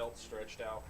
belt stretched out.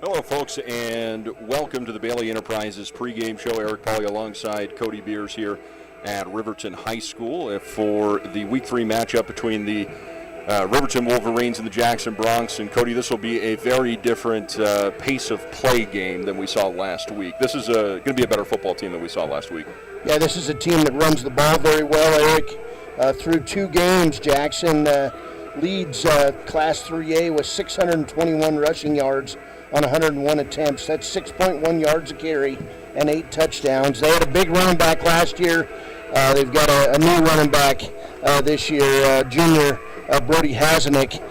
Hello, folks, and welcome to the Bailey Enterprises pregame show. Eric Pauly alongside Cody Beers here at Riverton High School for the Week 3 matchup between the Riverton Wolverines and the Jackson Bronx. And, Cody, this will be a very different pace of play game than we saw last week. This is going to be a better football team than we saw last week. Yeah, this is a team that runs the ball very well, Eric. Through 2 games, Jackson leads Class 3A with 621 rushing yards on 101 attempts. That's 6.1 yards a carry and 8 touchdowns. They had a big running back last year. They've got a new running back this year, junior Brody Hasenick.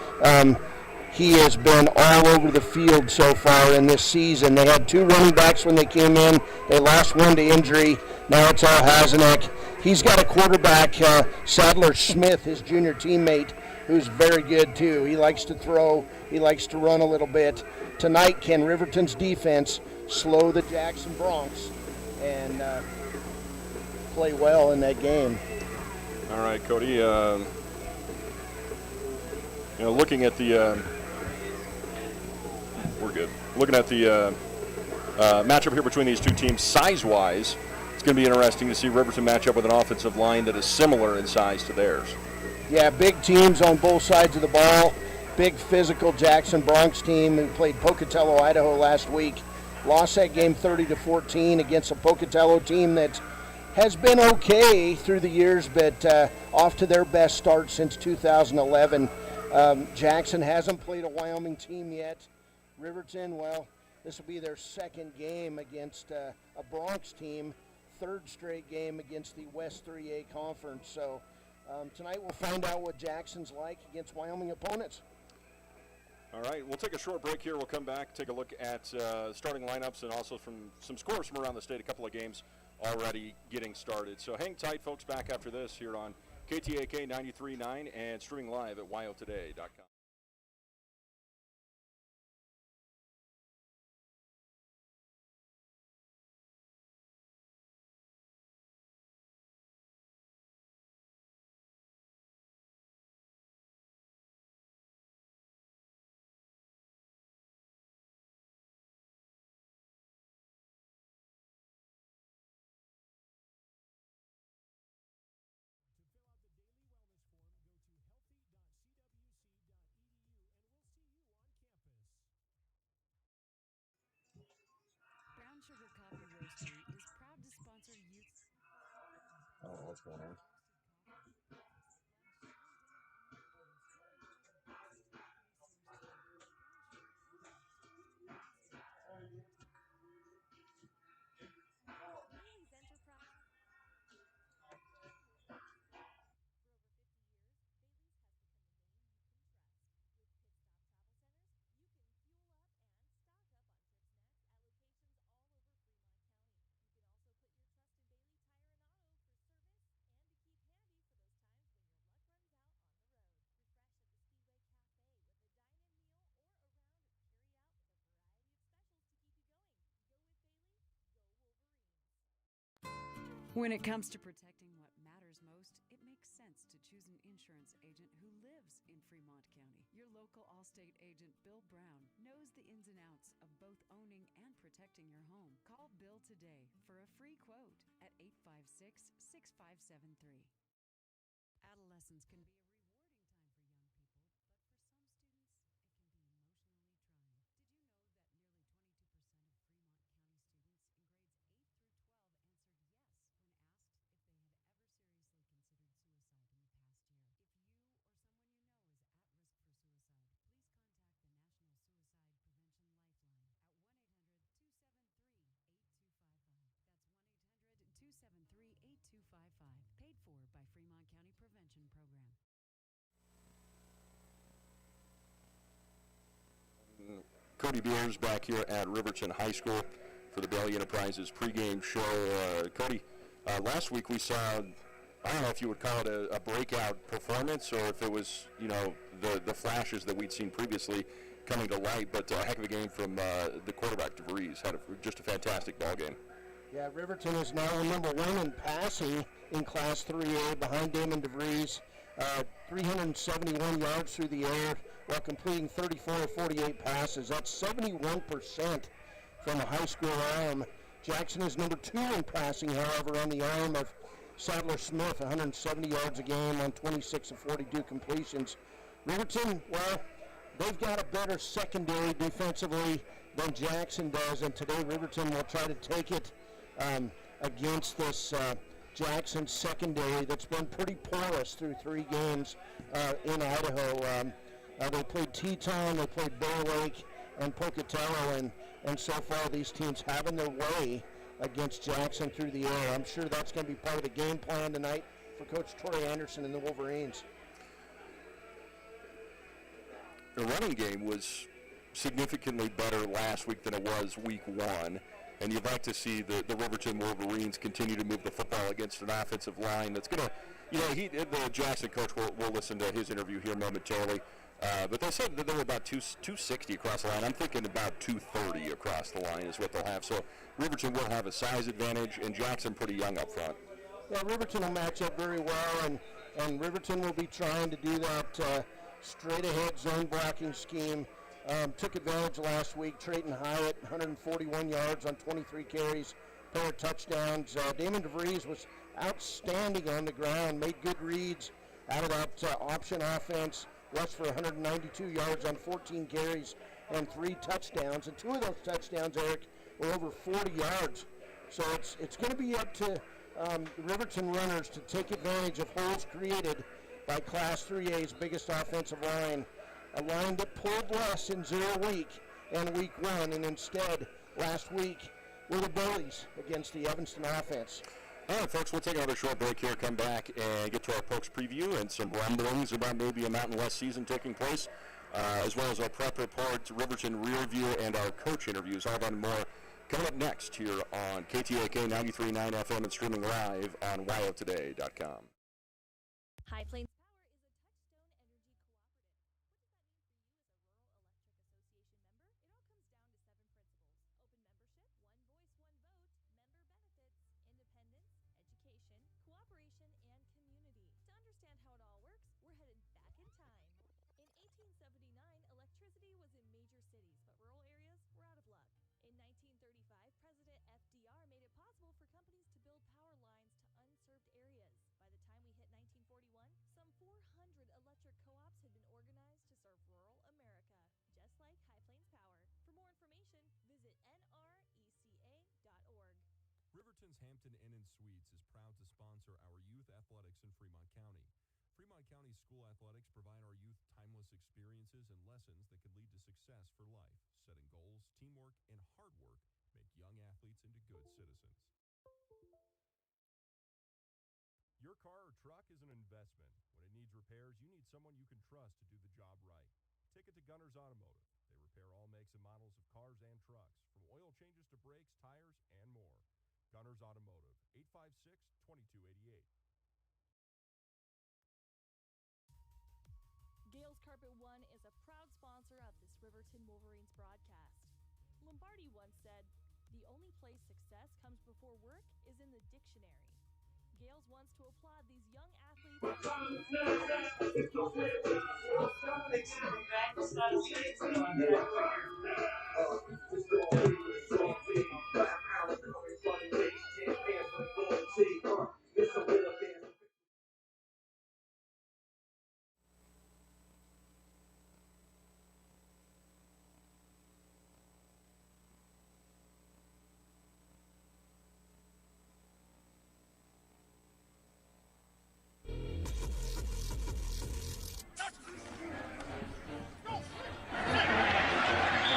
He has been all over the field so far in this season. They had 2 running backs when they came in. They lost one to injury. Now it's all Hasenick. He's got a quarterback, Sadler Smith, his junior teammate, who's very good too. He likes to throw. He likes to run a little bit. Tonight, can Riverton's defense slow the Jackson Bronx and play well in that game? All right, Cody. Looking at the we're good. Looking at the matchup here between these two teams, size-wise, it's going to be interesting to see Riverton match up with an offensive line that is similar in size to theirs. Yeah, big teams on both sides of the ball. Big physical Jackson Bronx team who played Pocatello, Idaho last week. Lost that game 30-14 against a Pocatello team that has been okay through the years, but off to their best start since 2011. Jackson hasn't played a Wyoming team yet. Riverton, well, this will be their 2nd game against a Bronx team, 3rd straight game against the West 3A Conference. So tonight we'll find out what Jackson's like against Wyoming opponents. All right, we'll take a short break here. We'll come back, take a look at starting lineups and also from some scores from around the state, a couple of games already getting started. So hang tight, folks, back after this here on KTAK 93.9 and streaming live at wyotoday.com. Sugar Coffee Roastery is proud to sponsor youth. I don't know what's going on. When it comes to protecting what matters most, it makes sense to choose an insurance agent who lives in Fremont County. Your local Allstate agent, Bill Brown, knows the ins and outs of both owning and protecting your home. Call Bill today for a free quote at 856-6573. Adolescence can be a rewarding time for young people, but for some students, it can be emotionally trying. Did you know that nearly 22% of Fremont County students in grades 8 through 12 answered yes when asked if they had ever seriously considered suicide in the past year? If you or someone you know is at risk for suicide, please contact the National Suicide Prevention Lifeline at 1-800-273-8255. That's 1-800-273-8255. Paid for by Fremont County Prevention Program. Cody Beers back here at Riverton High School for the Bailey Enterprises pregame show. Cody, last week we saw, I don't know if you would call it a breakout performance or if it was, the flashes that we'd seen previously coming to light, but a heck of a game from the quarterback, DeVries. Had just a fantastic ball game. Yeah, Riverton is now number 1 in passing in Class 3A behind Damon DeVries. 371 yards through the air, while completing 34 of 48 passes. That's 71% from a high school arm. Jackson is number 2 in passing, however, on the arm of Sadler Smith, 170 yards a game on 26 of 42 completions. Riverton, well, they've got a better secondary defensively than Jackson does, and today Riverton will try to take it against this Jackson secondary that's been pretty porous through 3 games in Idaho. They played Teton, they played Bear Lake, and Pocatello, and so far these teams having their way against Jackson through the air. I'm sure that's going to be part of the game plan tonight for Coach Troy Anderson and the Wolverines. The running game was significantly better last week than it was week 1, and you'd like to see the Riverton Wolverines continue to move the football against an offensive line that's going to, the Jackson coach, we'll listen to his interview here momentarily, but they said that they were about 260 across the line. I'm thinking about 230 across the line is what they'll have. So Riverton will have a size advantage, and Jackson pretty young up front. Yeah, Riverton will match up very well, and Riverton will be trying to do that straight-ahead zone blocking scheme. Took advantage last week. Trayton Hyatt, 141 yards on 23 carries, pair of touchdowns. Damon DeVries was outstanding on the ground, made good reads out of that option offense, rushed for 192 yards on 14 carries and 3 touchdowns. And 2 of those touchdowns, Eric, were over 40 yards. So it's going to be up to Riverton runners to take advantage of holes created by Class 3A's biggest offensive line. A line that pulled less in 0 week and week 1, and instead last week were the bullies against the Evanston offense. All right, folks, we'll take another short break here, come back and get to our Pokes preview and some rumblings about maybe a Mountain West season taking place, as well as our prep report, Riverton rear view, and our coach interviews. All that and more coming up next here on KTAK 93.9 FM and streaming live on wyotoday.com. High Plains Riverton's Hampton Inn and Suites is proud to sponsor our youth athletics in Fremont County. Fremont County school athletics provide our youth timeless experiences and lessons that can lead to success for life. Setting goals, teamwork, and hard work make young athletes into good citizens. Your car or truck is an investment. When it needs repairs, you need someone you can trust to do the job right. Take it to Gunner's Automotive. They repair all makes and models of cars and trucks, from oil changes to brakes, tires, and more. Gunner's Automotive, 856-2288. Gales Carpet One is a proud sponsor of this Riverton Wolverines broadcast. Lombardi once said, "The only place success comes before work is in the dictionary." Gales wants to applaud these young athletes.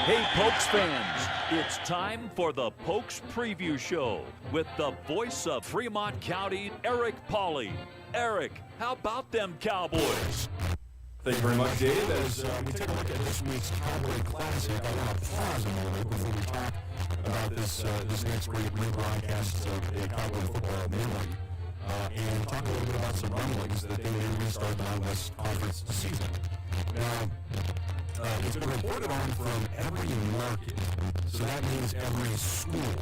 Hey, Pokes fans, it's time for the Pokes Preview Show with the voice of Fremont County, Eric Pauley. Eric, how about them Cowboys? Thank you very much, Dave. As we take a look at this week's Cowboy Classic, I want to pause a moment before we talk about this next great rebroadcast of a Cowboy football memory, and talk a little bit about some rumblings that they may restart the Mountain West Conference season. Now, it's been reported on from every market, so that means every school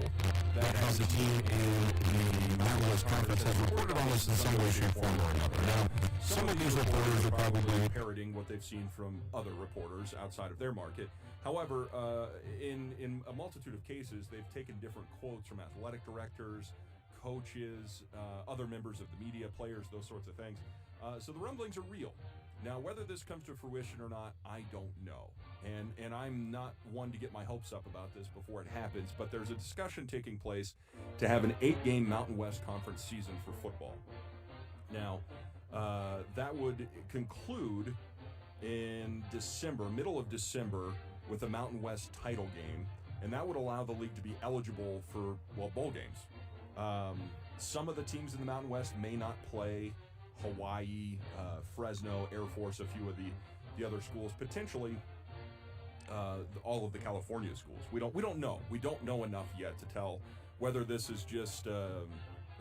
that has a team in the Mountain West Conference has reported on this in some way, shape, form, or another. Now, Some of these reporters are probably parroting what they've seen from other reporters outside of their market. However, in a multitude of cases, they've taken different quotes from athletic directors, coaches, other members of the media, players, those sorts of things. So the rumblings are real. Now, whether this comes to fruition or not, I don't know. And I'm not one to get my hopes up about this before it happens, but there's a discussion taking place to have an 8-game Mountain West Conference season for football. Now, that would conclude in December, middle of December, with a Mountain West title game, and that would allow the league to be eligible for, bowl games. Some of the teams in the Mountain West may not play. Hawaii, Fresno, Air Force, a few of the other schools, potentially all of the California schools. We don't know. We don't know enough yet to tell whether this is just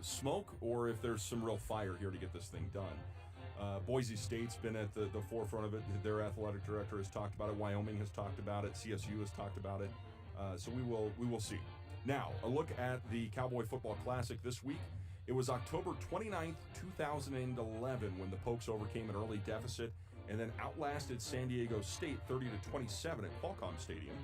smoke or if there's some real fire here to get this thing done. Boise State's been at the forefront of it. Their athletic director has talked about it. Wyoming has talked about it. CSU has talked about it. So we will see. Now, a look at the Cowboy Football Classic this week. It was October 29th, 2011 when the Pokes overcame an early deficit and then outlasted San Diego State 30-27 at Qualcomm Stadium.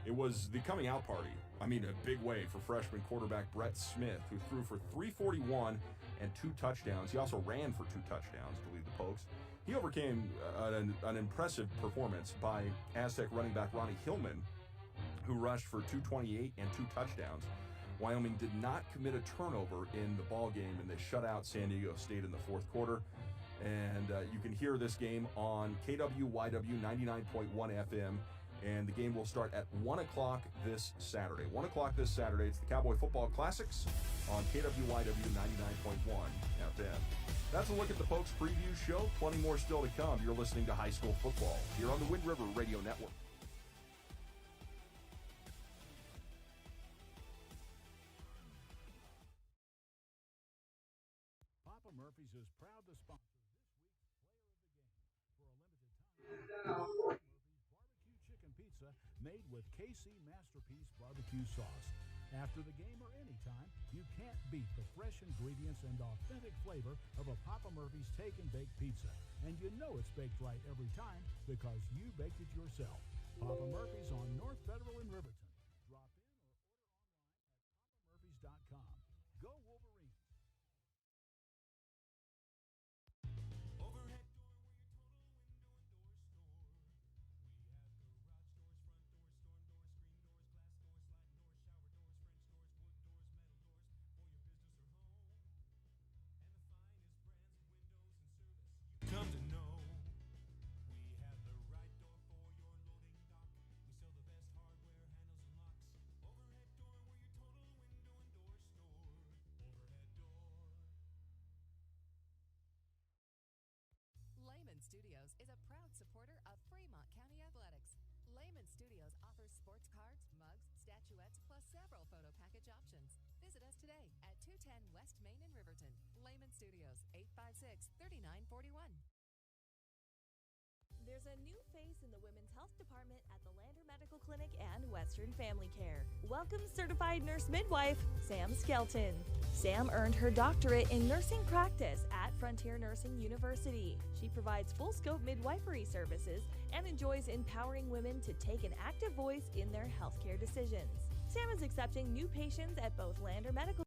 It was the coming out party. I mean, a big way for freshman quarterback Brett Smith, who threw for 341 and 2 touchdowns. He also ran for 2 touchdowns to lead the Pokes. He overcame an impressive performance by Aztec running back Ronnie Hillman, who rushed for 228 and 2 touchdowns. Wyoming did not commit a turnover in the ball game, and they shut out San Diego State in the fourth quarter. And you can hear this game on KWYW 99.1 FM, and the game will start at 1 o'clock this Saturday. 1 o'clock this Saturday. It's the Cowboy Football Classics on KWYW 99.1 FM. That's a look at the Pokes preview show. Plenty more still to come. You're listening to High School Football here on the Wind River Radio Network. Papa Murphy's is proud to sponsor this week's Player of the Game. For a limited time, Murphy's barbecue chicken pizza made with KC Masterpiece barbecue sauce. After the game or anytime, you can't beat the fresh ingredients and authentic flavor of a Papa Murphy's Take and Bake pizza. And you know it's baked right every time because you baked it yourself. Papa Murphy's on North Federal in Riverton. Drop in or order online at papamurphys.com. Go Wolverines! Come to know we have the right door for your loading dock. We sell the best hardware, handles, and locks. Overhead door, we're your total window and door store. Overhead door. Lehman Studios is a proud supporter of Fremont County Athletics. Lehman Studios offers sports cards, mugs, statuettes, plus several photo package options. Visit us today at 210 West Main in Riverton. Lehman Studios, 856-3941. There's a new face in the Women's Health Department at the Lander Medical Clinic and Western Family Care. Welcome certified nurse midwife, Sam Skelton. Sam earned her doctorate in nursing practice at Frontier Nursing University. She provides full-scope midwifery services and enjoys empowering women to take an active voice in their healthcare decisions. Sam is accepting new patients at both Lander Medical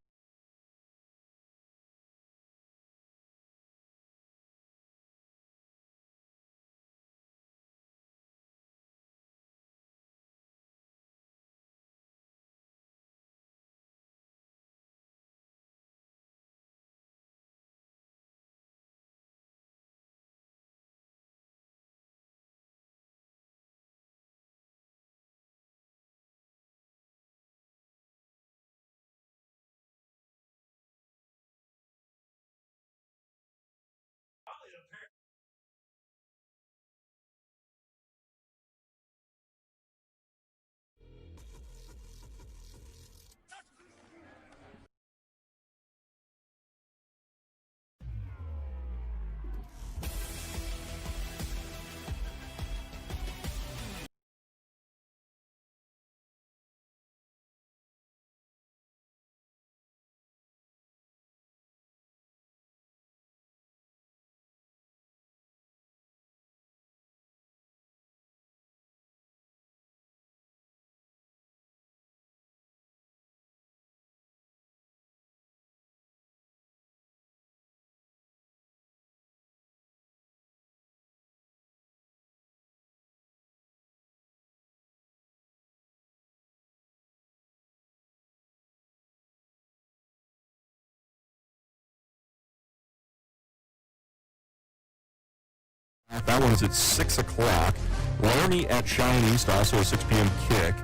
That one is at 6 o'clock. Laramie at Cheyenne East, also a 6 p.m. kick.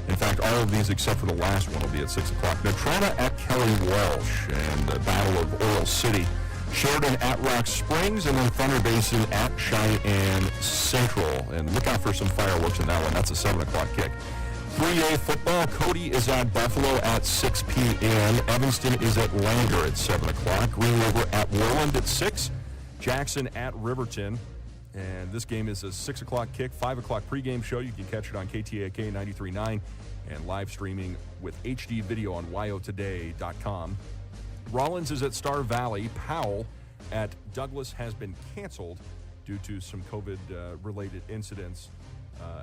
In fact, all of these except for the last one will be at 6 o'clock. Natrona at Kelly Walsh, and the Battle of Oil City. Sheridan at Rock Springs, and then Thunder Basin at Cheyenne Central. And look out for some fireworks in that one. That's a 7 o'clock kick. 3A football, Cody is at Buffalo at 6 p.m. Evanston is at Lander at 7 o'clock. Green River at Worland at 6. Jackson at Riverton. And this game is a 6 o'clock kick, 5 o'clock pregame show. You can catch it on KTAK 93.9 and live streaming with HD video on yotoday.com. Rollins is at Star Valley. Powell at Douglas has been canceled due to some COVID-related incidents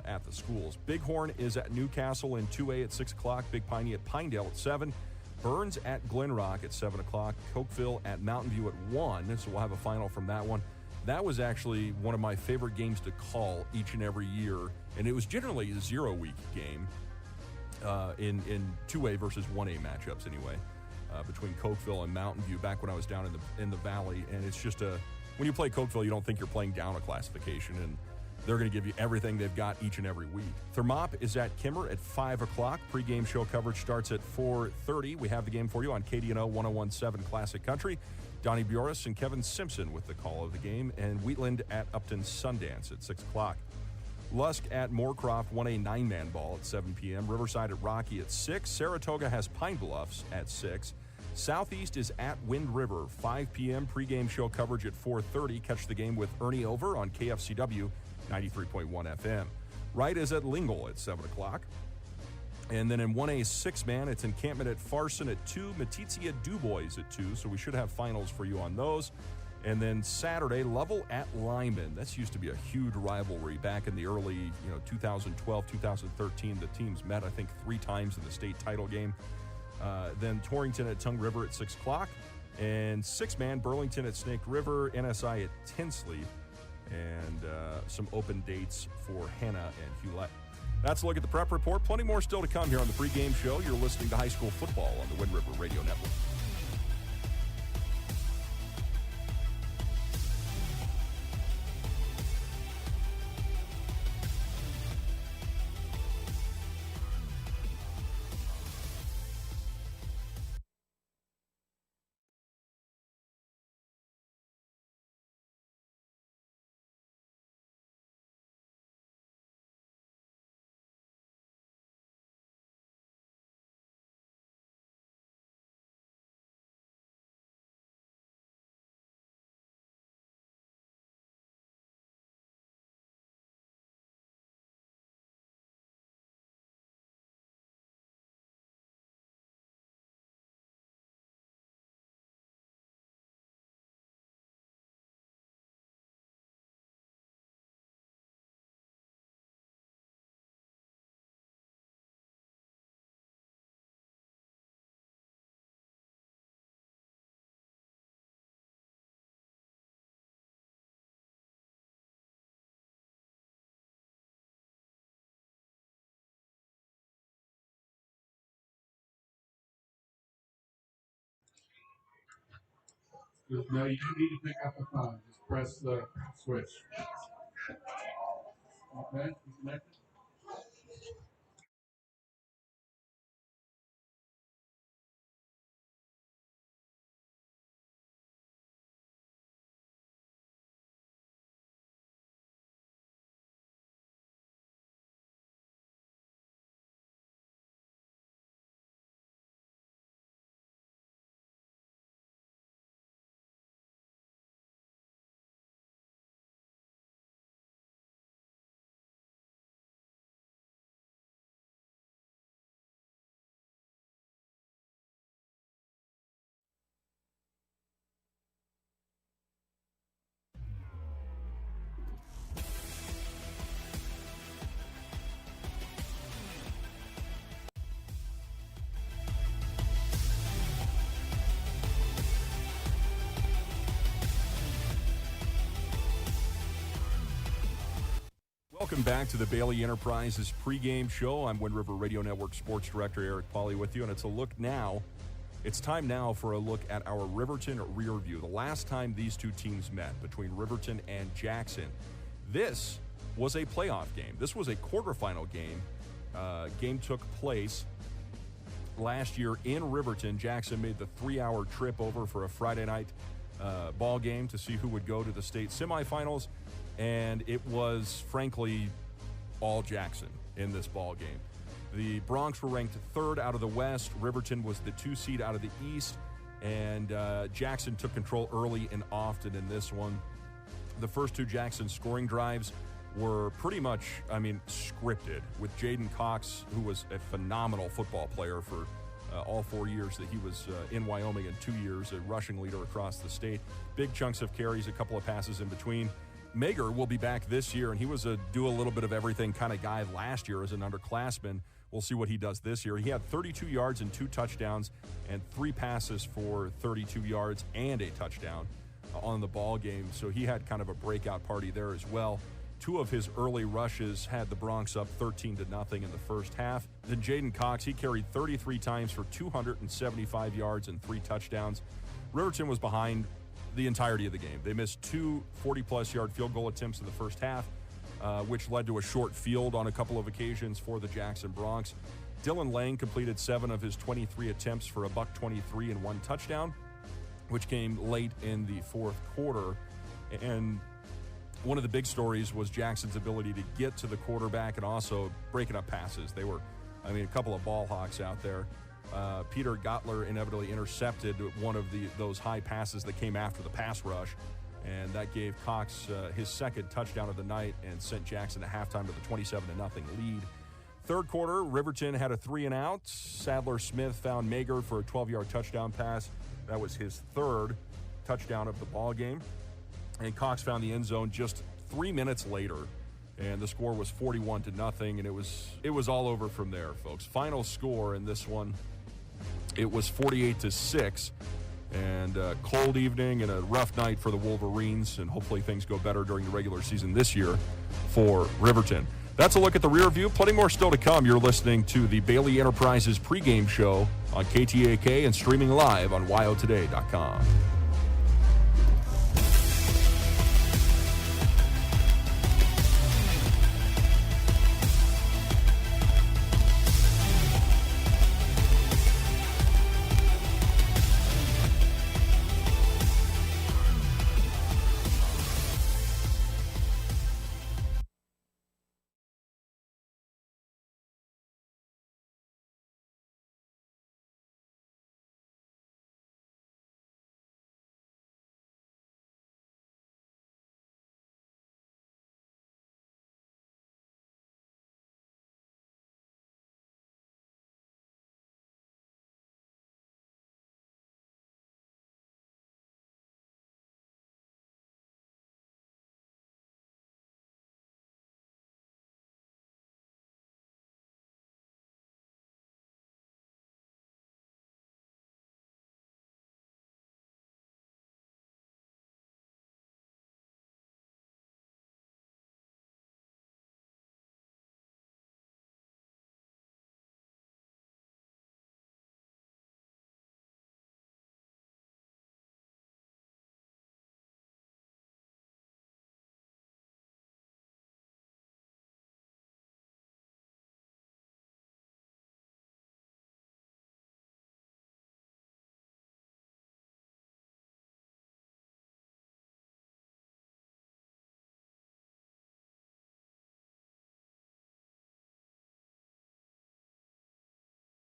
at the schools. Bighorn is at Newcastle in 2A at 6 o'clock. Big Piney at Pinedale at 7. Burns at Glen Rock at 7 o'clock. Cokeville at Mountain View at 1. So we'll have a final from that one. That was actually one of my favorite games to call each and every year, and it was generally a 0-week game in 2A versus 1A matchups anyway, between Cokeville and Mountain View back when I was down in the valley. And it's just when you play Cokeville, you don't think you're playing down a classification, and they're going to give you everything they've got each and every week. Thermop is at Kimmer at 5 o'clock. Pre-game show coverage starts at 4:30. We have the game for you on KDNO 101.7 Classic Country. Donnie Bjoris and Kevin Simpson with the call of the game, and Wheatland at Upton Sundance at 6 o'clock. Lusk at Moorcroft, 1A 9-man ball at 7 p.m. Riverside at Rocky at 6. Saratoga has Pine Bluffs at 6. Southeast is at Wind River, 5 p.m. Pre-game show coverage at 4:30. Catch the game with Ernie Over on KFCW 93.1 FM. Wright is at Lingle at 7 o'clock. And then in 1A 6-man, it's Encampment at Farson at 2, Matizia Dubois at 2, so we should have finals for you on those. And then Saturday, Lovell at Lyman. That's used to be a huge rivalry back in the early 2012, 2013. The teams met, I think, 3 times in the state title game. Then Torrington at Tongue River at 6 o'clock. And 6-man, Burlington at Snake River, NSI at Tinsley. And some open dates for Hannah and Hewlett. That's a look at the prep report. Plenty more still to come here on the pregame show. You're listening to high school football on the Wind River Radio Network. No, you don't need to pick up the phone. Just press the switch. Okay, you connected? Welcome back to the Bailey Enterprises pregame show. I'm Wind River Radio Network Sports Director Eric Pauly with you, and it's a look now It's time now for a look at our Riverton rear view. The last time these two teams met, between Riverton and Jackson, this was a playoff game. This was a quarterfinal game. Game took place last year in Riverton. Jackson made the 3-hour trip over for a Friday night ball game to see who would go to the state semifinals, and it was, frankly, all Jackson in this ball game. The Broncs were ranked 3rd out of the West. Riverton was the 2 seed out of the East, and Jackson took control early and often in this one. The first 2 Jackson scoring drives were pretty much, scripted, with Jaden Cox, who was a phenomenal football player for all 4 years that he was in Wyoming, and 2 years a rushing leader across the state. Big chunks of carries, a couple of passes in between. Mager will be back this year, and he was a do a little bit of everything kind of guy last year as an underclassman. We'll see what he does this year. He had 32 yards and 2 touchdowns and 3 passes for 32 yards and a touchdown on the ball game. So he had kind of a breakout party there as well. 2 of his early rushes had the Broncs up 13-0 in the first half. Then Jaden Cox, he carried 33 times for 275 yards and 3 touchdowns. Riverton was behind the entirety of the game. They missed 2 40-plus yard field goal attempts in the first half, which led to a short field on a couple of occasions for the Jackson Broncs. Dylan Lang completed 7 of his 23 attempts for $123 and 1 touchdown, which came late in the fourth quarter. And one of the big stories was Jackson's ability to get to the quarterback and also breaking up passes. They were, a couple of ball hawks out there. Peter Gottler inevitably intercepted one of those high passes that came after the pass rush, and that gave Cox his second touchdown of the night and sent Jackson to halftime with a 27-0 lead. Third quarter, Riverton had a 3-and-out. Sadler Smith found Mager for a 12-yard touchdown pass. That was his 3rd touchdown of the ball game. And Cox found the end zone just 3 minutes later, and the score was 41-0, and it was all over from there, folks. Final score in this one, it was 48-6, and a cold evening and a rough night for the Wolverines, and hopefully things go better during the regular season this year for Riverton. That's a look at the rear view. Plenty more still to come. You're listening to the Bailey Enterprises pregame show on KTAK and streaming live on WyoToday.com.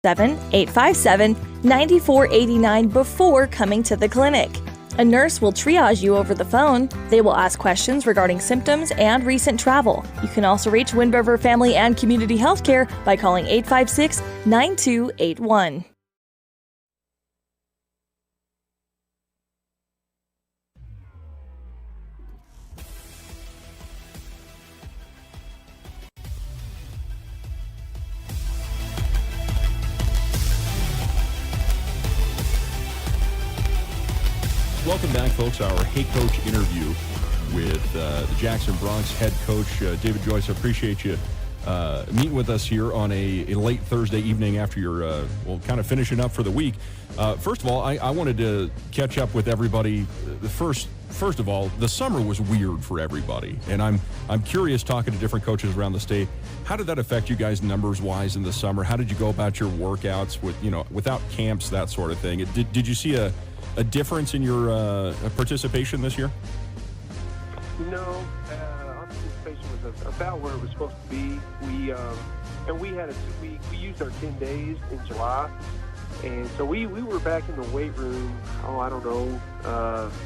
(857-9489) before coming to the clinic. A nurse will triage you over the phone. They will ask questions regarding symptoms and recent travel. You can also reach Wind River Family and Community Healthcare by calling 856-9281. Welcome back, folks. Our Hey Coach interview with the Jackson Broncs head coach, David Joyce. I appreciate you meeting with us here on a late Thursday evening after you're, kind of finishing up for the week. First of all, I wanted to catch up with everybody. First of all, the summer was weird for everybody, and I'm curious, talking to different coaches around the state, how did that affect you guys numbers-wise in the summer? How did you go about your workouts without camps, that sort of thing? Did you see a difference in your participation this year? No, our participation was about where it was supposed to be. We had we used our 10 days in July, and so we were back in the weight room.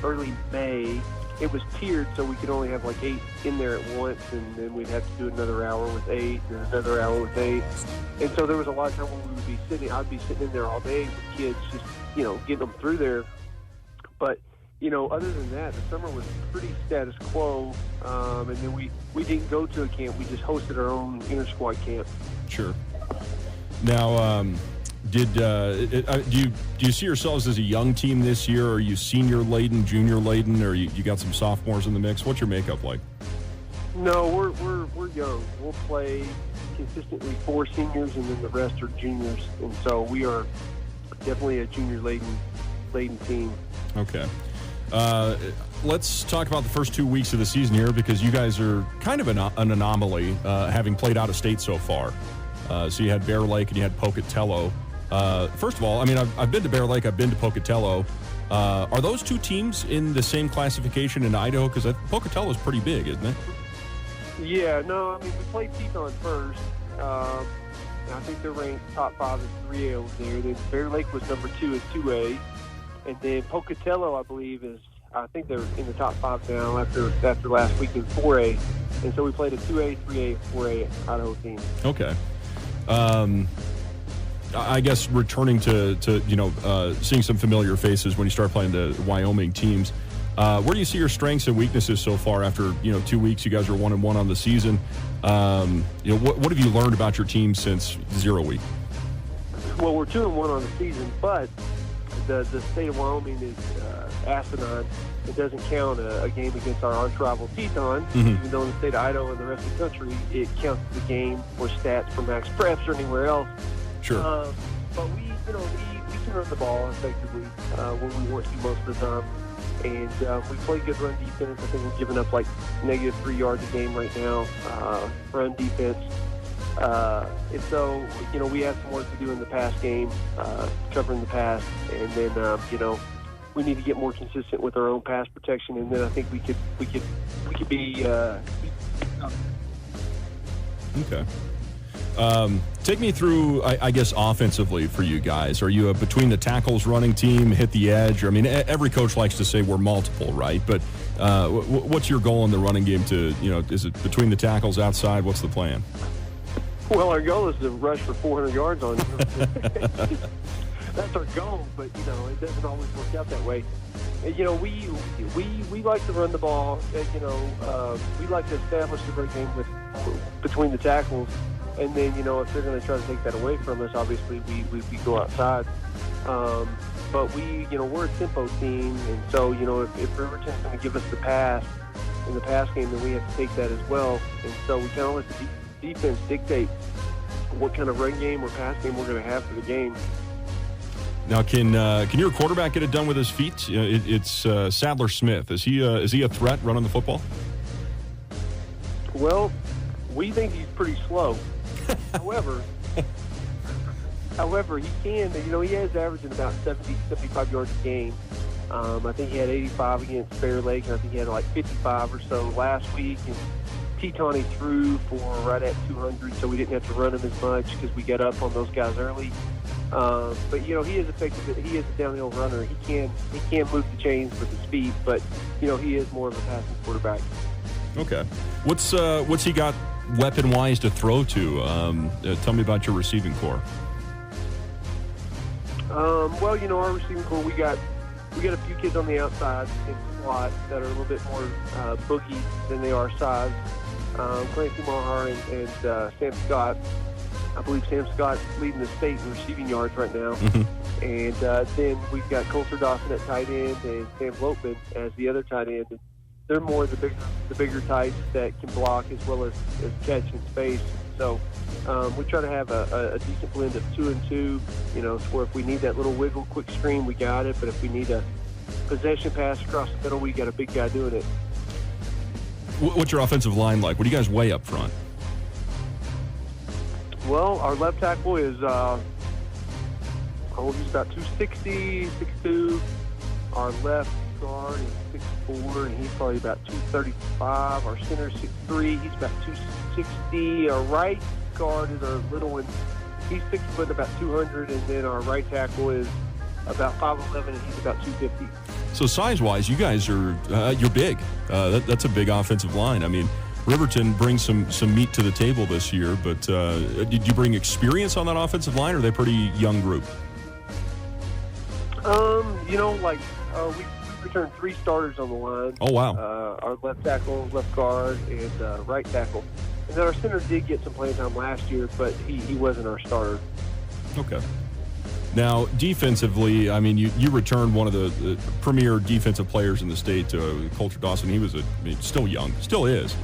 Early May. It was tiered, so we could only have like 8 in there at once, and then we'd have to do another hour with 8, and another hour with 8. And so there was a lot of time when we would be sitting. I'd be sitting in there all day with kids, just getting them through there. But other than that, the summer was pretty status quo. And then we didn't go to a camp. We just hosted our own inter-squad camp. Sure. Now, do you see yourselves as a young team this year? Are you senior laden, junior laden, or you got some sophomores in the mix? What's your makeup like? No, we're young. We'll play consistently 4 seniors, and then the rest are juniors. And so we are definitely a junior laden team. Okay. Let's talk about the first 2 weeks of the season here, because you guys are kind of an anomaly, having played out of state so far. So you had Bear Lake and you had Pocatello. First of all, I've been to Bear Lake, I've been to Pocatello. Are those 2 teams in the same classification in Idaho? Because Pocatello is pretty big, isn't it? Yeah, no, we played Teton first. I think they're ranked top 5 in 3A over there. Then Bear Lake was number 2 in 2A. And then Pocatello, I believe, I think they're in the top 5 now after last week in 4A. And so we played a 2A, 3A, 4A Idaho team. Okay. I guess returning to seeing some familiar faces when you start playing the Wyoming teams, where do you see your strengths and weaknesses so far after 2 weeks? You guys are 1-1 on the season. What have you learned about your team since 0 week? Well, we're 2-1 on the season, but the state of Wyoming is asinine. It doesn't count a game against our arch rival Teton, even though in the state of Idaho and the rest of the country, it counts the game for stats for max preps or anywhere else. Sure. But we can run the ball effectively when we want to most of the time. And we play good run defense. I think we're giving up like -3 yards a game right now, run defense. And so, we have some work to do in the pass game, covering the pass. And then, we need to get more consistent with our own pass protection. And then I think we could be. Okay. Take me through, I guess, offensively for you guys. Are you a between the tackles running team, hit the edge? Every coach likes to say we're multiple, right? But what's your goal in the running game to, is it between the tackles, outside? What's the plan? Well, our goal is to rush for 400 yards on you. That's our goal, but, it doesn't always work out that way. We like to run the ball. We like to establish the run game between the tackles. And then, if they're going to try to take that away from us, obviously we go outside. But we're a tempo team. And so, if Riverton's going to give us the pass in the pass game, then we have to take that as well. And so we kind of let the defense dictate what kind of run game or pass game we're going to have for the game. Now, can your quarterback get it done with his feet? It's Sadler Smith. Is he a threat running the football? Well, we think he's pretty slow. However, he can. He has averaging about 70, 75 yards a game. I think he had 85 against Bear Lake, and I think he had like 55 or so last week. And Teton he threw for right at 200, so we didn't have to run him as much because we got up on those guys early. But he is effective. He is a downhill runner. He can move the chains with his feet, but he is more of a passing quarterback. Okay, what's he got weapon-wise to throw to? Tell me about your receiving core. Well, our receiving core, we got a few kids on the outside in slot that are a little bit more boogie than they are size. Clancy Maher and Sam Scott. I believe Sam Scott's leading the state in receiving yards right now. And then we've got Coulter Dawson at tight end and Sam Lopman as the other tight end. they're more the bigger types that can block as well as catch in space. So we try to have a decent blend of 2 and 2. You know, where if we need that little wiggle, quick screen, we got it. But if we need a possession pass across the middle, we got a big guy doing it. What's your offensive line like? What do you guys weigh up front? Well, our left tackle is, he's about 260, 6'2". Our left guard is 6'4", and he's probably about 235. Our center is 6'3", he's about 260. Our right guard is our little one. He's 6 foot, about 200, and then our right tackle is about 5'11", and he's about 250. So size-wise, you guys are you're big. That's a big offensive line. I mean, Riverton brings some meat to the table this year, but did you bring experience on that offensive line, or are they a pretty young group? You know, like we returned 3 starters on the line. Oh, wow. Our left tackle, left guard, and right tackle. And then our center did get some playing time last year, but he wasn't our starter. Okay. Now, defensively, I mean, you returned one of the premier defensive players in the state, Coulter Dawson. He was still young, still is.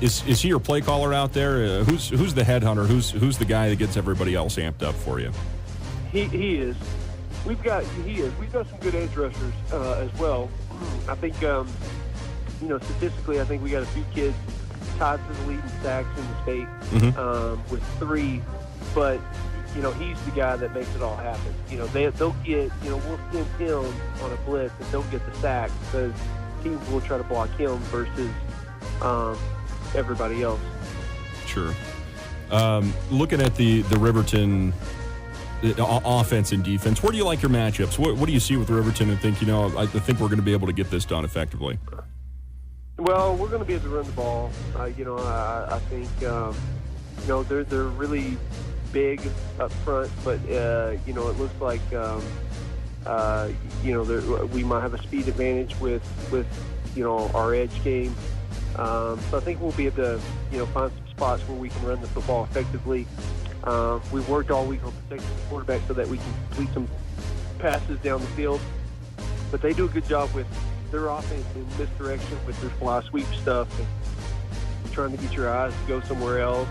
Is he your play caller out there? Who's the headhunter? Who's the guy that gets everybody else amped up for you? He is. We've got some good edge rushers as well. I think statistically, I think we got a few kids tied to the lead in sacks in the state with 3, but he's the guy that makes it all happen. They'll get, we'll send him on a blitz and they'll get the sack because teams will try to block him versus everybody else. Sure. Looking at the Riverton offense and defense, where do you like your matchups? What do you see with Riverton and think, I think we're going to be able to get this done effectively? Well, we're going to be able to run the ball. I think, they're really big up front, but it looks like we might have a speed advantage with our edge game. So I think we'll be able to find some spots where we can run the football effectively. We worked all week on protecting the quarterback so that we can complete some passes down the field, but they do a good job with their offense in misdirection with their fly sweep stuff and trying to get your eyes to go somewhere else.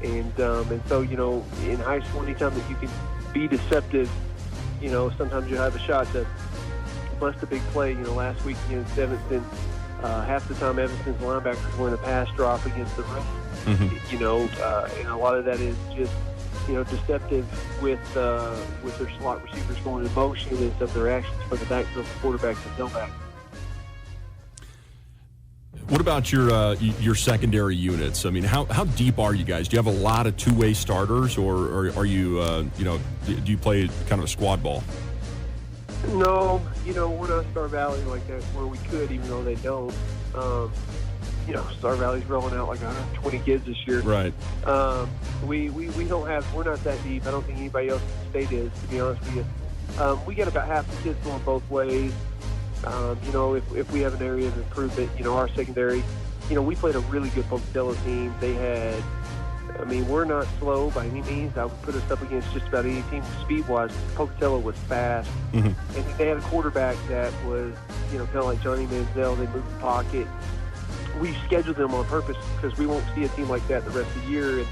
And so, in high school, anytime that you can be deceptive, sometimes you have a shot to bust a big play. Last week against Evanston, half the time Evanston's linebackers were in a pass drop against the run. And a lot of that is just, deceptive with their slot receivers going in motion and some of their actions for the backfield, the quarterback and tailback. What about your secondary units? I mean, how deep are you guys? Do you have a lot of two-way starters, or are you, do you play kind of a squad ball? No, we're not Star Valley like that where we could, even though they don't. Star Valley's rolling out like 120 kids this year. Right. We don't have, we're not that deep. I don't think anybody else in the state is, to be honest with you. We got about half the kids going both ways. If we have an area of improvement, our secondary, we played a really good Pocatello team. They had, we're not slow by any means. I would put us up against just about any team speed-wise. Pocatello was fast. And they had a quarterback that was, kind of like Johnny Manziel. They moved the pocket. We scheduled them on purpose because we won't see a team like that the rest of the year.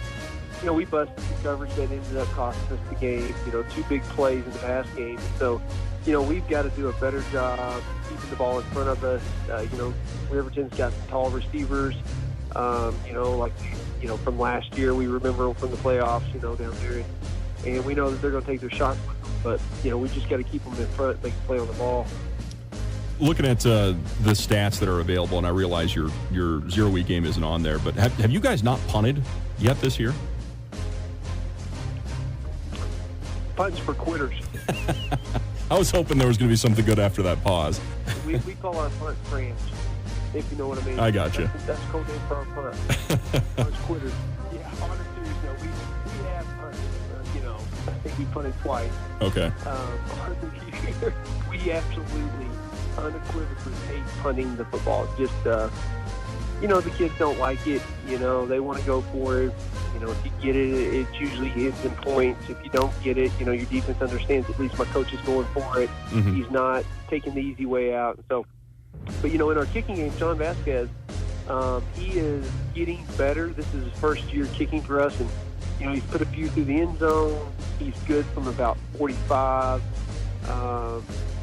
And, we busted some coverage that ended up costing us the game, 2 big plays in the pass game. So, we've got to do a better job keeping the ball in front of us. Riverton's got some tall receivers, from last year. We remember them from the playoffs, down there. And we know that they're going to take their shots with them. But, we just got to keep them in front, make a play on the ball. Looking at the stats that are available, and I realize your 0-week game isn't on there, but have you guys not punted yet this year? Punts for quitters. I was hoping there was going to be something good after that pause. we call our punt friends, if you know what I mean. I got you. That's code name for our punt. Punts quitters. Yeah, honestly, we have punted. I think we punted twice. Okay. We absolutely, unequivocally hate punting the football. Just, the kids don't like it. They want to go for it. If you get it, it usually hits in points. If you don't get it, your defense understands at least my coach is going for it. He's not taking the easy way out. And so, But, in our kicking game, Sean Vasquez, he is getting better. This is his first year kicking for us, and, he's put a few through the end zone. He's good from about 45.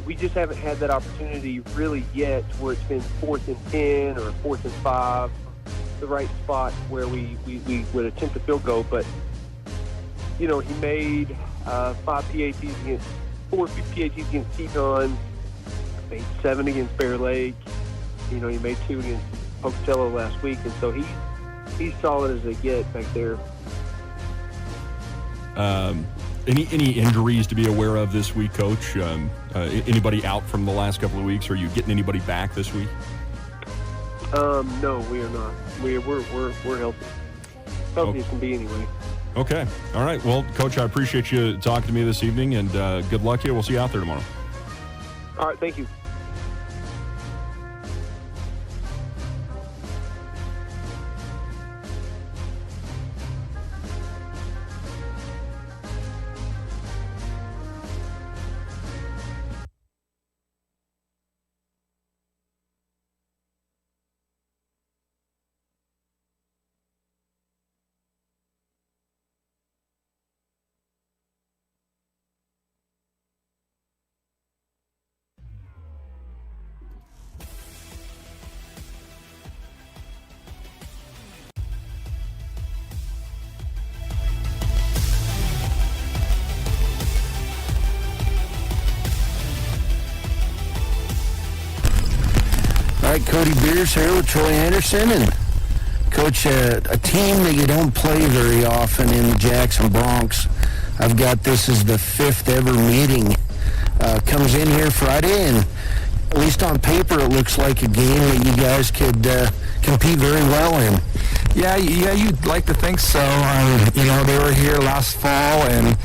We just haven't had that opportunity really yet where it's been 4th and 10 or 4th and 5, the right spot where we would attempt a field goal. But, he made 4 PATs against Teton, made 7 against Bear Lake. He made 2 against Pocatello last week, and so he's solid as they get back there. Any injuries to be aware of this week, Coach? Anybody out from the last couple of weeks? Are you getting anybody back this week? No, we are not. We're healthy. Healthy as can be anyway. Okay. All right. Well, Coach, I appreciate you talking to me this evening, and good luck here. We'll see you out there tomorrow. All right. Thank you. All right, Cody Beers here with Troy Anderson, and Coach, a team that you don't play very often in the Jackson Bronx. I've got this as the 5th ever meeting. Comes in here Friday, and at least on paper, it looks like a game that you guys could compete very well in. Yeah, you'd like to think so. They were here last fall, and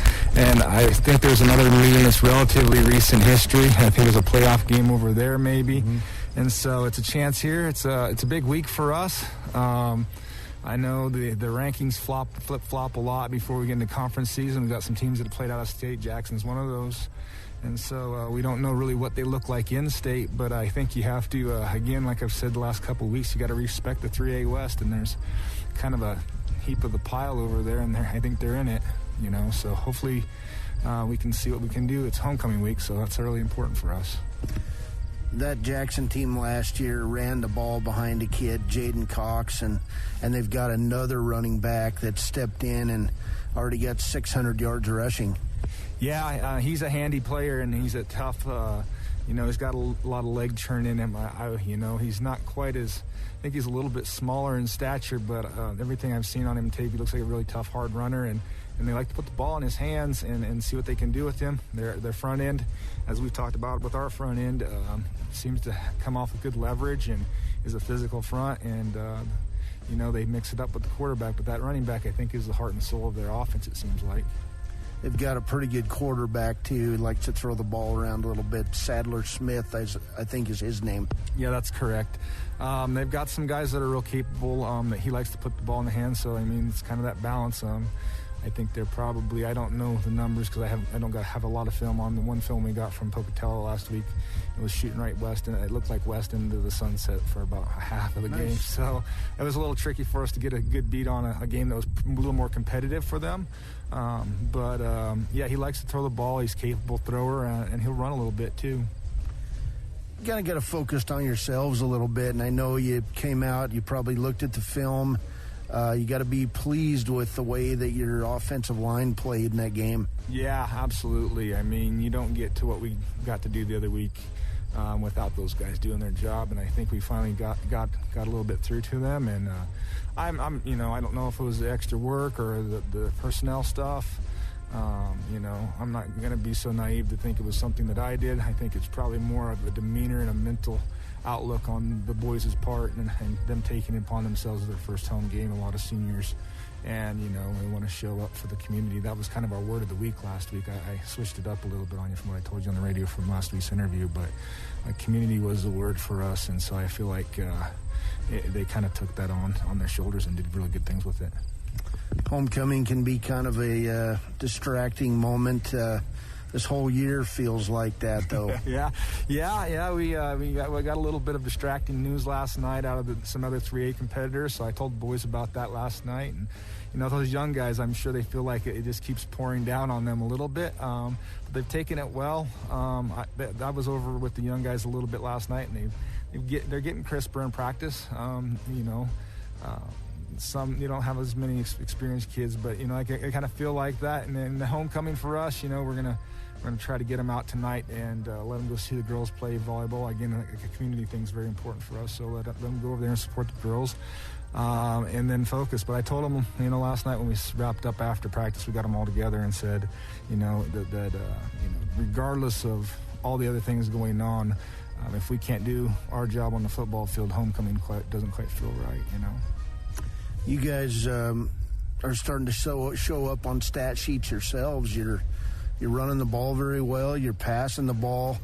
I think there's another meeting that's relatively recent history. I think there's a playoff game over there, maybe. Mm-hmm. And so it's a chance here. It's a big week for us. I know the rankings flip-flop a lot before we get into conference season. We've got some teams that have played out of state. Jackson's one of those. And so we don't know really what they look like in state, but I think you have to, again, like I've said the last couple of weeks, you got to respect the 3A West, and there's kind of a heap of the pile over there, and I think they're in it, So hopefully we can see what we can do. It's homecoming week, so that's really important for us. That Jackson team last year ran the ball behind a kid, Jaden Cox, and they've got another running back that stepped in and already got 600 yards rushing. Yeah, he's a handy player, and he's a tough, he's got a lot of leg churn in him. He's not quite as, I think he's a little bit smaller in stature, but everything I've seen on him tape, he looks like a really tough, hard runner, and they like to put the ball in his hands and see what they can do with him. Their front end, as we've talked about with our front end, seems to come off with good leverage and is a physical front, and they mix it up with the quarterback, but that running back, I think, is the heart and soul of their offense, it seems like. They've got a pretty good quarterback, too. He likes to throw the ball around a little bit. Sadler Smith, I think, is his name. Yeah, that's correct. They've got some guys that are real capable that he likes to put the ball in the hands, so, it's kind of that balance. I think they're probably, I don't know the numbers because I don't have a lot of film on. The one film we got from Pocatello last week, it was shooting right west, and it looked like west into the sunset for about half of the game. So it was a little tricky for us to get a good beat on a game that was a little more competitive for them. He likes to throw the ball. He's a capable thrower, and he'll run a little bit too. You kind of got to focus on yourselves a little bit, and I know you came out, you probably looked at the film. You got to be pleased with the way that your offensive line played in that game. Yeah, absolutely. You don't get to what we got to do the other week without those guys doing their job, and I think we finally got a little bit through to them. And I don't know if it was the extra work or the personnel stuff. I'm not going to be so naive to think it was something that I did. I think it's probably more of a demeanor and a mental outlook on the boys' part and them taking it upon themselves as their first home game, a lot of seniors, and they want to show up for the community. That was kind of our word of the week last week. I switched it up a little bit on you from what I told you on the radio from last week's interview, but community was the word for us, and so I feel like they kind of took that on their shoulders and did really good things with it. Homecoming can be kind of a distracting moment. this whole year feels like that, though. Yeah. We got a little bit of distracting news last night out of some other 3A competitors. So I told the boys about that last night, and those young guys, I'm sure they feel like it just keeps pouring down on them a little bit. But they've taken it well. I was over with the young guys a little bit last night, and they're getting crisper in practice. Some you don't have as many experienced kids, but I kind of feel like that. And then the homecoming for us, we're gonna try to get them out tonight and let them go see the girls play volleyball. Again, a community thing is very important for us, so let them go over there and support the girls, and then focus. But I told them, last night when we wrapped up after practice, we got them all together and said, that regardless of all the other things going on, if we can't do our job on the football field, homecoming doesn't quite feel right, You guys are starting to show up on stat sheets yourselves. You're running the ball very well. You're passing the ball.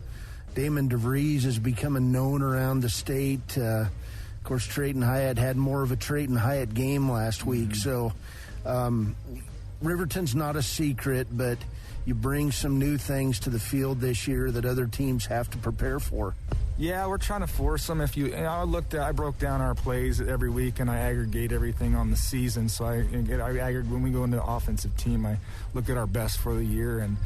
Damon DeVries is becoming known around the state. Of course, Trayton Hyatt had more of a Trayton Hyatt game last week. So Riverton's not a secret, but you bring some new things to the field this year that other teams have to prepare for. Yeah, we're trying to force them. I broke down our plays every week, and I aggregate everything on the season. So I aggregate when we go into the offensive team, I look at our best for the year, and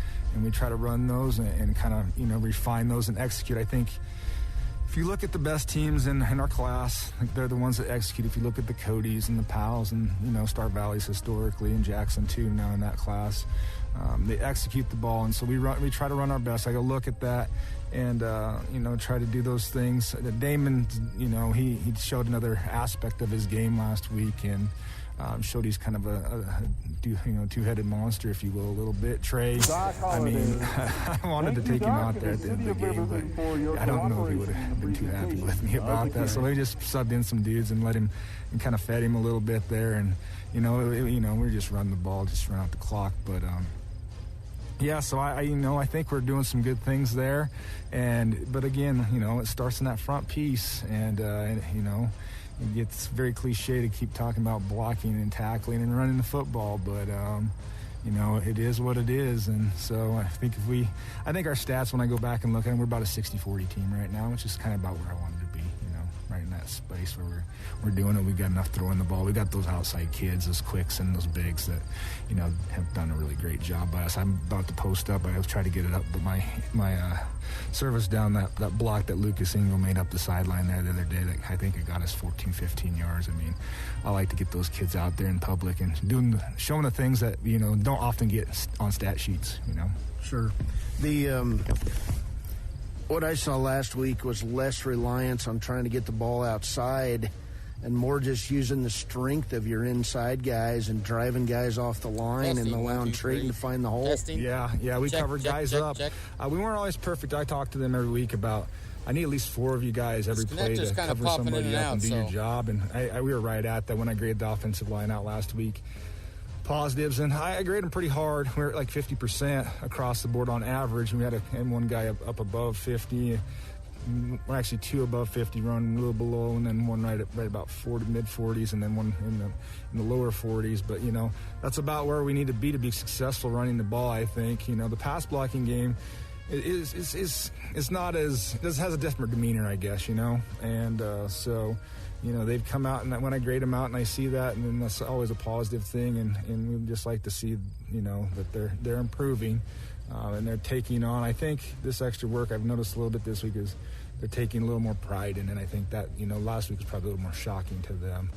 we try to run those and kind of refine those and execute. I think if you look at the best teams in our class, they're the ones that execute. If you look at the Codys and the Pals and Star Valleys historically, and Jackson too now in that class, they execute the ball, and so we try to run our best. I go look at that and try to do those things. Damon, he showed another aspect of his game last week, and showed he's kind of a two-headed monster, if you will, a little bit. Trey, I wanted to take him out there at the end of the game, but I don't know if he would have been too happy with me about that. So we just subbed in some dudes and let him and kind of fed him a little bit there, and we just run the ball, just run out the clock, but. Yeah, so I think we're doing some good things there, but again, it starts in that front piece, and it gets very cliche to keep talking about blocking and tackling and running the football, but it is what it is, and so I think our stats, when I go back and look at them, we're about a 60-40 team right now, which is kind of about where I wanted to be, right in that space where we're doing it. We got enough throwing the ball. We got those outside kids, those quicks and those bigs that, have done a really great job by us. I'm about to post up. I was trying to get it up, but my service down that block that Lucas Ingle made up the sideline there the other day, that I think it got us 14, 15 yards. I mean, I like to get those kids out there in public and showing the things that, don't often get on stat sheets, Sure. What I saw last week was less reliance on trying to get the ball outside and more just using the strength of your inside guys and driving guys off the line and allowing Trayton to find the hole. Yeah, we covered guys up. We weren't always perfect. I talk to them every week about, I need at least 4 of you guys every play to cover somebody up and do your job. And we were right at that when I graded the offensive line out last week. Positives, and I grade them pretty hard. We're at like 50% across the board on average. And we had one guy up above 50. Well, actually 2 above 50, run a little below, and then one right about 40, mid-40s, and then one in the lower 40s. But that's about where we need to be successful running the ball. I think the pass blocking game is not as, it has a different demeanor, I guess. And so. They've come out, and when I grade them out and I see that, and then that's always a positive thing, and we just like to see, that they're improving, and they're taking on. I think this extra work I've noticed a little bit this week is they're taking a little more pride in it. I think that, last week was probably a little more shocking to them,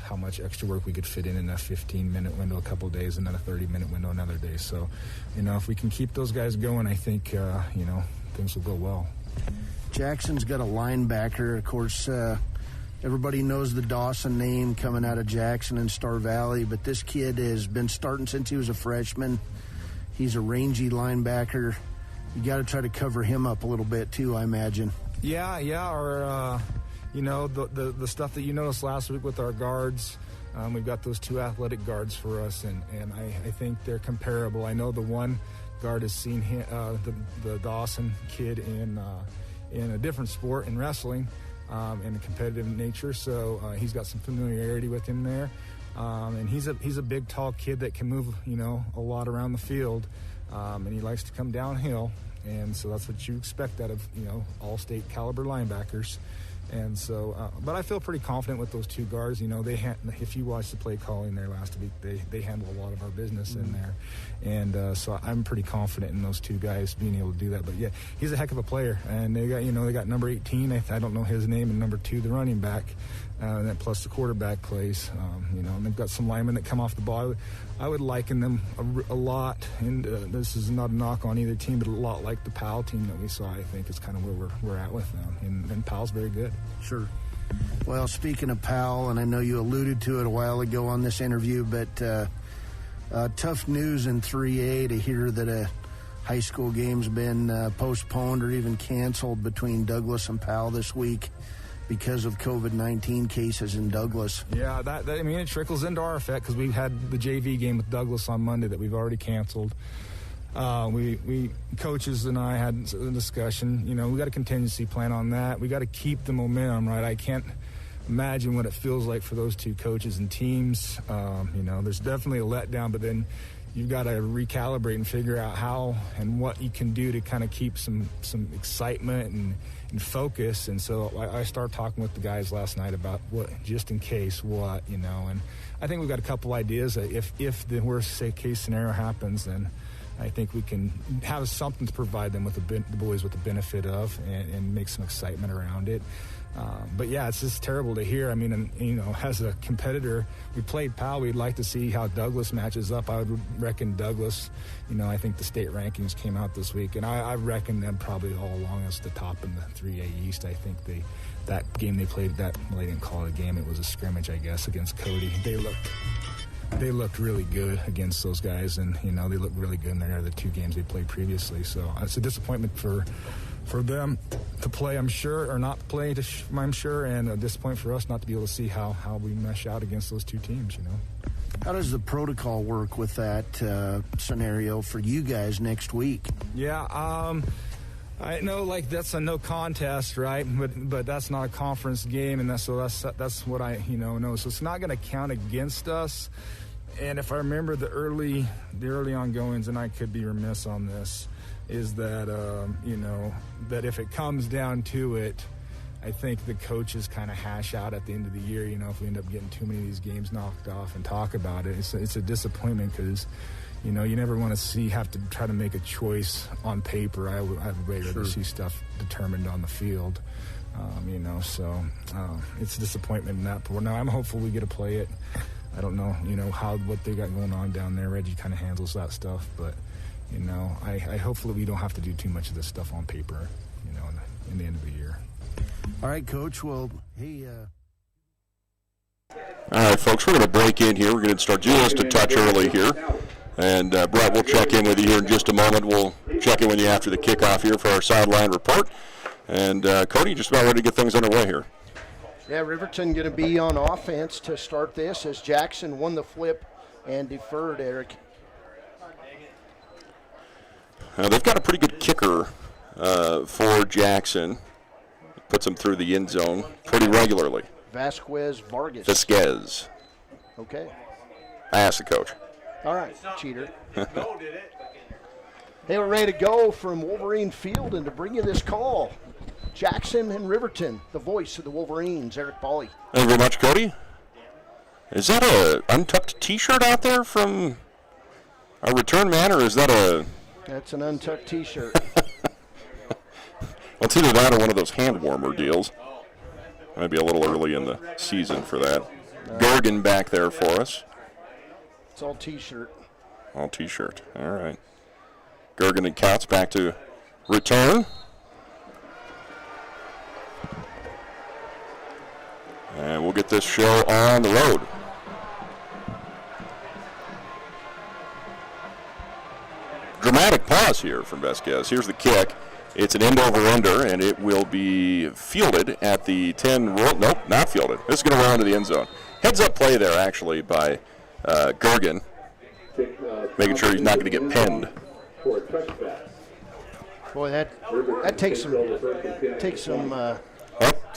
how much extra work we could fit in a 15-minute window a couple of days and then a 30-minute window another day. So, if we can keep those guys going, I think, things will go well. Jackson's got a linebacker, of course. Everybody knows the Dawson name coming out of Jackson and Star Valley, but this kid has been starting since he was a freshman. He's a rangy linebacker. You got to try to cover him up a little bit too, I imagine. Yeah. Or the stuff that you noticed last week with our guards. We've got those 2 athletic guards for us, and I think they're comparable. I know the one guard has seen the Dawson kid in a different sport, in wrestling. In a competitive nature, so he's got some familiarity with him there, and he's a big, tall kid that can move, a lot around the field. and he likes to come downhill. And so that's what you expect out of, all-state caliber linebackers. And so, but I feel pretty confident with those two guards. If you watched the play calling there last week, they handle a lot of our business in there. And so I'm pretty confident in those two guys being able to do that. But yeah, he's a heck of a player. And they got number 18. I don't know his name, and number 2, the running back. And then plus the quarterback plays. And they've got some linemen that come off the ball. I would liken them a lot, and this is not a knock on either team, but a lot like the Powell team that we saw. I think is kind of where we're at with them, and Powell's very good. Sure. Well, speaking of Powell, and I know you alluded to it a while ago on this interview, but tough news in 3A to hear that a high school game's been postponed or even canceled between Douglas and Powell this week because of COVID-19 cases in Douglas. Yeah, it trickles into our effect because we've had the JV game with Douglas on Monday that we've already canceled. We coaches and I had a discussion. We got a contingency plan on that. We got to keep the momentum, right? I can't imagine what it feels like for those two coaches and teams. There's definitely a letdown, but then you've got to recalibrate and figure out how and what you can do to kind of keep some excitement and focus. And so I started talking with the guys last night about what, just in case what, and I think we've got a couple ideas. If the worst case scenario happens, then I think we can have something to provide them with the boys with the benefit of and make some excitement around it. But yeah, it's just terrible to hear. As a competitor, we played Powell. We'd like to see how Douglas matches up. I would reckon Douglas, I think the state rankings came out this week, and I reckon them probably all along as the top in the 3A East. I think that game they played, they didn't call it a game. It was a scrimmage, I guess, against Cody. They looked really good against those guys, and they looked really good in their other 2 games they played previously. So it's a disappointment for them to play, I'm sure, or not play, I'm sure, and a disappointment for us not to be able to see how we mesh out against those 2 teams. How does the protocol work with that scenario for you guys next week? Yeah, I know, that's a no contest, right? But that's not a conference game, and that's what I know. So it's not going to count against us. And if I remember the early ongoings, and I could be remiss on this, is that that if it comes down to it, I think the coaches kind of hash out at the end of the year. If we end up getting too many of these games knocked off and talk about it, it's a disappointment because. You never want to have to try to make a choice on paper. I would rather see stuff determined on the field, So it's a disappointment in that part. Now I'm hopeful we get to play it. I don't know, what they got going on down there. Reggie kind of handles that stuff, but I hopefully we don't have to do too much of this stuff on paper, in the end of the year. All right, Coach. Well, hey. All right, folks, we're going to break in here. We're going to start just a touch early here. And, Brett, we'll check in with you here in just a moment. We'll check in with you after the kickoff here for our sideline report. And, Cody, just about ready to get things underway here. Yeah, Riverton going to be on offense to start this as Jackson won the flip and deferred, Eric. They've got a pretty good kicker for Jackson. Puts him through the end zone pretty regularly. Vasquez. Okay. I asked the coach. All right, cheater. They were ready to go from Wolverine Field, and to bring you this call, Jackson and Riverton, the voice of the Wolverines, Eric Pauly. Thank you very much, Cody. Is that a untucked T-shirt out there from our return man, or is that a... That's an untucked T-shirt. Well, it's either that or one of those hand warmer deals. Might be a little early in the season for that. Gergen back there for us. It's all T-shirt. All T-shirt. All right. Gergen and Couts back to return. And we'll get this show on the road. Dramatic pause here from Vasquez. Here's the kick. It's an end-over-ender, and it will be fielded at the 10. Nope, not fielded. This is going to roll into the end zone. Heads-up play there, actually, by Gergen, making sure he's not going to get pinned. Boy, that takes some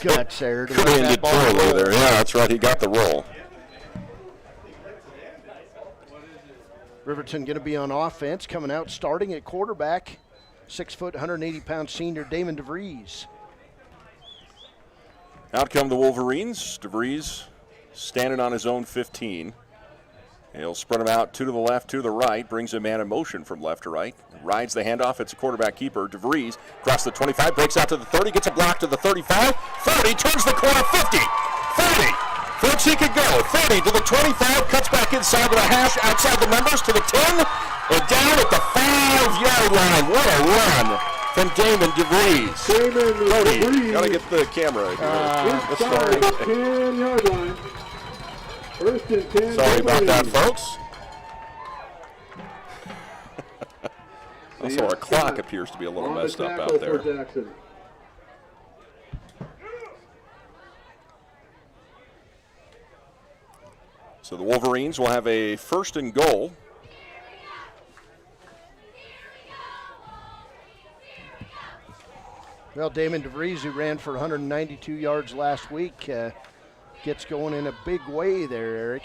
guts there. Could have ended poorly there. Yeah, that's right. He got the roll. Riverton going to be on offense, coming out starting at quarterback, 6 foot, 180-pound senior Damon DeVries. Out come the Wolverines. DeVries standing on his own 15. He'll spread him out, 2 to the left, 2 to the right, brings a man in motion from left to right, rides the handoff. It's a quarterback keeper. DeVries across the 25, breaks out to the 30, gets a block to the 35, 30, turns the corner, 50, 30. Folks, he could go. 30 to the 25, cuts back inside to the hash, outside the numbers to the 10, and down at the 5-yard line. What a run from Damon DeVries. Cody, gotta get the camera here. Inside the 10-yard line. First and 10. Sorry about that, folks. Also, our clock appears to be a little messed up out there. So the Wolverines will have a 1st and goal. Well, Damon DeVries, who ran for 192 yards last week, gets going in a big way there, Eric.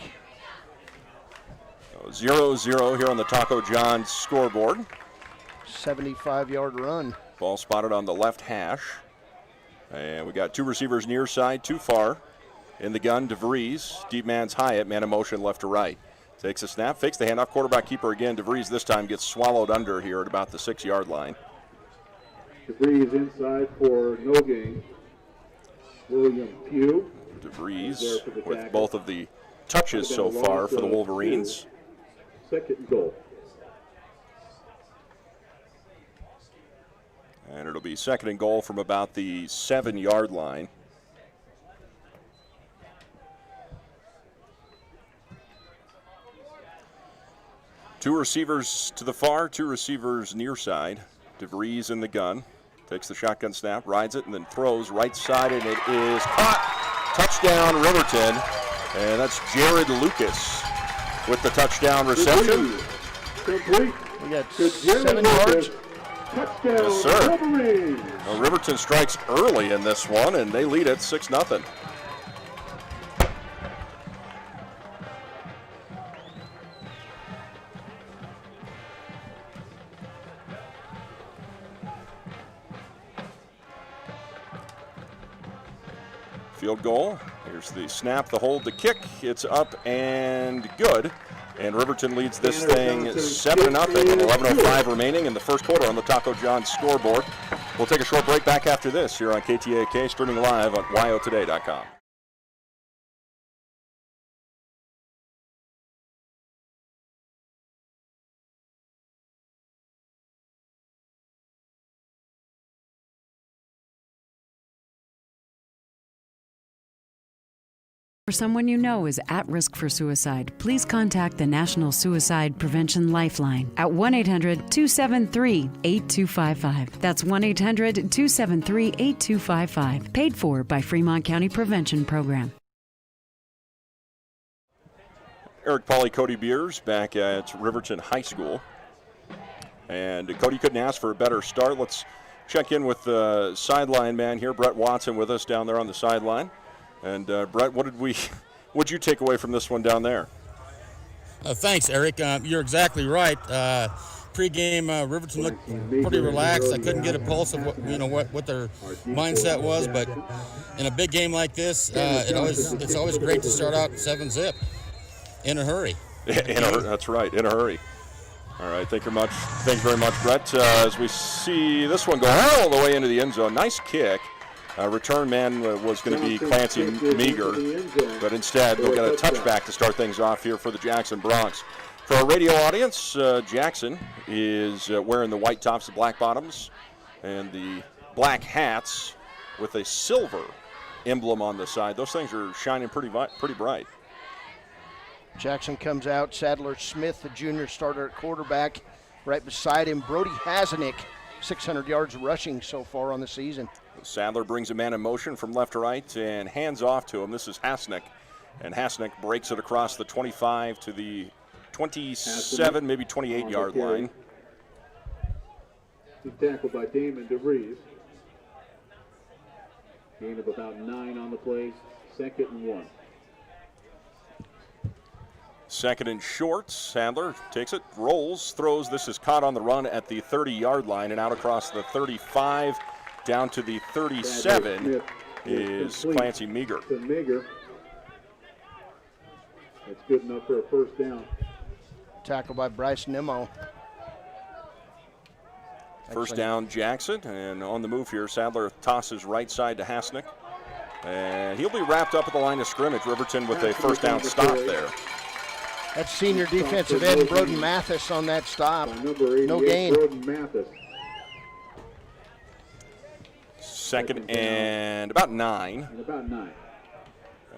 0-0 here on the Taco John's scoreboard. 75-yard run. Ball spotted on the left hash. And we got 2 receivers near side, 2 far. In the gun, DeVries, deep man's Hyatt, man in motion left to right. Takes a snap, fakes the handoff, quarterback keeper again. DeVries this time gets swallowed under here at about the 6-yard line. DeVries inside for no gain. William Pugh. DeVries with both of the touches so far for the Wolverines. 2nd and goal. And it'll be 2nd and goal from about the 7-yard line. Two receivers to the far, 2 receivers near side. DeVries in the gun. Takes the shotgun snap, rides it, and then throws right side, and it is caught. Touchdown, Riverton. And that's Jared Lucas with the touchdown reception. Complete. We got 7 yards. Touchdown, Yes, sir. Wolverines. Well, Riverton strikes early in this one, and they lead it 6-0. Field goal. Here's the snap, the hold, the kick. It's up and good. And Riverton leads this thing 7-0 with 11:05 remaining in the first quarter on the Taco John's scoreboard. We'll take a short break back after this here on KTAK, streaming live on yotoday.com. For someone you know is at risk for suicide, please contact the National Suicide Prevention Lifeline at 1-800-273-8255. That's 1-800-273-8255. Paid for by Fremont County Prevention Program. Eric Pauly, Cody Beers back at Riverton High School. And Cody couldn't ask for a better start. Let's check in with the sideline man here, Brett Watson, with us down there on the sideline. And Brett, what'd you take away from this one down there? Thanks, Eric. You're exactly right. Pre-game, Riverton looked pretty relaxed. I couldn't get a pulse of what their mindset was, but in a big game like this, it's always great to start out 7-zip in a hurry. That's right, in a hurry. All right, thank you very much, Brett. As we see this one go all the way into the end zone, nice kick. Return man was going to be Clancy Meager, but instead we'll get a touchback to start things off here for the Jackson Broncs. For our radio audience, Jackson is wearing the white tops, the black bottoms, and the black hats with a silver emblem on the side. Those things are shining pretty bright. Jackson comes out. Sadler Smith, the junior starter at quarterback. Right beside him, Brody Hasenick, 600 yards rushing so far on the season. Sadler brings a man in motion from left to right and hands off to him. This is Hasenick, and Hasenick breaks it across the 25 to the 27, maybe 28-yard line. He's tackled by Damon DeVries. Gain of about 9 on the play, 2nd and 1. Second and short. Sadler takes it, rolls, throws. This is caught on the run at the 30-yard line and out across the 35 down to the 37 is Clancy Meager. That's good enough for a first down. Tackled by Bryce Nimmo. First down, Jackson, and on the move here, Sadler tosses right side to Hasnick. And he'll be wrapped up at the line of scrimmage. Riverton with a first down stop there. That's senior defensive end Broden Mathis on that stop. No gain. Second and about 9.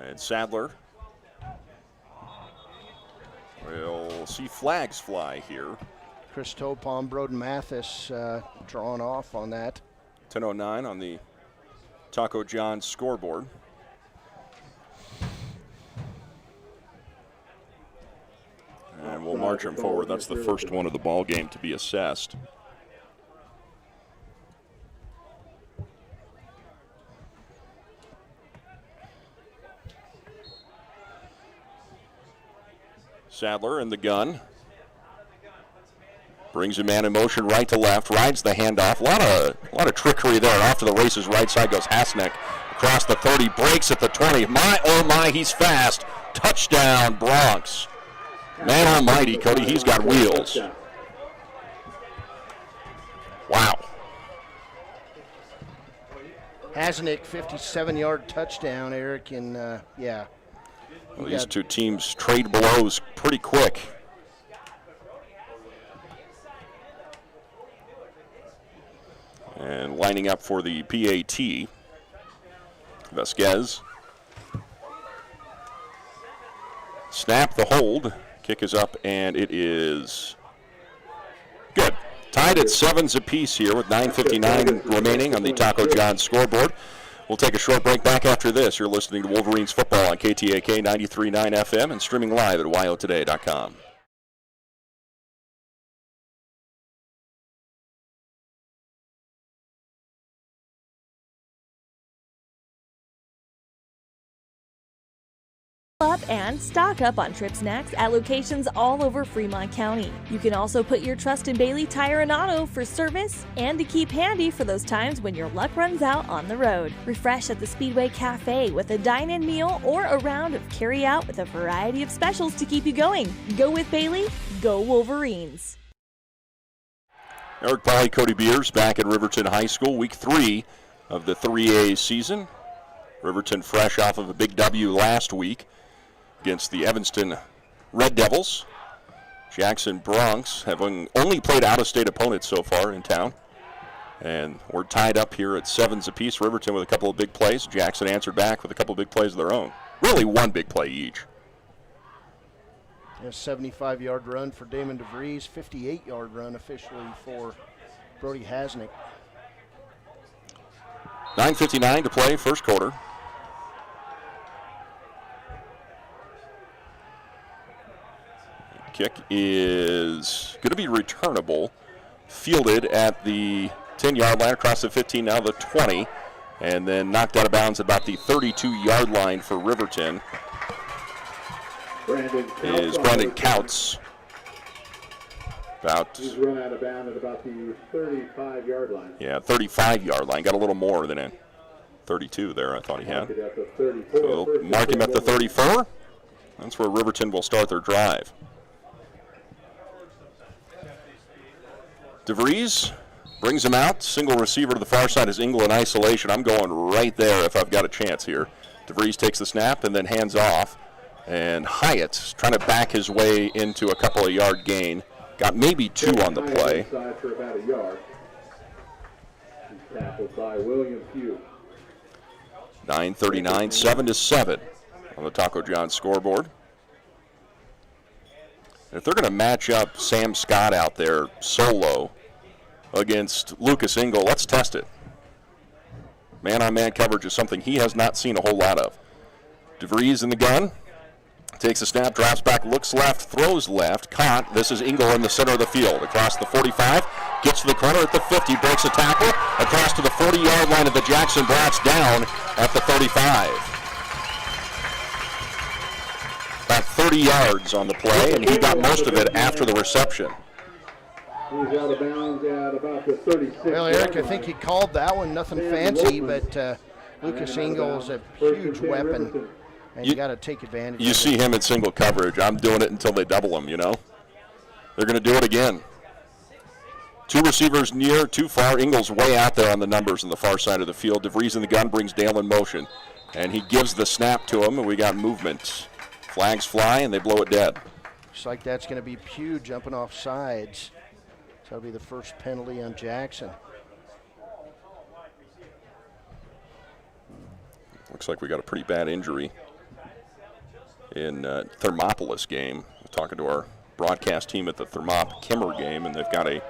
And Sadler will see flags fly here. Chris Topom, Broden Mathis drawn off on that. 10:09 on the Taco John scoreboard. And we'll march him forward. That's the first one of the ball game to be assessed. Sadler in the gun. Brings a man in motion right to left, rides the handoff. A lot of trickery there. Off to the races, right side goes Hasnick. Across the 30, breaks at the 20. My, oh my, he's fast. Touchdown, Bronx. Man almighty, Cody, he's got wheels. Wow. Hasnick, 57-yard touchdown, Eric, and yeah. Well, these two teams trade blows pretty quick. And lining up for the PAT, Vasquez. Snap the hold. Kick is up, and it is good. Tied at 7s apiece here with 9:59 remaining on the Taco John scoreboard. We'll take a short break. Back after this. You're listening to Wolverines football on KTAK 93.9 FM and streaming live at wyotoday.com. Up and stock up on trip snacks at locations all over Fremont County. You can also put your trust in Bailey Tire and Auto for service and to keep handy for those times when your luck runs out on the road. Refresh at the Speedway Cafe with a dine-in meal or a round of carry-out with a variety of specials to keep you going. Go with Bailey, go Wolverines. Eric Polly, Cody Beers back at Riverton High School, week 3 of the 3A season. Riverton fresh off of a big W last week against the Evanston Red Devils. Jackson Bronx have only played out-of-state opponents so far in town. And we're tied up here at 7s apiece. Riverton with a couple of big plays. Jackson answered back with a couple of big plays of their own. Really one big play each. A 75-yard run for Damon DeVries, 58-yard run officially for Brody Hasnick. 9:59 to play, first quarter. Kick is going to be returnable, fielded at the 10-yard line across the 15, now the 20, and then knocked out of bounds at about the 32-yard line for Riverton. Is Brandon Couts. He's run out of bounds at about the 35-yard line. Yeah, 35-yard line. Got a little more than a 32 there, I thought he had. So we'll mark him at the 34. That's where Riverton will start their drive. DeVries brings him out. Single receiver to the far side is Engel in isolation. I'm going right there if I've got a chance here. DeVries takes the snap and then hands off. And Hyatt's trying to back his way into a couple of yard gain. Got maybe 2 on the play. For about a yard. He's tackled by William Pugh. 9:39, 7-7 on the Taco John scoreboard. If they're going to match up Sam Scott out there solo against Lucas Engel, let's test it. Man-on-man coverage is something he has not seen a whole lot of. DeVries in the gun. Takes a snap, drops back, looks left, throws left, caught. This is Engel in the center of the field. Across the 45, gets to the corner at the 50, breaks a tackle, across to the 40-yard line of the Jackson Brats, down at the 35. About 30 yards on the play, and he got most of it after the reception. He's out of bounds at about the 36. Well, Eric, I think he called that one. Nothing fancy, but Lucas Engel is a huge weapon, and you got to take advantage of it. You see him in single coverage. I'm doing it until they double him, you know. They're going to do it again. 2 receivers near, too far. Ingalls way out there on the numbers on the far side of the field. DeVries in the gun brings Dale in motion. And he gives the snap to him, and we got movement. Flags fly, and they blow it dead. Looks like that's going to be Pugh jumping off sides. So that'll be the first penalty on Jackson. Looks like we got a pretty bad injury in Thermopolis game. We're talking to our broadcast team at the Thermop Kimmer game, and they've got a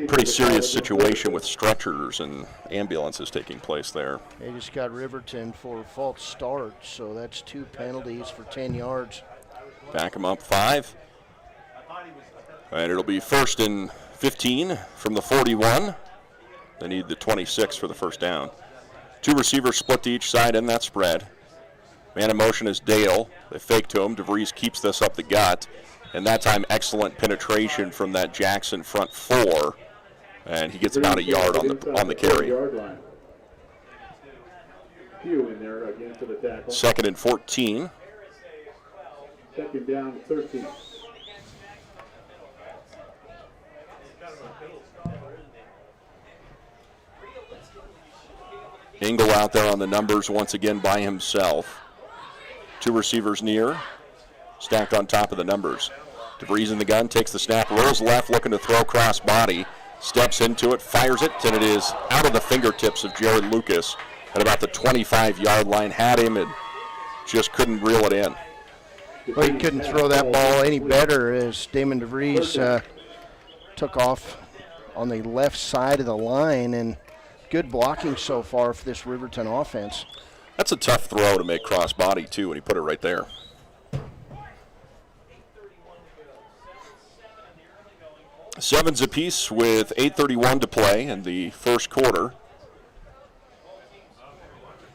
pretty serious situation with stretchers and ambulances taking place there. They just got Riverton for false start, so that's 2 penalties for 10 yards. Back them up 5. And it'll be 1st and 15 from the 41. They need the 26 for the first down. 2 receivers split to each side in that spread. Man in motion is Dale. They fake to him. DeVries keeps this up the gut. And that time, excellent penetration from that Jackson front 4. And he gets about a yard on the carry. Second and 14. Second down, 13. Engel out there on the numbers once again by himself. 2 receivers near, stacked on top of the numbers. DeVries in the gun, takes the snap, rolls left, looking to throw cross body, steps into it, fires it, and it is out of the fingertips of Jared Lucas at about the 25-yard line. Had him and just couldn't reel it in. Well, he couldn't throw that ball any better as Damon DeVries took off on the left side of the line, and good blocking so far for this Riverton offense. That's a tough throw to make cross body, too, and he put it right there. Sevens apiece with 8:31 to play in the first quarter.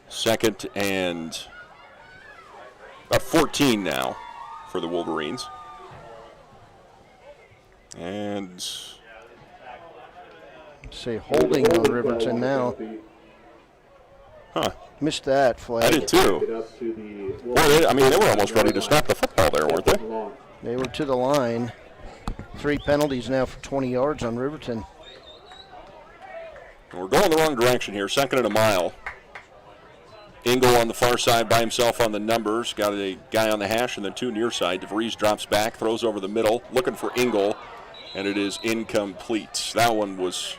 2nd and about 14 now for the Wolverines. And say holding on Riverton now. Huh. Missed that flag. I did too. Well, they were almost ready to snap the football there, weren't they? They were to the line. 3 penalties now for 20 yards on Riverton. We're going the wrong direction here. 2nd and a mile. Engel on the far side by himself on the numbers. Got a guy on the hash and then 2 near side. DeVries drops back, throws over the middle, looking for Engel, and it is incomplete. That one was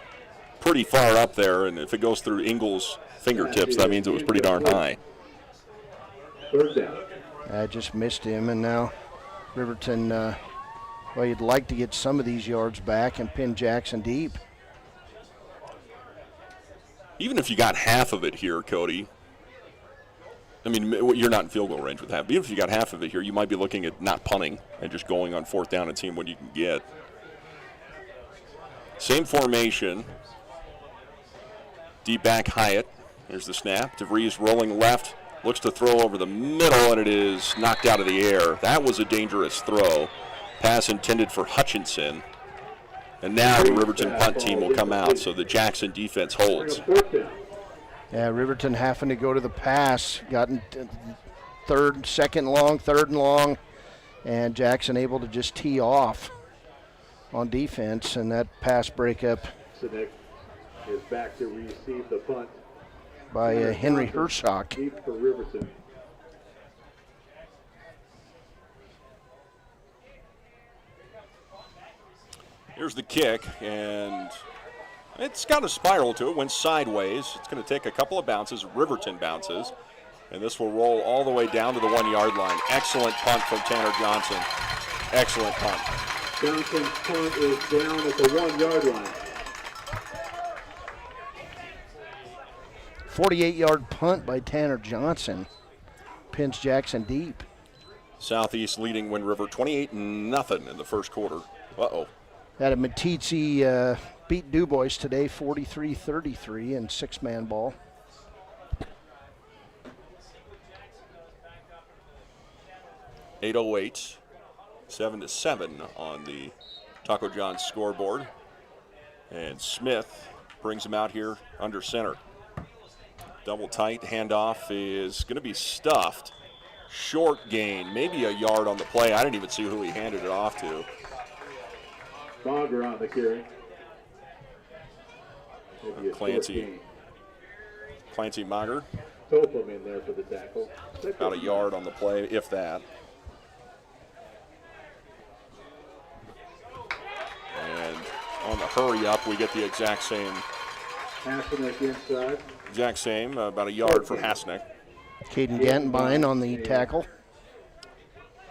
pretty far up there, and if it goes through Engel's fingertips, that means it was pretty darn high. I just missed him, and now Riverton, well, you'd like to get some of these yards back and pin Jackson deep. Even if you got half of it here, Cody, I mean, you're not in field goal range with half. But even if you got half of it here, you might be looking at not punting and just going on 4th down and seeing what you can get. Same formation. Deep back Hyatt. There's the snap. DeVries rolling left. Looks to throw over the middle, and it is knocked out of the air. That was a dangerous throw. Pass intended for Hutchinson. And now the Riverton punt team will come out, so the Jackson defense holds. Yeah, Riverton having to go to the pass. Gotten 2nd and long, and Jackson able to just tee off on defense, and that pass breakup Sinek is back to receive the punt by Henry Hershock. Deep for Riverton. Here's the kick, and it's got a spiral to it, went sideways. It's going to take a couple of bounces, Riverton bounces, and this will roll all the way down to the 1-yard line. Excellent punt from Tanner Johnson. Excellent punt. Johnson's punt is down at the 1-yard line. 48-yard punt by Tanner Johnson. Pins Jackson deep. Southeast leading Wind River 28-0 in the first quarter. Uh-oh. Adam Matizzi beat DuBois today 43-33 in 6-man ball. 8:08, 7-7 on the Taco John's scoreboard. And Smith brings him out here under center. Double tight, handoff is going to be stuffed. Short gain, maybe a yard on the play. I didn't even see who he handed it off to. Fogger on the carry. Clancy Mager. Topham in there for the tackle. About a yard on the play, if that. And on the hurry up, we get the exact same. Hasseneck inside. Exact same, about a yard for Hasseneck. Caden Gantenbein on the tackle.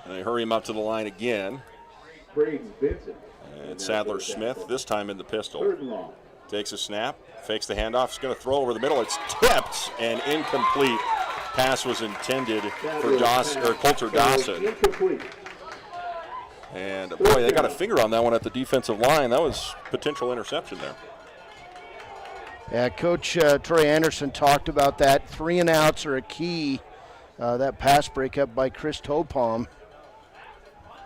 And they hurry him up to the line again. Braden Vincent. And Sadler Smith, this time in the pistol. 3rd and long. Takes a snap, fakes the handoff, is going to throw over the middle. It's tipped and incomplete. Pass was intended for Coulter Dawson. Incomplete. And boy, they got a finger on that one at the defensive line. That was potential interception there. Yeah, Coach Troy Anderson talked about that. 3 and outs are a key. That pass breakup by Chris Topalm.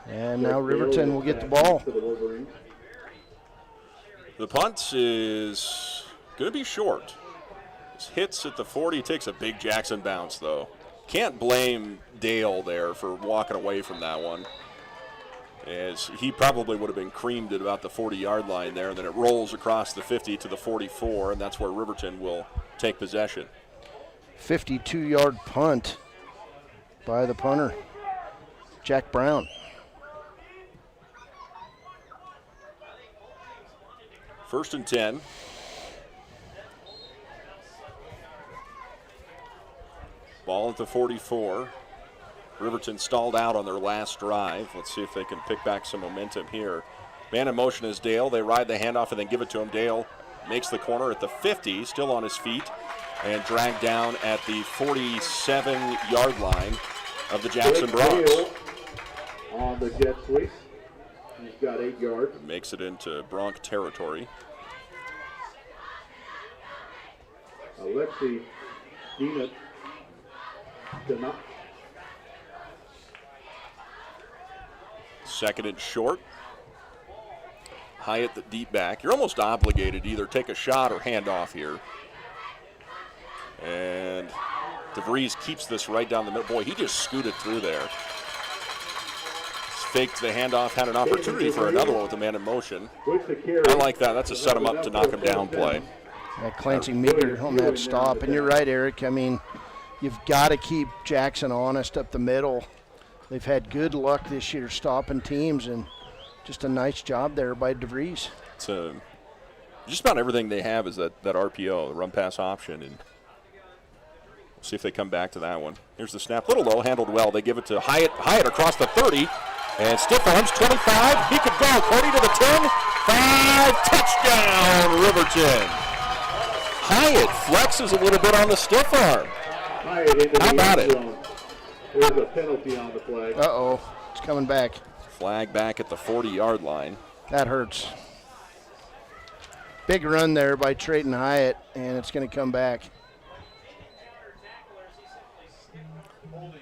And now Riverton will get the ball. The punt is going to be short. This hits at the 40, takes a big Jackson bounce, though. Can't blame Dale there for walking away from that one, as he probably would have been creamed at about the 40-yard line there. And then it rolls across the 50 to the 44, and that's where Riverton will take possession. 52-yard punt by the punter, Jack Brown. First and 10. Ball at the 44. Riverton stalled out on their last drive. Let's see if they can pick back some momentum here. Man in motion is Dale. They ride the handoff and then give it to him. Dale makes the corner at the 50, still on his feet, and dragged down at the 47-yard line of the Jackson Bronx. On the jet sweep. He's got 8 yards. Makes it into Bronx territory. Alexi Dina. Second and short. Hyatt the deep back. You're almost obligated to either take a shot or hand off here. And DeVries keeps this right down the middle. Boy, he just scooted through there. Faked the handoff, had an opportunity for another one with the man in motion. I like that. That's a set him up to knock him down play. Yeah, Clancy Meager on that stop. And you're right, Eric. I mean, you've got to keep Jackson honest up the middle. They've had good luck this year stopping teams, and just a nice job there by DeVries. It's just about everything they have is that RPO, the run pass option, and we'll see if they come back to that one. Here's the snap, little low, handled well. They give it to Hyatt. Hyatt across the 30, and stiff arms 25. He could go. Cody to the 10. 5, touchdown, Riverton. Hyatt flexes a little bit on the stiff arm. How about it? There's a penalty on the flag. Uh-oh, it's coming back. Flag back at the 40-yard line. That hurts. Big run there by Trayton Hyatt, and it's going to come back.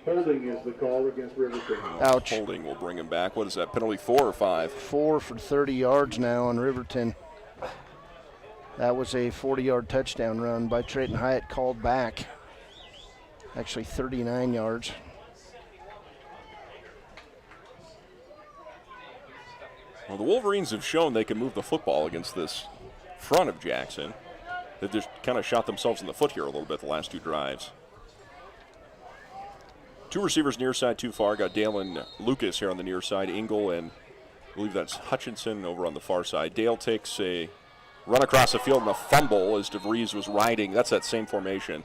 Holding is the call against Riverton. Ouch. Holding will bring him back. What is that, penalty 4 or 5? 4 for 30 yards now on Riverton. That was a 40-yard touchdown run by Trayton Hyatt, called back. Actually 39 yards. Well, the Wolverines have shown they can move the football against this front of Jackson. They've just kind of shot themselves in the foot here a little bit the last 2 drives. 2 receivers near side too far. Got Dale and Lucas here on the near side. Engel and I believe that's Hutchinson over on the far side. Dale takes a run across the field and a fumble as DeVries was riding. That's that same formation.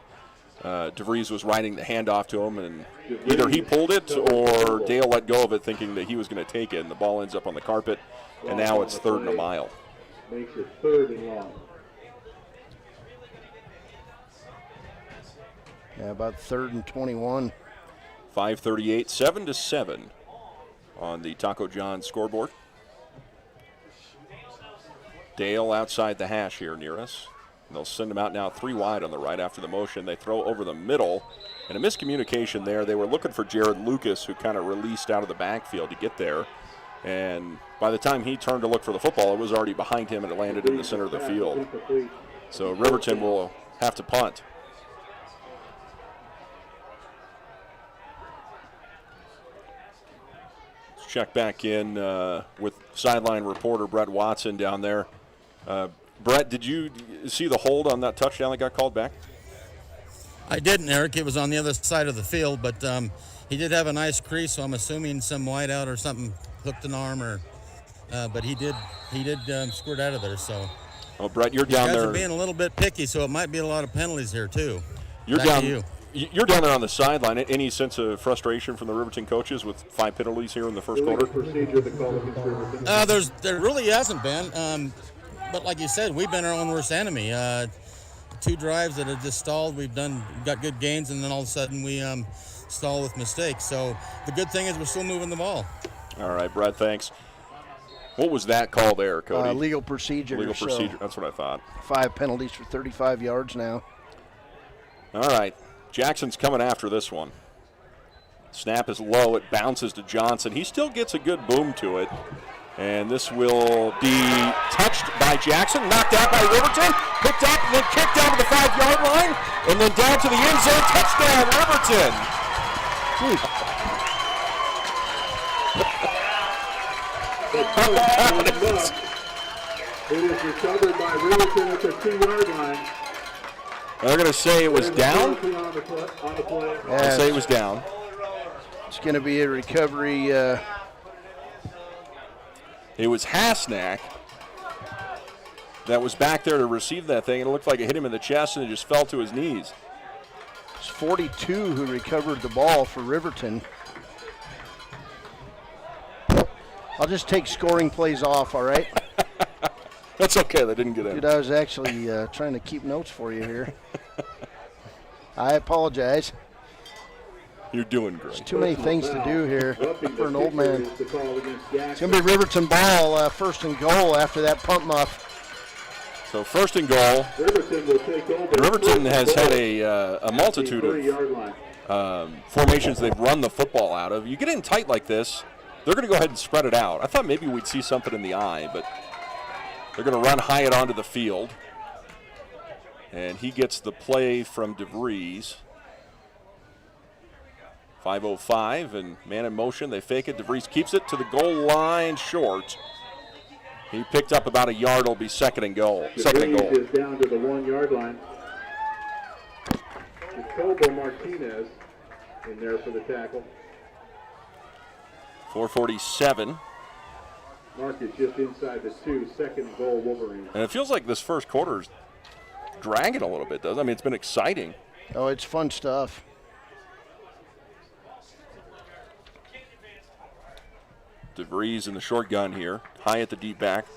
DeVries was riding the handoff to him, and either he pulled it or Dale let go of it thinking that he was going to take it, and the ball ends up on the carpet, and now it's 3rd and a mile. Makes it 3rd and long. Yeah, about 3rd and 21. 5:38, 7-7 on the Taco John scoreboard. Dale outside the hash here near us. And they'll send him out now 3 wide on the right after the motion. They throw over the middle, and a miscommunication there. They were looking for Jared Lucas, who kind of released out of the backfield to get there. And by the time he turned to look for the football, it was already behind him, and it landed in the center of the field. So Riverton will have to punt. Let's check back in with sideline reporter Brett Watson down there. Brett, did you see the hold on that touchdown that got called back? I didn't, Eric. It was on the other side of the field, but he did have a nice crease, so I'm assuming some whiteout or something hooked an arm, or but he did squirt out of there. So, well, Brett, you're down there. Guys are being a little bit picky, so it might be a lot of penalties here too. You're Back down. to you. You're down there on the sideline. Any sense of frustration from the Riverton coaches with 5 penalties here in the first quarter? There really hasn't been. But like you said, we've been our own worst enemy. 2 drives that have just stalled. We've got good gains, and then all of a sudden we stall with mistakes. So the good thing is we're still moving the ball. All right, Brad, thanks. What was that call there, Cody? Legal procedure. Legal procedure. That's what I thought. 5 penalties for 35 yards now. All right. Jackson's coming after this one. Snap is low. It bounces to Johnson. He still gets a good boom to it. And this will be touched by Jackson, knocked out by Riverton, picked up, and then kicked down to the 5-yard line, and then down to the end zone. Touchdown, Riverton. It is recovered by Riverton at the 2-yard line. They're going to say it was down. On the play. They'll say it was down. It's going to be a recovery. It was Hasnack that was back there to receive that thing, and it looked like it hit him in the chest, and it just fell to his knees. It's 42 who recovered the ball for Riverton. I'll just take scoring plays off, all right? That's okay. They didn't get in. Dude, I was actually trying to keep notes for you here. I apologize. You're doing great. There's too many things to do here for an old man. It's going to be Riverton ball, first and goal after that pump muff. So first and goal. Riverton has had a multitude of formations they've run the football out of. You get in tight like this, they're going to go ahead and spread it out. I thought maybe we'd see something in the eye, but they're going to run Hyatt onto the field. And he gets the play from DeVries. 5:05 and man in motion. They fake it. DeVries keeps it to the goal line short. He picked up about a yard. It'll be second and goal. Second and goal. Is down to the 1-yard line. Jacobo Martinez in there for the tackle. 4:47. Marcus just inside the 2, second goal Wolverines. And it feels like this first quarter's dragging a little bit, doesn't it? I mean, it's been exciting. Oh, it's fun stuff. DeVries in the short gun here. Hyatt the deep back.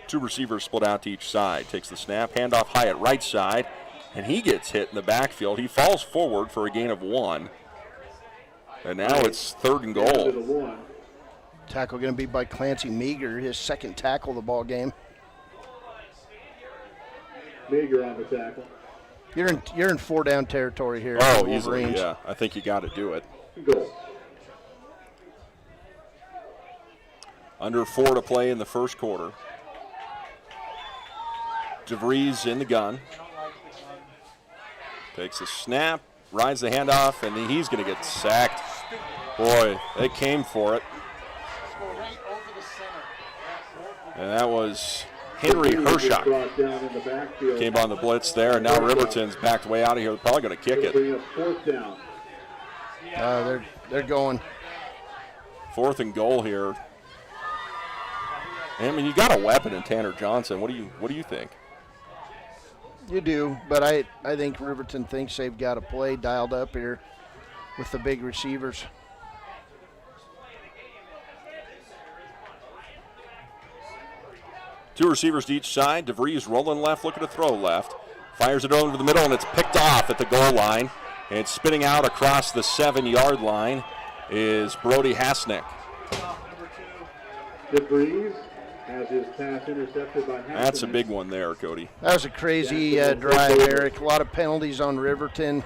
2 receivers split out to each side. Takes the snap, handoff Hyatt right side, and he gets hit in the backfield. He falls forward for a gain of 1. And now it's third and goal. Tackle going to be by Clancy Meager, his second tackle of the ball game. Meager on the tackle. You're in 4-down territory here. Oh, easily, yeah. I think you got to do it. Goal. Under 4 to play in the first quarter. DeVries in the gun. Takes a snap, rides the handoff, and he's going to get sacked. Boy, they came for it. And that was Henry Hershock. Came on the blitz there, and now Riverton's backed way out of here. They're probably going to kick it. They're going. 4th and goal here. I mean, you got a weapon in Tanner Johnson. What do you think? You do, but I think Riverton thinks they've got a play dialed up here with the big receivers. Two receivers to each side. DeVries rolling left, looking to throw left. Fires it over the middle, and it's picked off at the goal line. And spinning out across the 7-yard line is Brody Hasnick. DeVries Has his pass intercepted by That's a big one there, Cody. That was a crazy drive, Eric. A lot of penalties on Riverton.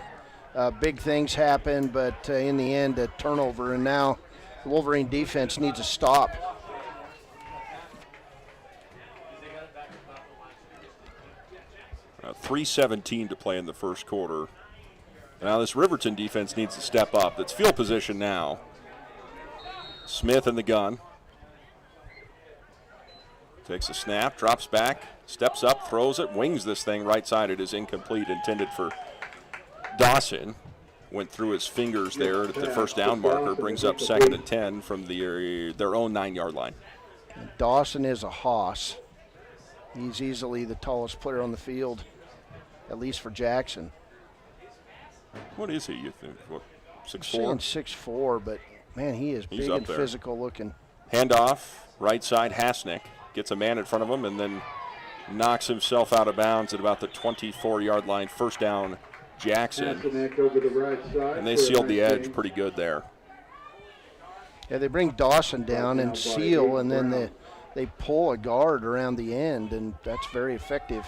Big things happened, but in the end, a turnover. And now the Wolverine defense needs a stop. .3:17 to play in the first quarter. Now this Riverton defense needs to step up. It's field position now. Smith in the gun. Takes a snap, drops back, steps up, throws it, wings this thing right side. It is incomplete, intended for Dawson. Went through his fingers there at the first down marker, brings up 2nd and 10 from their own 9-yard line. And Dawson is a hoss. He's easily the tallest player on the field, at least for Jackson. What is he, you think? What, 6'4"? 6'4"? 6'4", but man, he is He's big up and there. physical looking. Handoff, right side, Hasnick. Gets a man in front of him and then knocks himself out of bounds at about the 24-yard line. First down, Jackson. Over the right side And they sealed the edge pretty good there. Yeah, they bring Dawson down and seal, and then they pull a guard around the end, and that's very effective.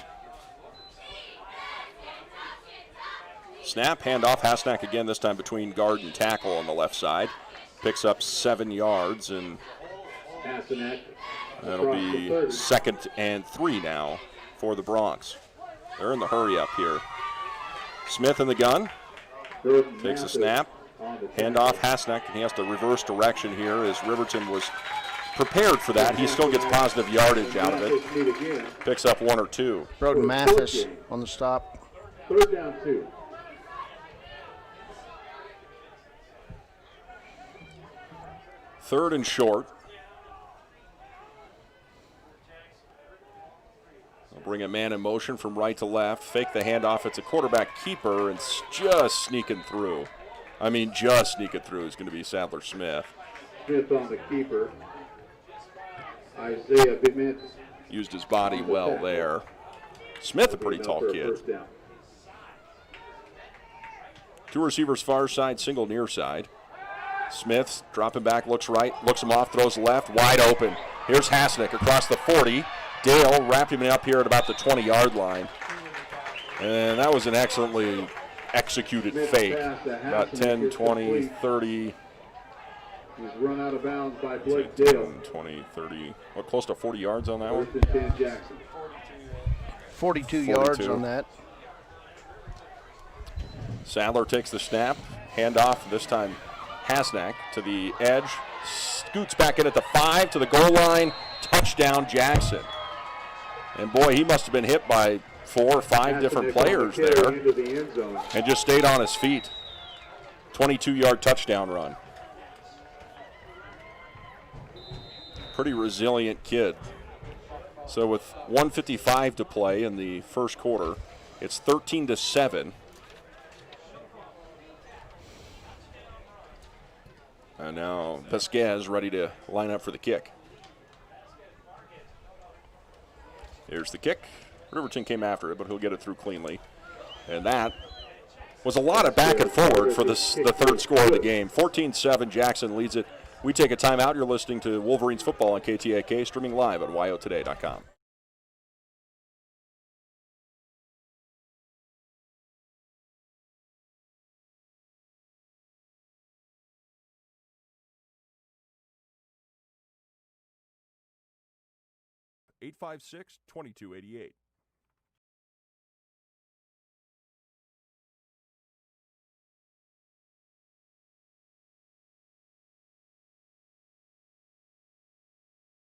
Snap, handoff, Hasnack again, this time between guard and tackle on the left side. Picks up 7 yards, and that'll be 2nd and 3 now for the Bronx. They're in the hurry up here. Smith in the gun. Takes a snap. Handoff, Hasnack, and he has to reverse direction here as Riverton was prepared for that. He still gets positive yardage out of it. Picks up 1 or 2. Broden Mathis on the stop. 3rd down 2. Third and short. They'll bring a man in motion from right to left. Fake the handoff. It's a quarterback keeper and just sneaking through. I mean, just sneaking through is going to be Sadler Smith. Smith on the keeper. Isaiah Bidman. Used his body well there. Smith, a pretty tall kid. 2 receivers far side, single near side. Smith dropping back, looks right, looks him off, throws left, wide open. Here's Hasnick across the 40. Dale wrapped him up here at about the 20-yard line. And that was an excellently executed fake. About 10, 20, 30. He's run out of bounds by Blake Dale. 20, 30. What, close to 40 yards on that one? 10 Jackson. 42 yards on that. Sadler takes the snap, handoff, this time Hasnack to the edge, scoots back in at the 5 to the goal line, touchdown Jackson. And boy, he must have been hit by 4 or 5 different players there and just stayed on his feet. 22-yard touchdown run. Pretty resilient kid. So with 1:55 to play in the first quarter, it's 13-7. And now Pesquez ready to line up for the kick. Here's the kick. Riverton came after it, but he'll get it through cleanly. And that was a lot of back and forward for the third score of the game. 14-7, Jackson leads it. We take a timeout. You're listening to Wolverines football on KTAK, streaming live at yotoday.com. (856-2288).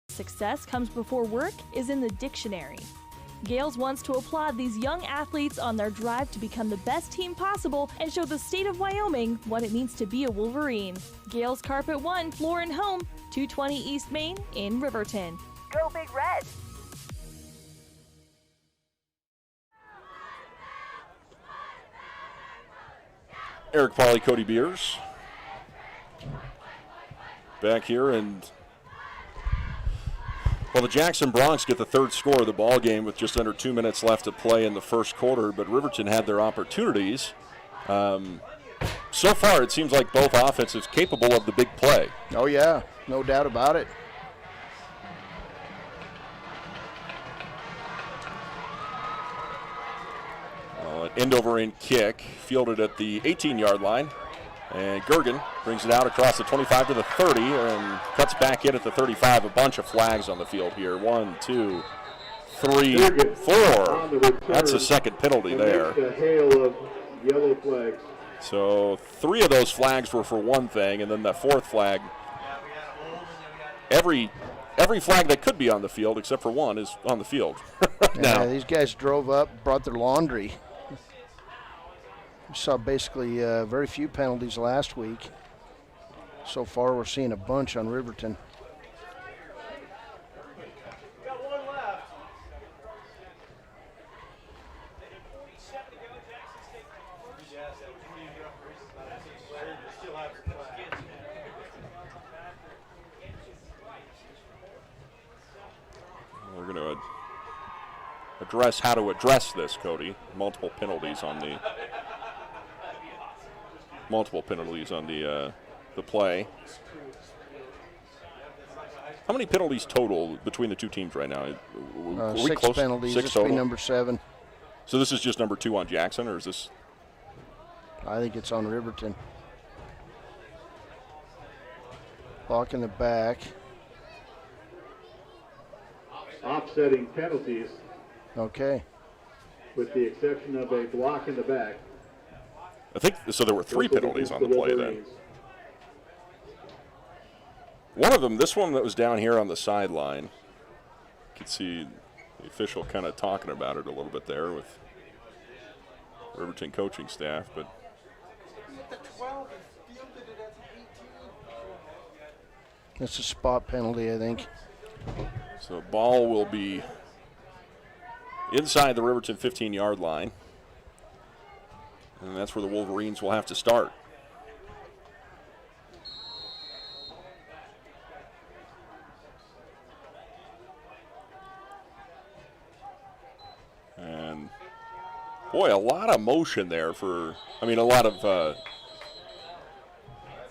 Success comes before work is in the dictionary. Gales wants to applaud these young athletes on their drive to become the best team possible and show the state of Wyoming what it means to be a Wolverine. Gales Carpet 1, Floor and Home, 220 East Main in Riverton. Go Big Red! Eric Pauly, Cody Beers. Back here, and well, the Jackson Bronx get the third score of the ball game with just under 2 minutes left to play in the first quarter, but Riverton had their opportunities. So far, it seems like both offenses capable of the big play. Oh, yeah, no doubt about it. end-over-end kick, fielded at the 18-yard line. And Gergen brings it out across the 25 to the 30 and cuts back in at the 35. A bunch of flags on the field here. 1, 2, 3, 4. That's a second penalty there. A hail of yellow flags. So 3 of those flags were for one thing, and then the fourth flag, every flag that could be on the field except for one is on the field now. Yeah, these guys drove up, brought their laundry. We saw basically very few penalties last week. So far, we're seeing a bunch on Riverton. We're going to address how to address this, Cody. Multiple penalties on the play. How many penalties total between the two teams right now? Are we 6 close? penalties. 6 This will be total? number 7. So this is just number 2 on Jackson, or is this? I think it's on Riverton. Block in the back. Offsetting penalties, Okay. with the exception of a block in the back. I think so. There were 3 penalties on the play then. One of them, this one that was down here on the sideline. You can see the official kind of talking about it a little bit there with Riverton coaching staff, but That's a spot penalty, I think. so ball will be inside the Riverton 15-yard line, and that's where the Wolverines will have to start. And boy, a lot of motion there a lot of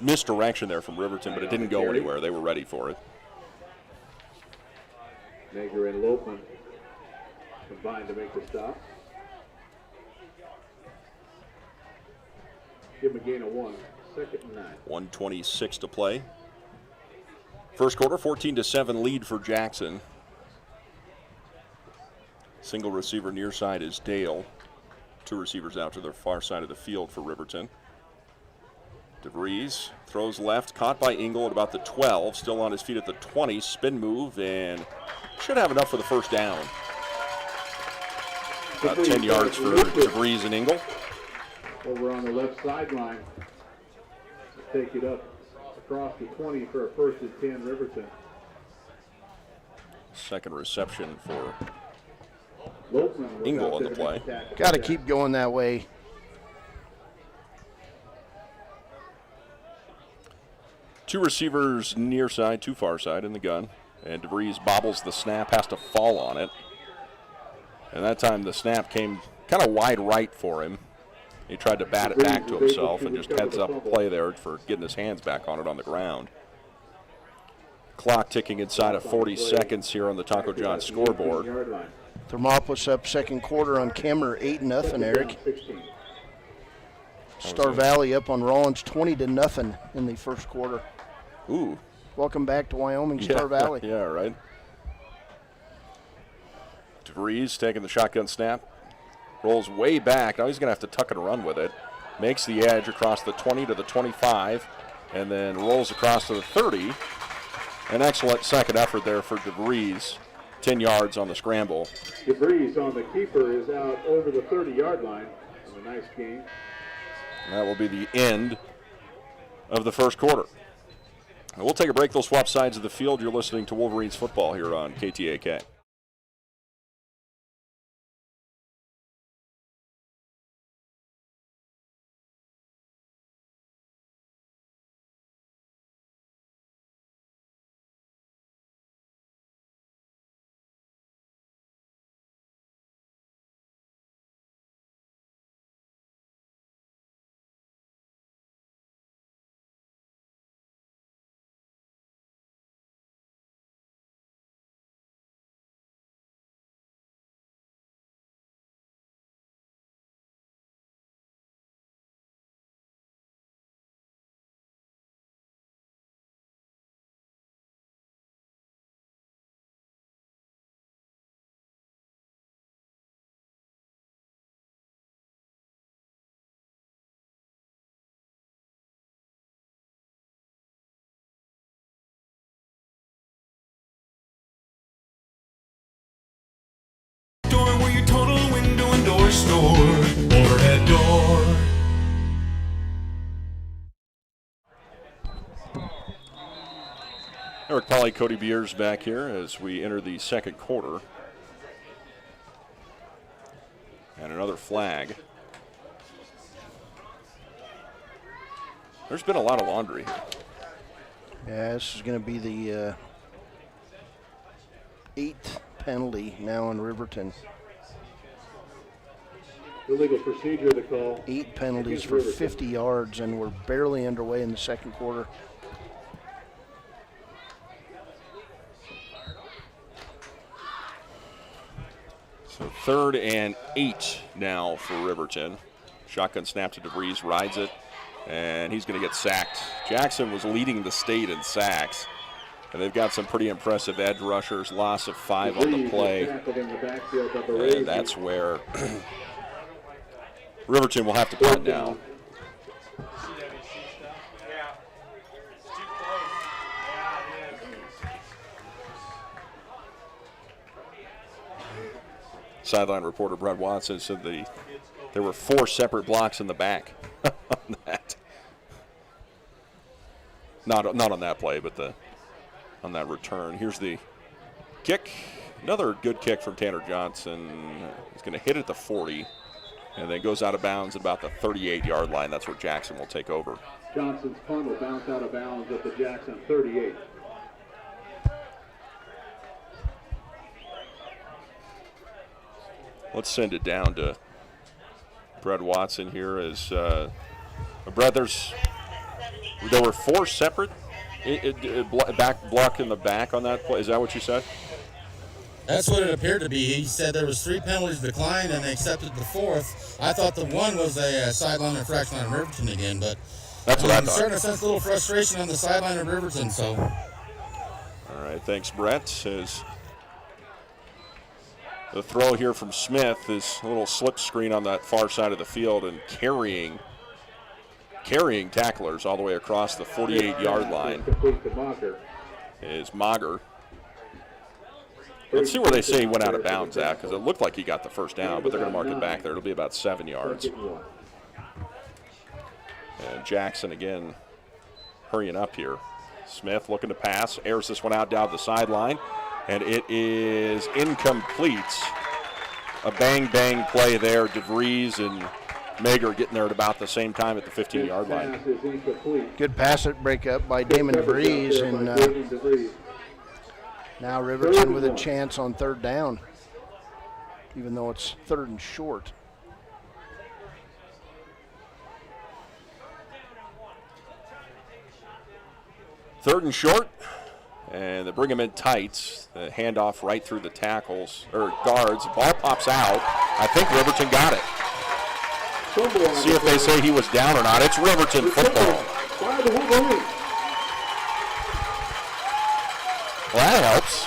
misdirection there from Riverton, but it didn't go anywhere. They were ready for it. Nager and Lopman combined to make the stop. Give him a gain of 1. 2nd and 9. 1:26 to play. First quarter, 14-7 lead for Jackson. Single receiver near side is Dale. 2 receivers out to the far side of the field for Riverton. DeVries throws left, caught by Engel at about the 12, still on his feet at the 20, spin move, and should have enough for the first down. About 10 yards for DeVries and Engel. Over on the left sideline. Take it up across the 20 for a 1st and 10 Riverton. Second reception for Lopman Engel on the play. Got to keep going that way. Two receivers near side, 2 far side in the gun. And DeVries bobbles the snap, has to fall on it. And that time the snap came kind of wide right for him. He tried to bat it back to himself and just heads up a play there for getting his hands back on it on the ground. Clock ticking inside of 40 seconds here on the Taco John scoreboard. Thermopolis up second quarter on Kemmer, 8-0, Eric. Star Valley up on Rollins, 20-0 in the first quarter. Ooh. Welcome back to Wyoming, Star Valley. Yeah, right. DeVries taking the shotgun snap. Rolls way back. Now he's going to have to tuck and run with it. Makes the edge across the 20 to the 25, and then rolls across to the 30. An excellent second effort there for DeVries. 10 yards on the scramble. DeVries on the keeper is out over the 30-yard line. A nice game. That will be the end of the first quarter. We'll take a break. They'll swap sides of the field. You're listening to Wolverines football here on KTAK. Eric Polly, Cody Beers back here as we enter the second quarter. And another flag. There's been a lot of laundry. Yeah, this is going to be the 8th penalty now in Riverton. Illegal procedure to call. 8 penalties for 50 yards, and we're barely underway in the second quarter. So 3rd and 8 now for Riverton. Shotgun snap to DeVries, rides it, and he's going to get sacked. Jackson was leading the state in sacks, and they've got some pretty impressive edge rushers, loss of 5 on the play. And that's where Riverton will have to punt now. Sideline reporter Brett Watson said there were 4 separate blocks in the back on that. Not on that play, but on that return. Here's the kick. Another good kick from Tanner Johnson. He's going to hit at the 40, and then goes out of bounds at about the 38-yard line. That's where Jackson will take over. Johnson's punt will bounce out of bounds at the Jackson 38. Let's send it down to Brett Watson here. As Brett, there were 4 separate back block in the back on that play. Is that what you said? That's what it appeared to be. He said there was 3 penalties declined, and they accepted the 4th. I thought the one was a sideline infraction on Riverton again, but that's what I I'm thought. starting to sense a little frustration on the sideline of Riverton. So, all right, thanks, Brett. As the throw here from Smith is a little slip screen on that far side of the field and carrying tacklers all the way across the 48-yard line is Mager. Let's see where they say he went out of bounds at, because it looked like he got the first down, but they're going to mark it back there. It'll be about 7 yards. And Jackson again hurrying up here. Smith looking to pass, airs this one out down the sideline, and it is incomplete. A bang-bang play there. DeVries and Mager getting there at about the same time at the 15-yard line. Good pass breakup by Damon DeVries, and now Riverton with a chance on 3rd down, even though it's 3rd and short. Third and short, and they bring him in tight. The handoff right through the tackles, or guards. Ball pops out. I think Riverton got it. See if they say he was down or not. It's Riverton football. Well, that helps.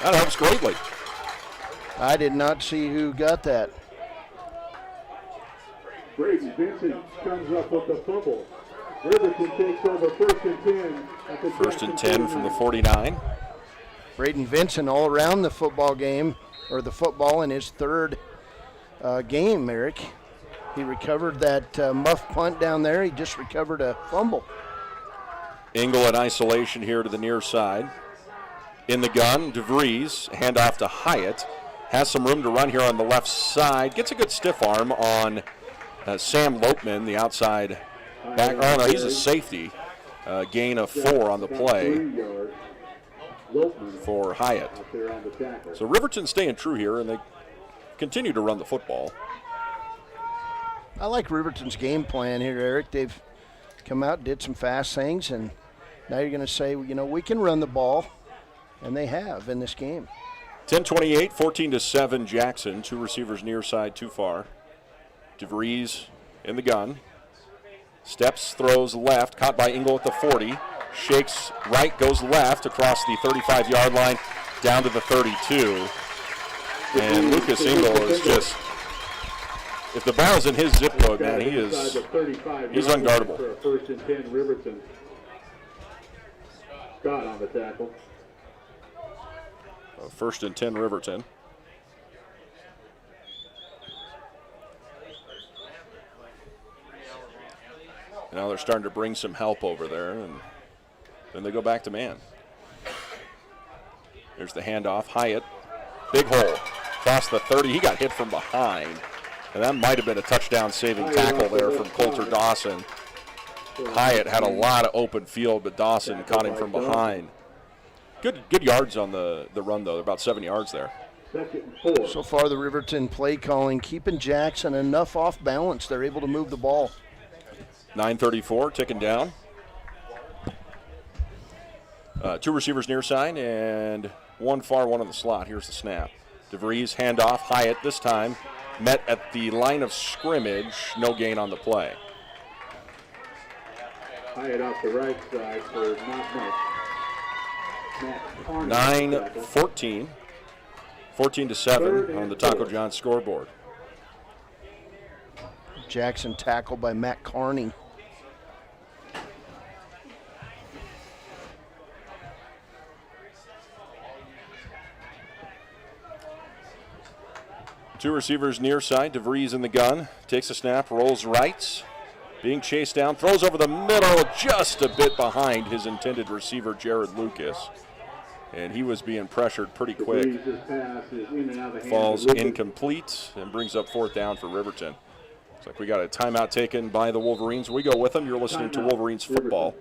That helps greatly. I did not see who got that. Braden Vincent comes up with the fumble. Riverton takes over 1st and 10. First and 10 from the 49. Braden Vincent all around the football game, or the football in his 3rd game, Eric. He recovered that muff punt down there. He just recovered a fumble. Engel in isolation here to the near side. In the gun, DeVries, handoff to Hyatt. Has some room to run here on the left side. Gets a good stiff arm on Sam Lopeman, the outside back. Oh, no, he's a safety. Gain of 4 on the play for Hyatt. So Riverton staying true here, and they continue to run the football. I like Riverton's game plan here, Eric. They've come out, did some fast things, and now you're going to say, you know, we can run the ball, and they have in this game. 10-28, 14-7 Jackson. 2 receivers near side, too far. DeVries in the gun. Steps, throws left, caught by Engel at the 40. Shakes right, goes left across the 35-yard line down to the 32. And Lucas Engel is just, if the ball's in his zip code, man, he's unguardable. For a 1st and 10 Riverton. Scott on the tackle. 1st and 10 Riverton. Now they're starting to bring some help over there, and then they go back to man. There's the handoff. Hyatt, big hole, across the 30. He got hit from behind, and that might have been a touchdown-saving tackle there from Coulter Dawson. Hyatt had a lot of open field, but Dawson caught him from behind. Good yards on the run, though. They're about 7 yards there. So far, the Riverton play calling keeping Jackson enough off balance. They're able to move the ball. 9:34, ticking down. 2 receivers near side and one far, one on the slot. Here's the snap. DeVries, handoff. Hyatt this time met at the line of scrimmage. No gain on the play. Hyatt off the right side for not much. 9-14. 14-7 on the Taco John scoreboard. Jackson tackled by Matt Carney. Two receivers near side. DeVries in the gun. Takes a snap, rolls right. Being chased down, throws over the middle, just a bit behind his intended receiver, Jared Lucas. And he was being pressured pretty quick. Falls incomplete and brings up 4th down for Riverton. Looks like we got a timeout taken by the Wolverines. We go with them. You're listening to Wolverines football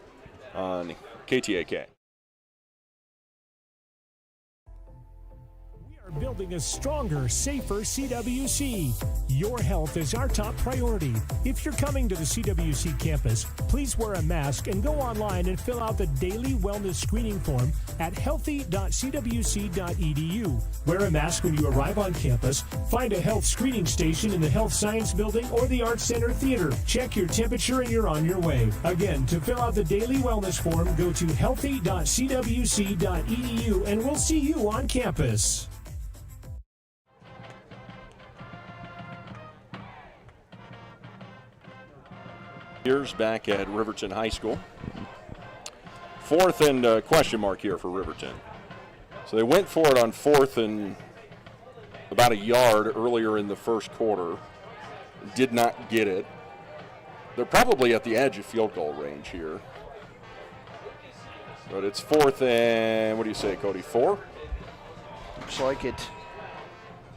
on KTAK. Building a stronger, safer CWC. Your health is our top priority. If you're coming to the CWC campus, please wear a mask and go online and fill out the daily wellness screening form at healthy.cwc.edu. Wear a mask when you arrive on campus. Find a health screening station in the Health Science Building or the Arts Center Theater. Check your temperature and you're on your way. Again, to fill out the daily wellness form, go to healthy.cwc.edu and we'll see you on campus. Years back at Riverton High School. 4th and question mark here for Riverton. So they went for it on 4th and about a yard earlier in the first quarter. Did not get it. They're probably at the edge of field goal range here. But it's 4th and, what do you say, Cody, 4? Looks like it.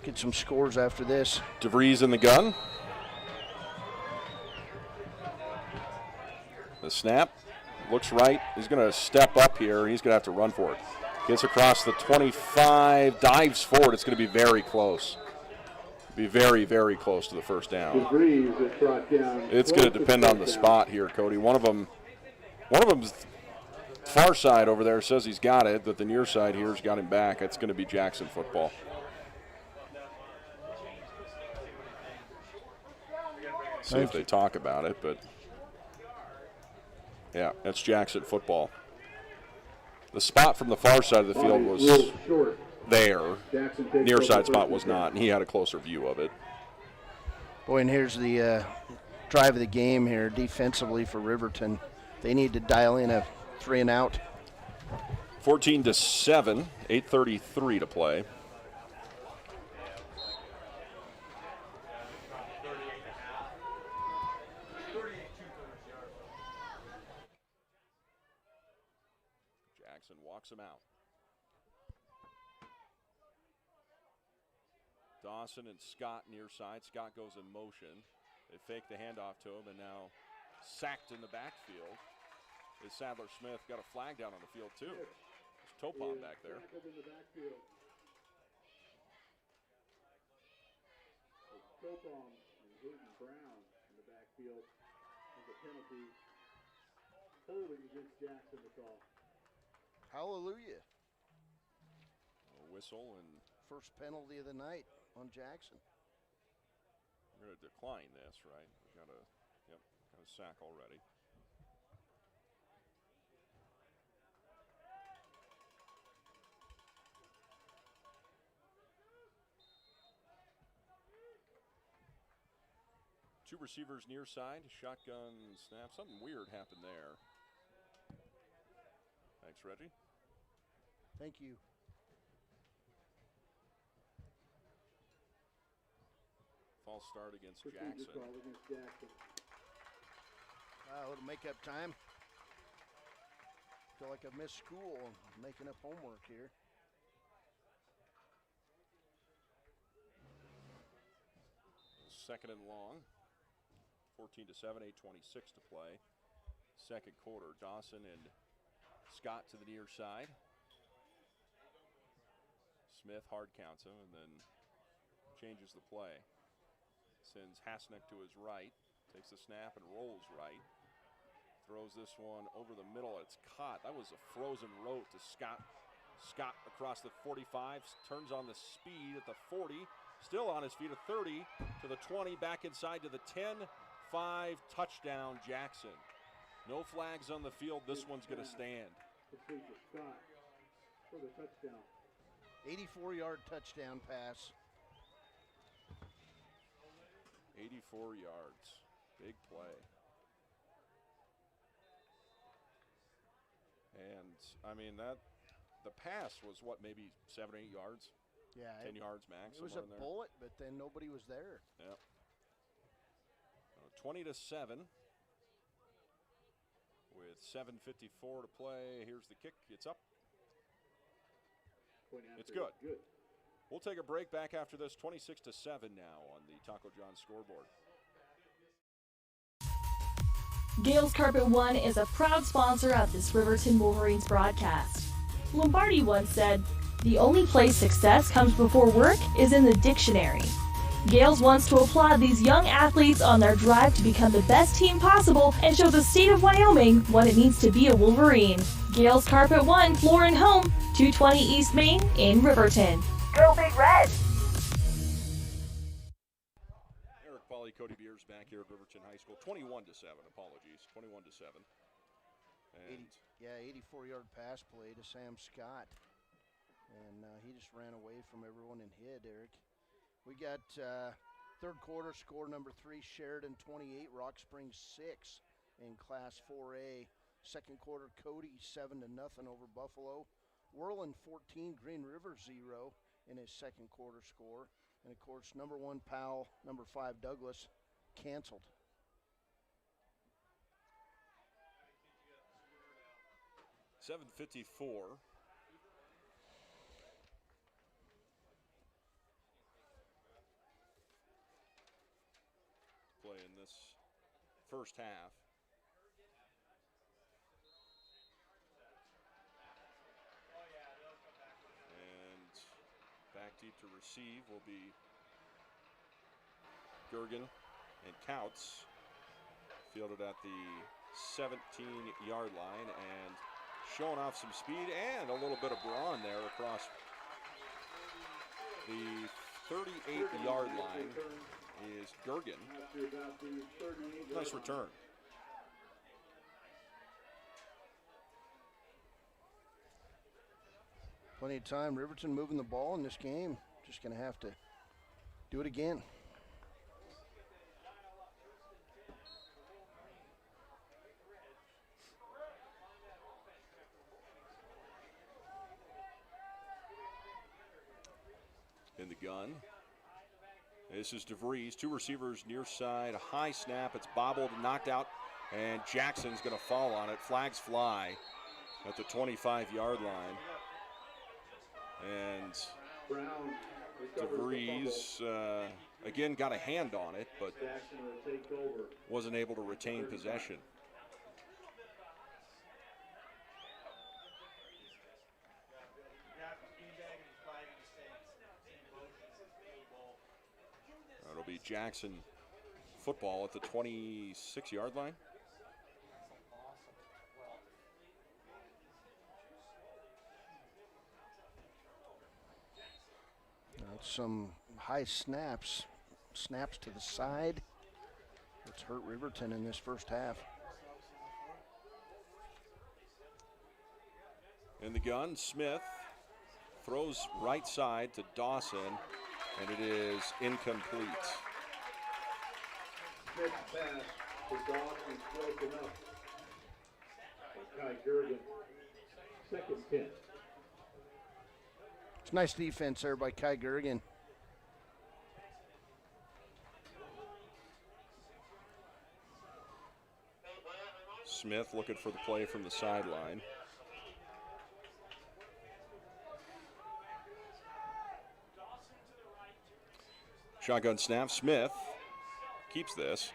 Get some scores after this. DeVries in the gun. The snap looks right. He's going to step up here. He's going to have to run for it. Gets across the 25, dives forward. It's going to be very close. Be very, very close to the first down. It's going to depend on the spot here, Cody. One of them's far side over there says he's got it, but the near side here's got him back. It's going to be Jackson football. See if they talk about it, but yeah, that's Jackson football. The spot from the far side of the field was there. Near side spot was not, and he had a closer view of it. Boy, and here's the drive of the game here defensively for Riverton. They need to dial in a 3 and out. 14-7, 8:33 to play. Walks him out. Dawson and Scott near side. Scott goes in motion. They fake the handoff to him and now sacked in the backfield. Is Sadler Smith got a flag down on the field too. There's Topon back there. Topon and Hayden Brown in the backfield as a penalty. Holding against Jackson to call. Hallelujah. A whistle and first penalty of the night on Jackson. We're going to decline this, right? We got a sack already. Two receivers near side, shotgun snap. Something weird happened there. Thanks, Reggie. Thank you. False start against Jackson. It'll make up time. Feel like I've missed school, making up homework here. second and long. 14-7, 8:26 to play. Second quarter. Dawson and Scott to the near side. Smith hard counts him and then changes the play. Sends Hasnick to his right. Takes the snap and rolls right. Throws this one over the middle. It's caught. That was a frozen route to Scott. Scott across the 45, turns on the speed at the 40, still on his feet at 30, to the 20, back inside to the 10, 5, touchdown Jackson. No flags on the field. This one's going to stand. Complete to Scott for the touchdown. 84-yard touchdown pass. 84 yards. Big play. And, I mean, the pass was what, maybe 7 or 8 yards? Yeah. 10 yards max. It was a bullet, but then nobody was there. Yep. 20-7. With 7:54 to play. Here's the kick. It's up. It's good. We'll take a break. Back after this. 26-7 now on the Taco John scoreboard. Gales Carpet One is a proud sponsor of this Riverton Wolverines broadcast. Lombardi once said, "The only place success comes before work is in the dictionary." Gales wants to applaud these young athletes on their drive to become the best team possible and show the state of Wyoming what it means to be a Wolverine. Gales Carpet One, floor and home, 220 East Main in Riverton. Go Big Red! Eric Pauly, Cody Beers back here at Riverton High School. 21-7. Apologies. 21-7. And 84-yard pass play to Sam Scott. And he just ran away from everyone and hid, Eric. We got third quarter score number 3, Sheridan 28, Rock Springs 6 in Class 4A. Second quarter, Cody 7-0 over Buffalo. Whirling 14, Green River 0 in his second quarter score. And of course, number 1 Powell, number 5 Douglas canceled. $7:54. Play in this first half. And back deep to receive will be Gergen and Couts. Fielded at the 17-yard line and showing off some speed and a little bit of brawn there across the 38-yard line is Gergen. Nice return. Plenty of time. Riverton moving the ball in this game. Just going to have to do it again. In the gun. This is DeVries. 2 receivers near side. A high snap. It's bobbled, knocked out, and Jackson's going to fall on it. Flags fly at the 25-yard line. And DeVries, again, got a hand on it, but wasn't able to retain possession. It'll be Jackson football at the 26-yard line. Some high snaps to the side. It's hurt Riverton in this first half. In the gun, Smith throws right side to Dawson, and it is incomplete. Smith's pass to Dawson is broken up by Kai Gergen. Second 10. It's nice defense there by Kai Gergen. Smith looking for the play from the sideline. Shotgun snap. Smith keeps this.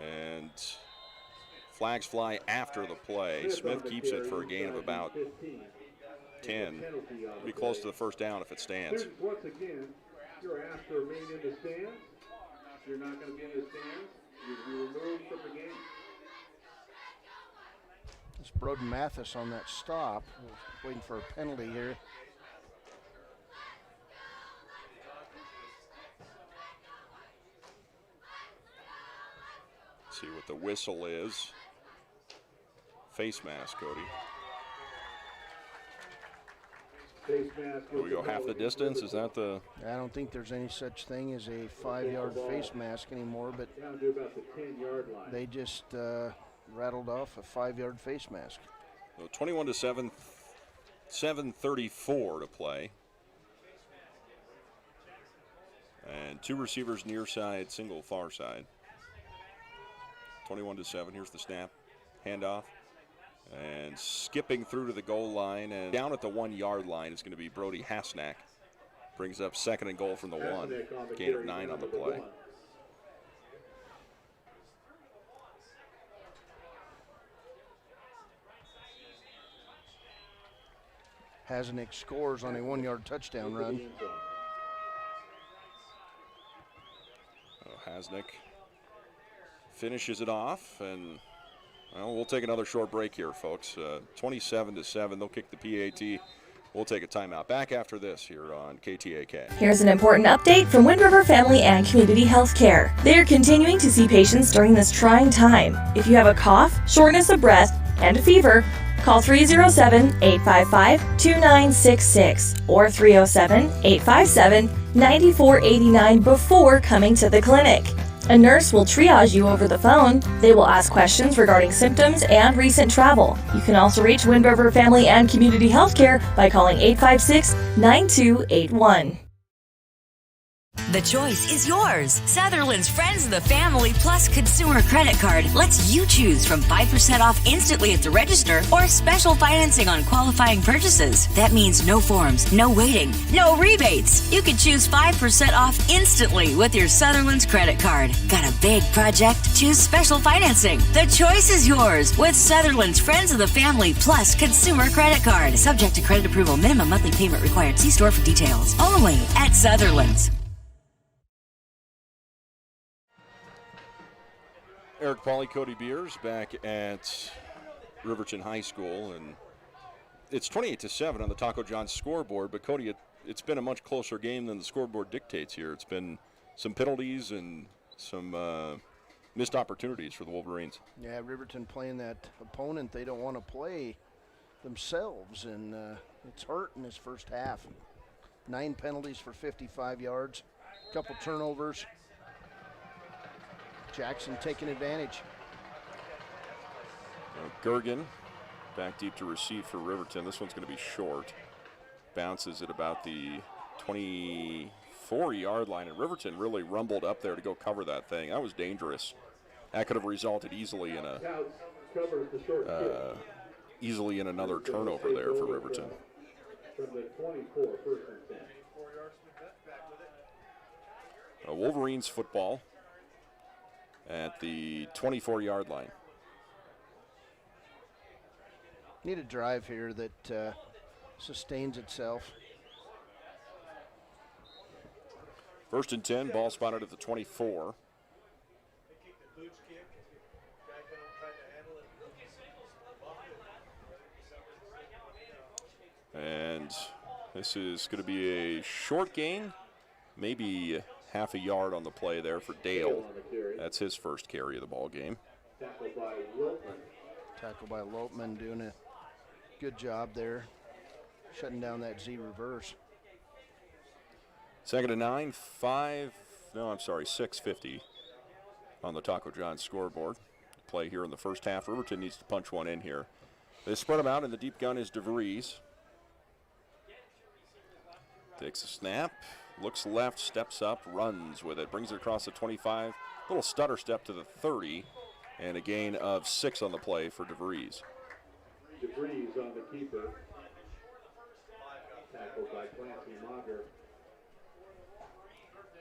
And flags fly after the play. Smith keeps it for a gain of about 10. Be close to the first down if it stands. Once again, you're asked to remain in the stands. If you're not going to be in the stands, you'll be removed from the game. It's Broden Mathis on that stop. We're waiting for a penalty here. See what the whistle is. Face mask, Cody. Face mask. Do we go half the distance? Is that the... I don't think there's any such thing as a 5-yard face mask anymore, but Down to about the 10-yard line. they just rattled off a 5-yard face mask. So 21-7, 7:34 to play. And 2 receivers near side, single far side. 21-7, here's the snap, handoff. And skipping through to the goal line and down at the 1-yard line is going to be Brody Hasnack. Brings up 2nd and goal from the 1. Gain of 9 on the play. Hasnack scores on a 1-yard touchdown run. Hasnack finishes it off, and well, we'll take another short break here, folks. 27-7, they'll kick the PAT. We'll take a timeout. Back after this here on KTAK. Here's an important update from Wind River Family and Community Healthcare. They are continuing to see patients during this trying time. If you have a cough, shortness of breath, and a fever, call 307-855-2966 or 307-857-9489 before coming to the clinic. A nurse will triage you over the phone. They will ask questions regarding symptoms and recent travel. You can also reach Wind River Family and Community Healthcare by calling 856-9281. The choice is yours. Sutherland's Friends of the Family Plus Consumer Credit Card lets you choose from 5% off instantly at the register or special financing on qualifying purchases. That means no forms, no waiting, no rebates. You can choose 5% off instantly with your Sutherland's credit card. Got a big project? Choose special financing. The choice is yours with Sutherland's Friends of the Family Plus Consumer Credit Card. Subject to credit approval. Minimum monthly payment required. See store for details. Only at Sutherland's. Eric Pauly, Cody Beers back at Riverton High School, and it's 28-7 on the Taco John's scoreboard, but Cody, it's been a much closer game than the scoreboard dictates here. It's been some penalties and some missed opportunities for the Wolverines. Yeah, Riverton playing that opponent they don't want to play themselves, and it's hurt in this first half. 9 penalties for 55 yards, a couple turnovers. Jackson taking advantage. Gergen back deep to receive for Riverton. This one's going to be short. Bounces at about the 24-yard line, and Riverton really rumbled up there to go cover that thing. That was dangerous. That could have resulted easily in another turnover there for Riverton. From the 24, 1st and 10. Wolverines football at the 24-yard line. Need a drive here that sustains itself. 1st and 10, ball spotted at the 24. And this is going to be a short gain, maybe half a yard on the play there for Dale. That's his first carry of the ball game. Tackle by Lopman doing a good job there, shutting down that Z reverse. 2nd and 9, 6:50 on the Taco John's scoreboard. Play here in the first half. Riverton needs to punch one in here. They spread them out, and the deep gun is DeVries. Takes a snap, looks left, steps up, runs with it, brings it across the 25, little stutter step to the 30, and a gain of 6 on the play for DeVries. DeVries on the keeper. Tackled by Clancy Mager.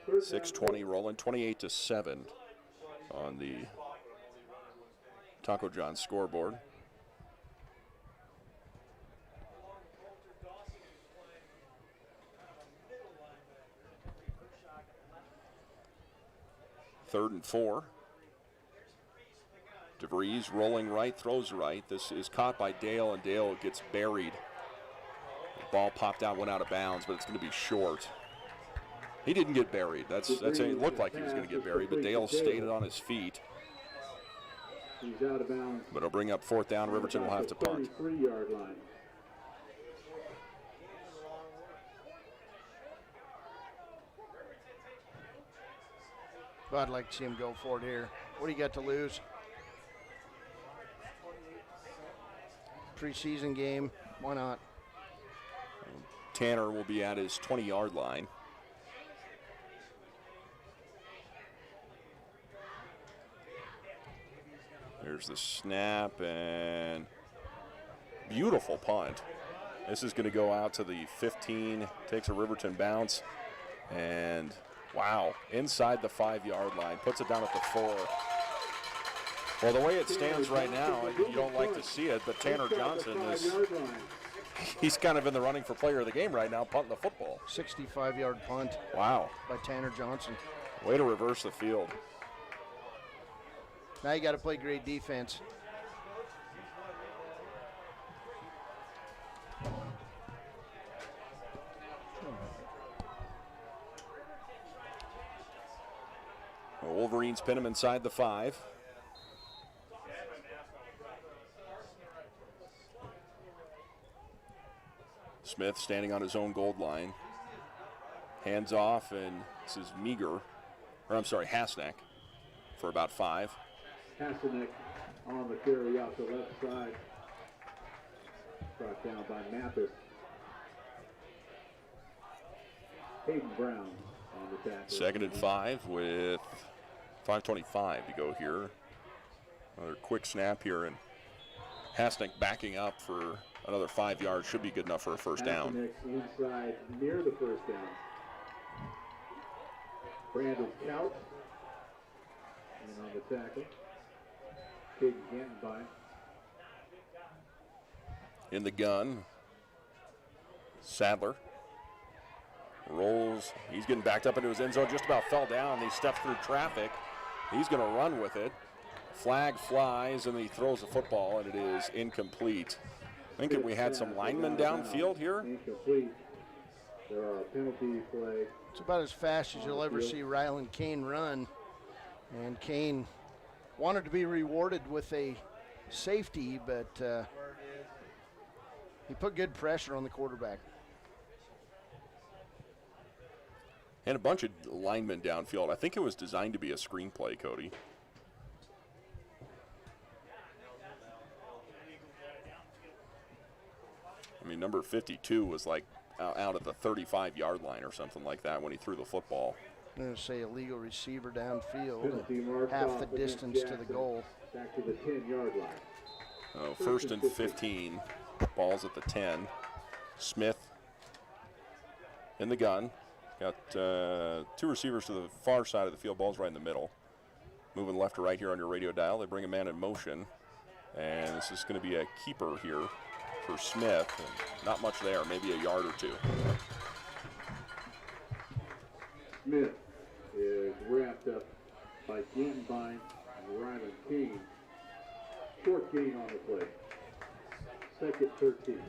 6:20 rolling, 28-7. on the Taco John scoreboard. Third and 4. DeVries rolling right, throws right. This is caught by Dale, and Dale gets buried. The ball popped out, went out of bounds, but it's going to be short. He didn't get buried. It looked like he was going to get buried, but Dale stayed on his feet. He's out of bounds. But it'll bring up 4th down. Riverton will have to punt. 33-yard line. But I'd like to see him go for it here. What do you got to lose? Preseason game. Why not? Tanner will be at his 20-yard line. Here's the snap, and beautiful punt. This is going to go out to the 15, takes a Riverton bounce, and wow, inside the 5-yard line, puts it down at the 4. Well, the way it stands right now, you don't like to see it, but Tanner Johnson he's kind of in the running for player of the game right now, punting the football. 65-yard punt. Wow. By Tanner Johnson. Way to reverse the field. Now you got to play great defense. The Wolverines pin him inside the 5. Smith standing on his own goal line. Hands off, and this is Hasnack for about 5. Hasnack on the carry out the left side. Brought down by Mathis. Hayden Brown on the tackle. 2nd and 5 with 5:25 to go here. Another quick snap here, and Hasnack backing up for another 5 yards. Should be good enough for a first down. Hasnack inside near the first down. Brandon Scout. And on the tackle. Caden Gantenbein. In the gun, Sadler rolls. He's getting backed up into his end zone, just about fell down. He stepped through traffic. He's going to run with it. Flag flies, and he throws the football, and it is incomplete. I think that we had some linemen downfield here. Incomplete. There are a penalty flag. It's about as fast as you'll ever see Ryland Kane run. And Kane wanted to be rewarded with a safety, but he put good pressure on the quarterback. And a bunch of linemen downfield. I think it was designed to be a screenplay, Cody. I mean, number 52 was like out at the 35-yard line or something like that when he threw the football. I'm going to say illegal receiver downfield, half the distance to the goal. Back to the 10-yard line. Oh, 1st and 15. Ball's at the 10. Smith in the gun. Got 2 receivers to the far side of the field. Ball's right in the middle. Moving left to right here on your radio dial. They bring a man in motion. And this is going to be a keeper here for Smith. And not much there, maybe a yard or 2. Smith is wrapped up by Gantenbein and Ryland King. Short gain on the play. 2nd 13.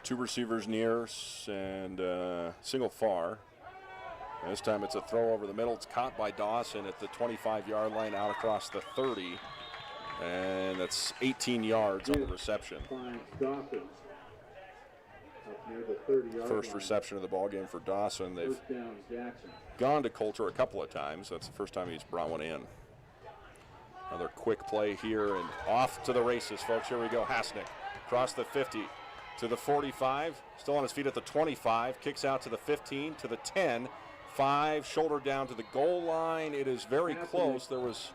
2 receivers near and single far. And this time it's a throw over the middle. It's caught by Dawson at the 25-yard line out across the 30. And that's 18 yards on the reception. Dawson up near the 30-yard First line. reception of the ball game for Dawson. They've First down, Jackson. gone to Coulter a couple of times. That's the first time he's brought one in. Another quick play here and off to the races, folks. Here we go. Hasnack across the 50 to the 45. Still on his feet at the 25. Kicks out to the 15, to the 10. 5, shoulder down to the goal line. It is very close. There was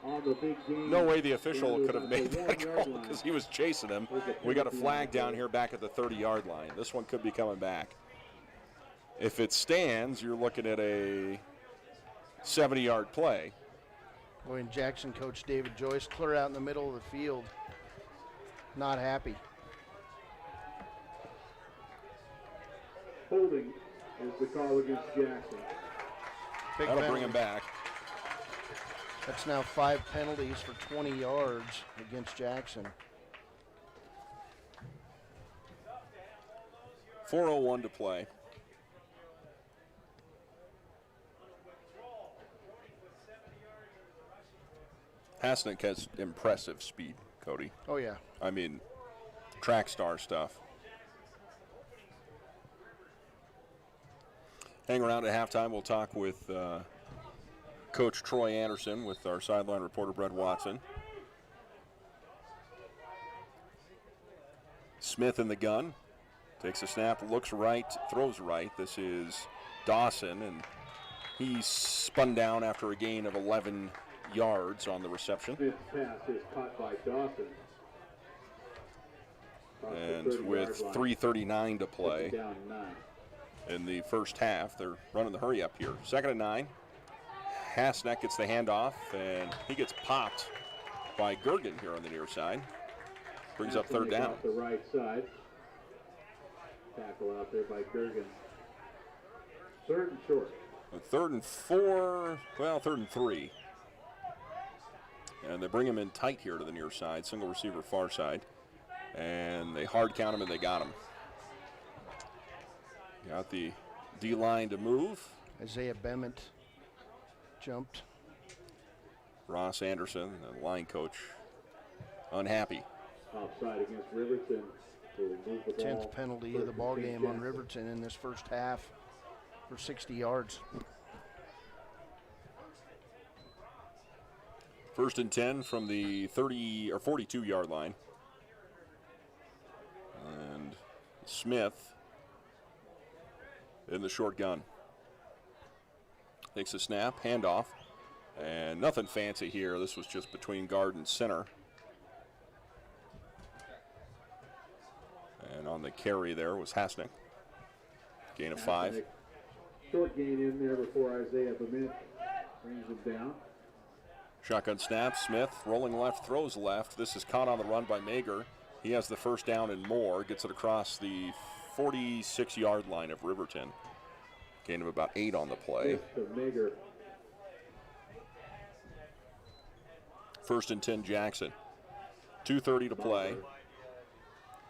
no way the official could have made that goal because he was chasing him. We got a flag down here back at the 30-yard line. This one could be coming back. If it stands, you're looking at a 70-yard play. Boy, and Jackson coach David Joyce clear out in the middle of the field. Not happy. Holding is the call against Jackson. Big That'll penalty. bring him back. That's now 5 penalties for 20 yards against Jackson. 4:01 to play. Hasnick has impressive speed, Cody. Oh, yeah. I mean, track star stuff. Hang around at halftime. We'll talk with Coach Troy Anderson with our sideline reporter, Brett Watson. Smith in the gun. Takes a snap, looks right, throws right. This is Dawson, and he's spun down after a gain of 11 yards on the reception. Smith's pass is caught by Dawson. And with 3:39 to play Down 9. in the first half, they're running the hurry up here. 2nd and 9. Hasnick gets the handoff, and he gets popped by Gergen here on the near side. Brings up 3rd down. Off the right side. Tackle out there by Gergen. 3rd and short. 3rd and 4, well, 3rd and 3. And they bring him in tight here to the near side, single receiver far side. And they hard count him, and they got him. Got the D-line to move. Isaiah Bement jumped. Ross Anderson, the line coach, unhappy. Offside against Riverton. 10th penalty of the ball game on Riverton in this first half for 60 yards. 1st and 10 from the 30 or 42-yard line. And Smith in the short gun. Takes a snap, handoff, and nothing fancy here. This was just between guard and center. And on the carry there was Hasnick. Gain of 5. Short gain in there before Isaiah Bement brings him down. Shotgun snap, Smith rolling left, throws left. This is caught on the run by Mager. He has the 1st down and more. Gets it across the 46-yard line of Riverton. Gain of about 8 on the play. Mager. 1st and 10 Jackson. 2:30 to play.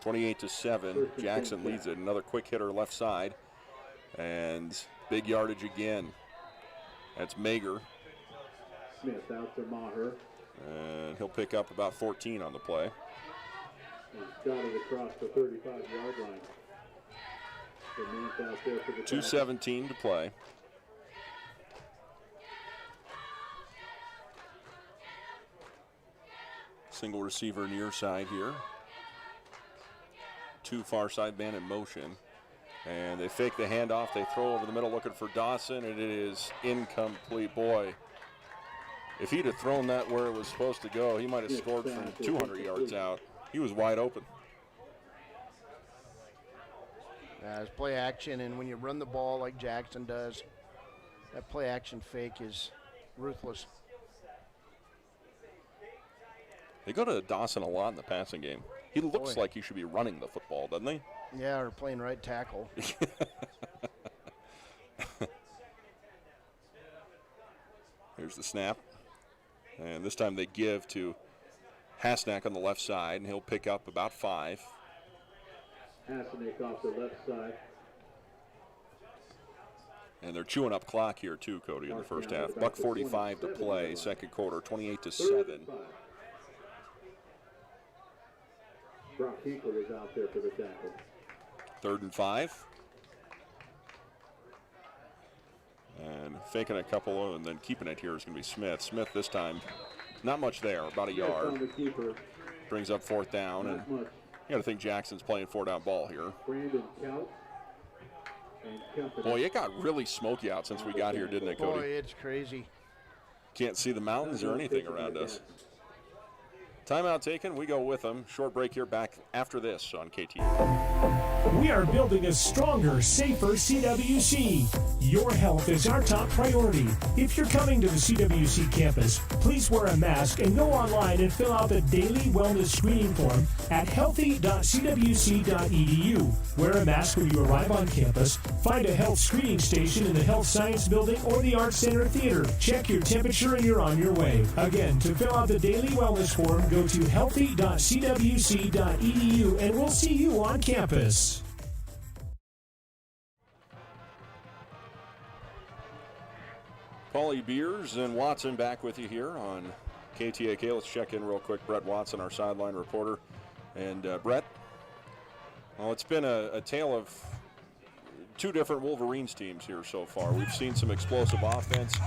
28-7. Jackson leads it. Another quick hitter left side. And big yardage again. That's Mager. Smith out to Maher. And he'll pick up about 14 on the play. He's got it across the 35-yard line. Out there for the 2:17 to play. Single receiver near side here. 2 far side man in motion. And they fake the handoff. They throw over the middle looking for Dawson, and it is incomplete. Boy, if he'd have thrown that where it was supposed to go, he might have scored from 200 yards out. He was wide open. It's play action, and when you run the ball like Jackson does, that play action fake is ruthless. They go to Dawson a lot in the passing game. He looks like he should be running the football, doesn't he? Yeah, or playing right tackle. Here's the snap. And this time they give to Hasnick on the left side, and he'll pick up about 5. Hasnick off the left side. And they're chewing up clock here too, Cody, in the first half. $1:45 to play, 2nd quarter, 28-7. Brock Hinkle is out there for the tackle. 3rd and 5. And faking a couple and then keeping it here is going to be Smith. Smith this time, not much there, about a yard. Brings up 4th down, and you got to think Jackson's playing 4-down ball here. Brandon Couch and company. Boy, it got really smoky out since we got here, didn't it, Cody? Boy, it's crazy. Can't see the mountains or anything around us. Timeout taken. We go with them. Short break here. Back after this on KT. We are building a stronger, safer CWC. Your health is our top priority. If you're coming to the CWC campus, please wear a mask and go online and fill out the daily wellness screening form at healthy.cwc.edu. Wear a mask when you arrive on campus. Find a health screening station in the Health Science Building or the Arts Center Theater. Check your temperature and you're on your way. Again, to fill out the daily wellness form, go to healthy.cwc.edu and we'll see you on campus. Paulie Beers and Watson back with you here on KTAK. Let's check in real quick. Brett Watson, our sideline reporter. And Brett, well, it's been a tale of two different Wolverines teams here so far. We've seen some explosive offense,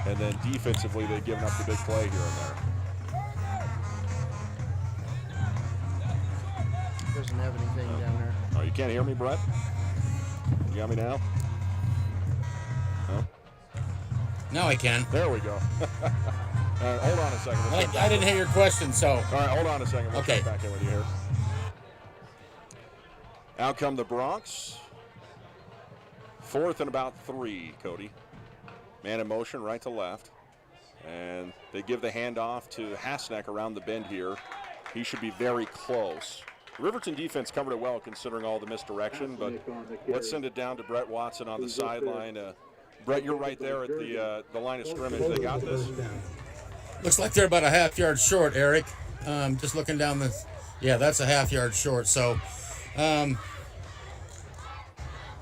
and then defensively they've given up the big play here and there. Doesn't have anything down there. Oh, you can't hear me, Brett? You got me now? No? Now I can. There we go. Hold on a second. I didn't hear your question, so. All right, hold on a second. We'll Okay. check back in with you here. Out come the Bronx. 4th and about 3, Cody. Man in motion, right to left. And they give the handoff to Hasnack around the bend here. He should be very close. Riverton defense covered it well considering all the misdirection, but let's send it down to Brett Watson on the sideline. Brett, you're right there at the line of scrimmage. They got this. Looks like they're about a half yard short, Eric. Just looking down the, yeah, that's a half yard short. So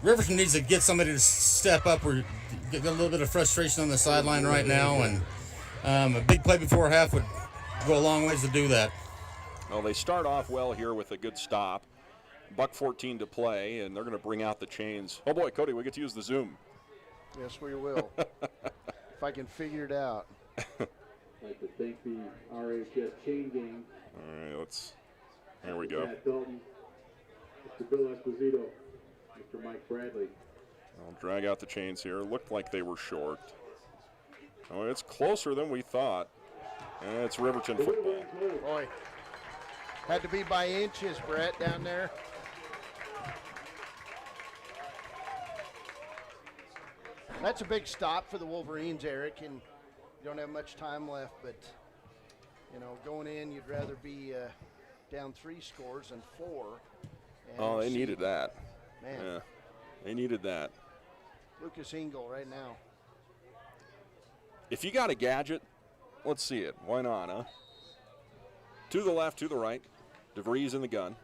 Riverton needs to get somebody to step up. We're getting a little bit of frustration on the sideline right now, and a big play before half would go a long ways to do that. Well, they start off well here with a good stop. $1:14 to play, and they're going to bring out the chains. Oh boy, Cody, we get to use the Zoom. Yes, we will. If I can figure it out. I'd like to thank the RHS chain gang. All right, here we go. Matt Dalton, Mr. Bill Esposito, Mr. Mike Bradley. I'll drag out the chains here. Looked like they were short. Oh, it's closer than we thought. And it's Riverton football. Boy, had to be by inches, Brett, down there. That's a big stop for the Wolverines, Eric, and you don't have much time left, but, you know, going in, you'd rather be down 3 scores than 4. Oh, they needed that. Man. Yeah, they needed that. Lucas Engel right now. If you got a gadget, let's see it. Why not, huh? To the left, to the right. DeVries in the gun.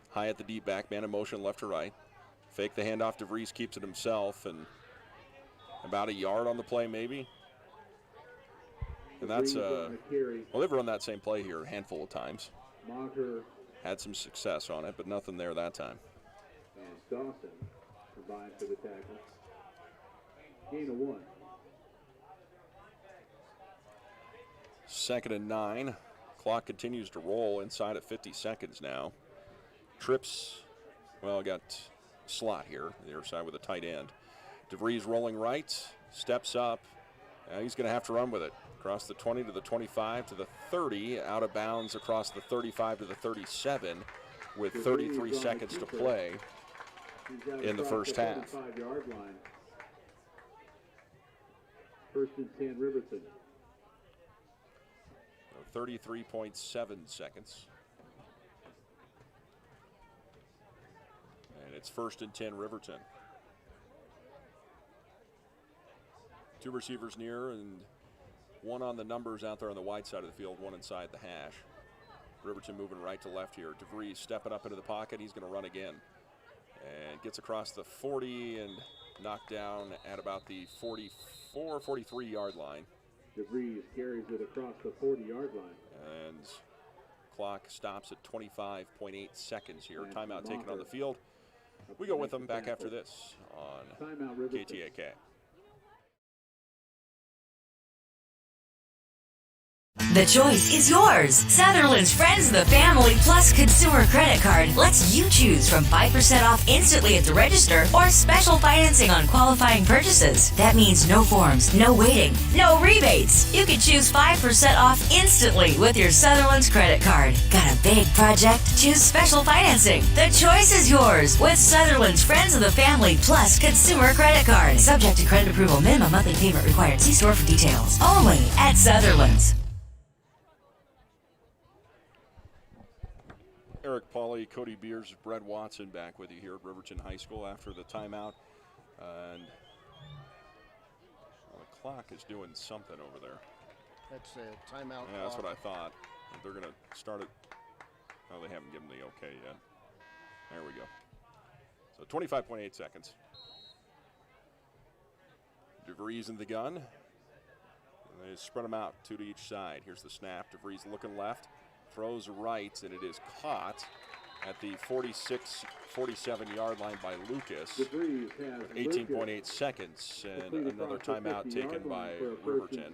High at the deep back, man in motion left to right. Fake the handoff, DeVries keeps it himself, and about a yard on the play maybe. And that's, well, they've run that same play here a handful of times. Had some success on it, but nothing there that time. And Dawson combined for the tackle. Gain of 1. 2nd and 9. Clock continues to roll inside at 50 seconds now. Trips, well, got slot here, the other side with a tight end. DeVries rolling right, steps up. He's going to have to run with it. Across the 20 to the 25 to the 30, out of bounds across the 35 to the 37 with 33 seconds to play in the first half. 35-yard line. 1st and 10, Riverton. 33.7 seconds. And it's 1st and 10, Riverton. 2 receivers near and 1 on the numbers out there on the wide side of the field, 1 inside the hash. Riverton moving right to left here. DeVries stepping up into the pocket. He's going to run again. And gets across the 40 and knocked down at about the 44, 43-yard line. DeVries carries it across the 40-yard line. And clock stops at 25.8 seconds here. Timeout taken on the field. We go with them back after this on KTAK. The choice is yours. Sutherland's Friends of the Family Plus Consumer Credit Card lets you choose from 5% off instantly at the register or special financing on qualifying purchases. That means no forms, no waiting, no rebates. You can choose 5% off instantly with your Sutherland's credit card. Got a big project? Choose special financing. The choice is yours with Sutherland's Friends of the Family Plus Consumer Credit Card. Subject to credit approval. Minimum monthly payment required. See store for details. Only at Sutherland's. Eric Pauly, Cody Beers, Brett Watson back with you here at Riverton High School after the timeout. And the clock is doing something over there. That's a timeout. Yeah, that's what I thought. They're going to start it. Oh, they haven't given the okay yet. There we go. So 25.8 seconds. DeVries in the gun. They spread them out, 2 to each side. Here's the snap. DeVries looking left. Throws right, and it is caught at the 47-yard line by Lucas with 18.8 seconds, and another timeout taken by Riverton.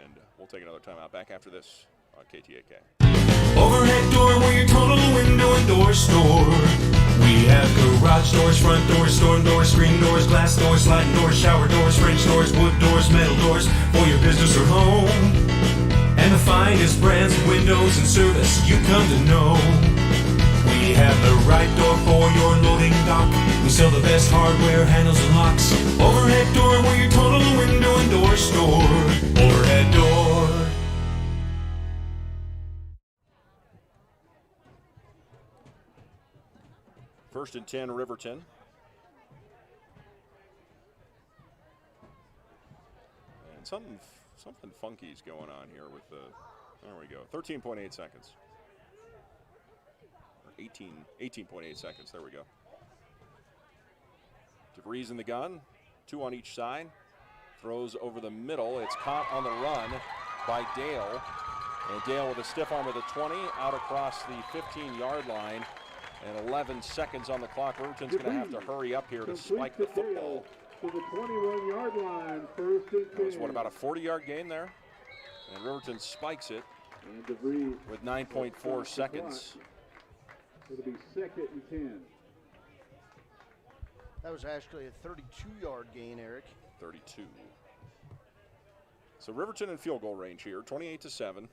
And we'll take another timeout back after this on KTAK. Overhead door where your total window and door store. We have garage doors, front doors, storm doors, screen doors, glass doors, sliding doors, shower doors, French doors, wood doors, metal doors for your business or home. And the finest brands of windows and service you come to know. We have the right door for your loading dock. We sell the best hardware, handles, and locks. Overhead door, we're your total window and door store. Overhead door. First and 10, Riverton. And something funky's going on here with the, there we go, 13.8 seconds. Or 18.8 seconds, there we go. DeVries in the gun, 2 on each side. Throws over the middle, it's caught on the run by Dale. And Dale with a stiff arm of the 20, out across the 15-yard line. And 11 seconds on the clock. Riverton's going to have to hurry up here to spike the football. To the 21-yard line, first and 10. It was, what, about a 40-yard gain there? And Riverton spikes it with 9.4 seconds. It'll be second and 10. That was actually a 32-yard gain, Eric. 32. So Riverton in field goal range here, 28-7.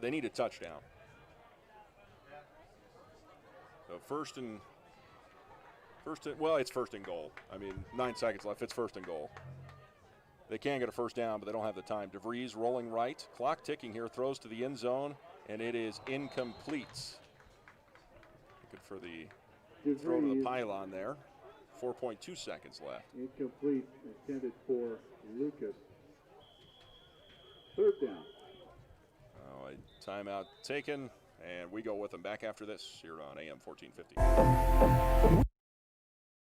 They need a touchdown. So it's first and goal. I mean, 9 seconds left. It's first and goal. They can get a first down, but they don't have the time. DeVries rolling right. Clock ticking here. Throws to the end zone, and it is incomplete. Looking for the throw to the pylon there. 4.2 seconds left. Incomplete, intended for Lucas. Third down. Oh, a timeout taken. And we go with them back after this here on AM 1450.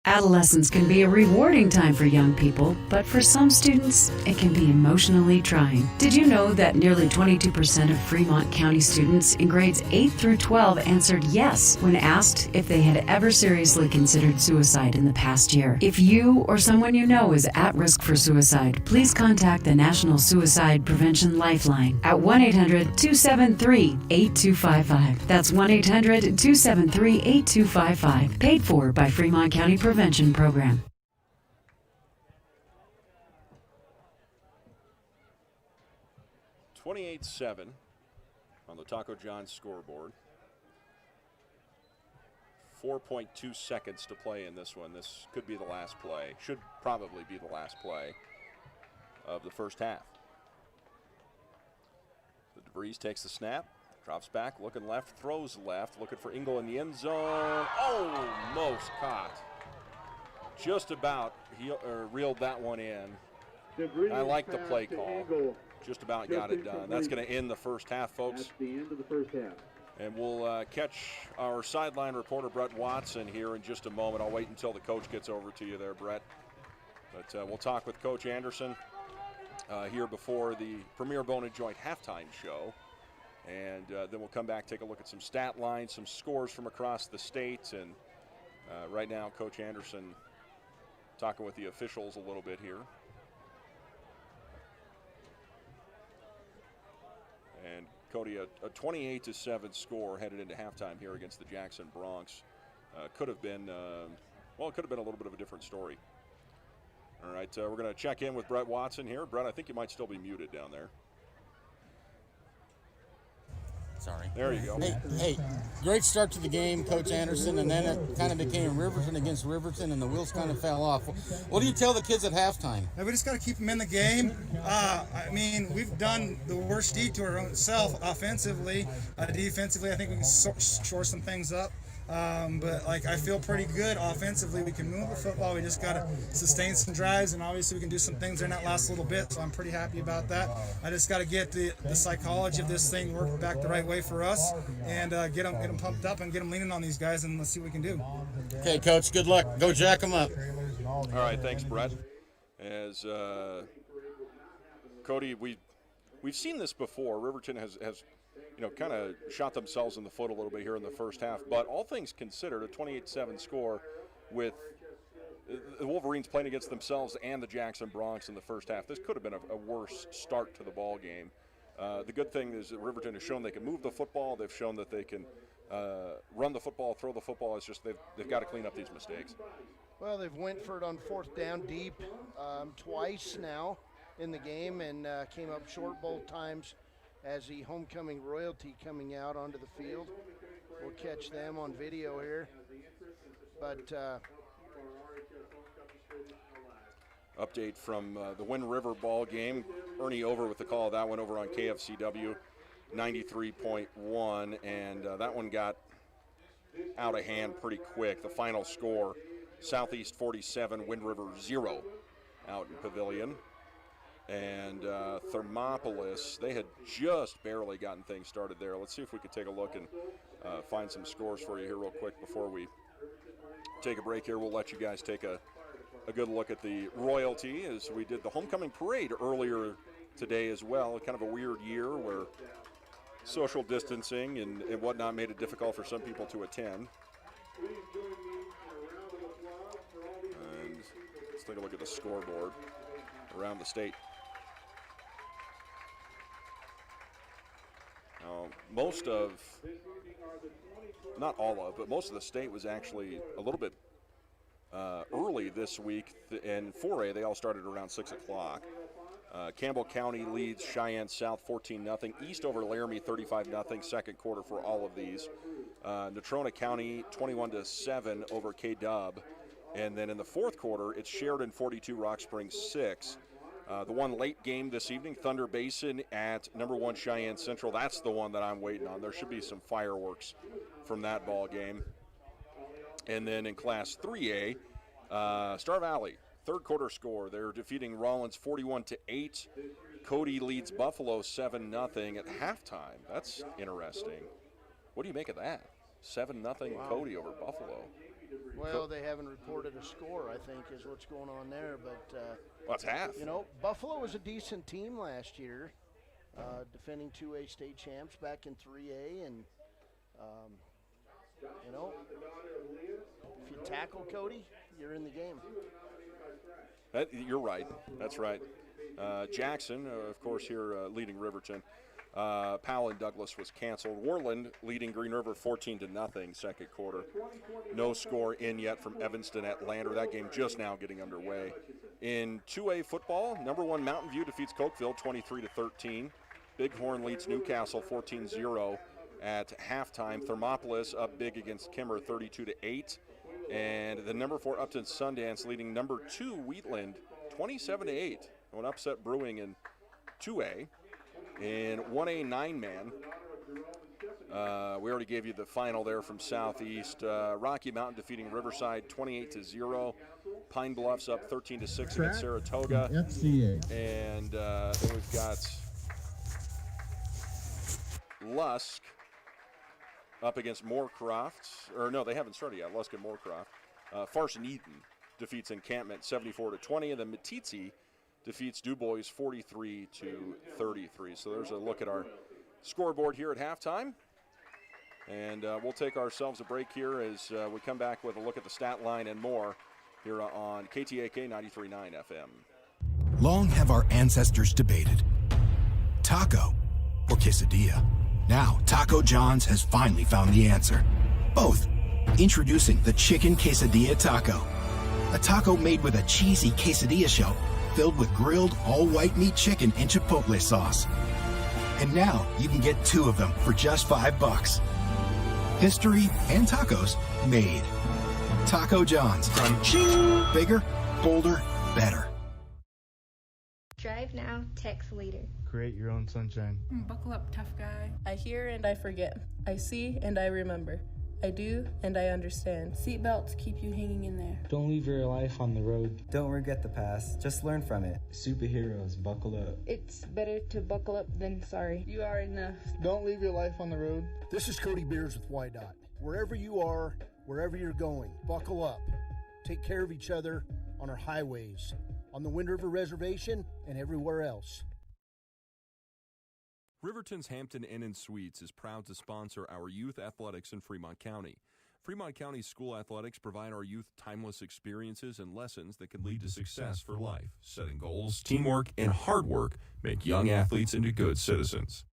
Adolescence can be a rewarding time for young people, but for some students, it can be emotionally trying. Did you know that nearly 22% of Fremont County students in grades 8 through 12 answered yes when asked if they had ever seriously considered suicide in the past year? If you or someone you know is at risk for suicide, please contact the National Suicide Prevention Lifeline at 1-800-273-8255. That's 1-800-273-8255. Paid for by Fremont County Prevention Program. $28-7 on the Taco John's scoreboard. 4.2 seconds to play in this one. This could be the last play. Should probably be the last play of the first half. The DeVries takes the snap, drops back, looking left, throws left, looking for Engel in the end zone. Almost caught. Just about reeled that one in. I like the play call. Just about got it done. That's going to end the first half, folks. That's the end of the first half. And we'll catch our sideline reporter, Brett Watson, here in just a moment. I'll wait until the coach gets over to you there, Brett. But we'll talk with Coach Anderson here before the Premier Bone and Joint halftime show. And then we'll come back, take a look at some stat lines, some scores from across the state. And right now, Coach Anderson talking with the officials a little bit here. Cody, a 28-7 score headed into halftime here against the Jackson Bronx. Could have been, it could have been a little bit of a different story. All right, we're going to check in with Brett Watson here. Brett, I think you might still be muted down there. Sorry. There you go. Hey, great start to the game, Coach Anderson, and then it kind of became Riverton against Riverton, and the wheels kind of fell off. What do you tell the kids at halftime? We just got to keep them in the game. I mean, we've done the worst deed to our own self offensively. Defensively, I think we can shore some things up. But I feel pretty good offensively. We can move the football. We just got to sustain some drives, and obviously we can do some things in that last little bit. So I'm pretty happy about that. I just got to get the psychology of this thing worked back the right way for us, and get them pumped up and get them leaning on these guys, and let's see what we can do. Okay, Coach. Good luck. Go jack them up. All right, thanks, Brett. As Cody, we've seen this before. Riverton has kind of shot themselves in the foot a little bit here in the first half. But all things considered, a 28-7 score with the Wolverines playing against themselves and the Jackson Bronx in the first half. This could have been a worse start to the ball game. The good thing is that Riverton has shown they can move the football. They've shown that they can run the football, throw the football. It's just they've got to clean up these mistakes. Well, they've went for it on fourth down deep twice now in the game, and came up short both times. As the homecoming royalty coming out onto the field. We'll catch them on video here. But update from the Wind River ball game. Ernie Over with the call of that one over on KFCW 93.1, and that one got out of hand pretty quick. The final score, Southeast 47, Wind River 0 out in Pavilion. And Thermopolis, they had just barely gotten things started there. Let's see if we could take a look and find some scores for you here real quick before we take a break here. We'll let you guys take a good look at the royalty as we did the homecoming parade earlier today as well. Kind of a weird year where social distancing and whatnot made it difficult for some people to attend. And let's take a look at the scoreboard around the state. Most of, not all of, but most of the state was actually a little bit early this week. In 4A, they all started around 6 o'clock. Campbell County leads Cheyenne South 14-0. East over Laramie 35-0. Second quarter for all of these. Natrona County 21-7 over K-Dub. And then in the fourth quarter, it's Sheridan 42, Rock Springs 6. The one late game this evening, Thunder Basin at number 1 Cheyenne Central. That's the one that I'm waiting on. There should be some fireworks from that ball game. And then in Class 3A, Star Valley, third quarter score. They're defeating Rollins 41-8. Cody leads Buffalo 7-0 at halftime. That's interesting. What do you make of that? 7-0 Cody over Buffalo. Well, they haven't reported a score, I think, is what's going on there. But well, it's half. Buffalo was a decent team last year, defending 2A state champs back in 3A. And, if you tackle Cody, you're in the game. You're right. That's right. Jackson, of course, here leading Riverton. Powell and Douglas was canceled. Worland leading Green River 14-0 second quarter. No score in yet from Evanston at Lander. That game just now getting underway. In 2A football, number 1 Mountain View defeats Cokeville 23-13. Bighorn leads Newcastle 14-0 at halftime. Thermopolis up big against Kimmer 32-8. And the number 4 Upton Sundance leading number 2 Wheatland 27-8. An upset brewing in 2A. In 1A 9-man, we already gave you the final there from Southeast. Rocky Mountain defeating Riverside 28-0. Pine Bluffs up 13-6 against Saratoga. And then we've got Lusk up against Moorcroft. Or no, they haven't started yet. Lusk and Moorcroft. Farson Eaton defeats Encampment 74-20. And then Matitsi defeats Du Bois 43-33. So there's a look at our scoreboard here at halftime. And we'll take ourselves a break here as we come back with a look at the stat line and more here on KTAK 93.9 FM. Long have our ancestors debated, taco or quesadilla. Now, Taco John's has finally found the answer. Both. Introducing the Chicken Quesadilla Taco. A taco made with a cheesy quesadilla shell filled with grilled all-white meat chicken and chipotle sauce. And now you can get 2 of them for just $5. History and tacos made. Taco John's. From ching, bigger, bolder, better. Drive now, text later. Create your own sunshine. Buckle up, tough guy. I hear and I forget. I see and I remember. I do and I understand. Seatbelts keep you hanging in there. Don't leave your life on the road. Don't regret the past. Just learn from it. Superheroes, buckle up. It's better to buckle up than sorry. You are enough. Don't leave your life on the road. This is Cody Beers with YDOT. Wherever you are, wherever you're going, buckle up. Take care of each other on our highways, on the Wind River Reservation, and everywhere else. Riverton's Hampton Inn & Suites is proud to sponsor our youth athletics in Fremont County. Fremont County school athletics provide our youth timeless experiences and lessons that can lead to success for life. Setting goals, teamwork, and hard work make young athletes into good citizens.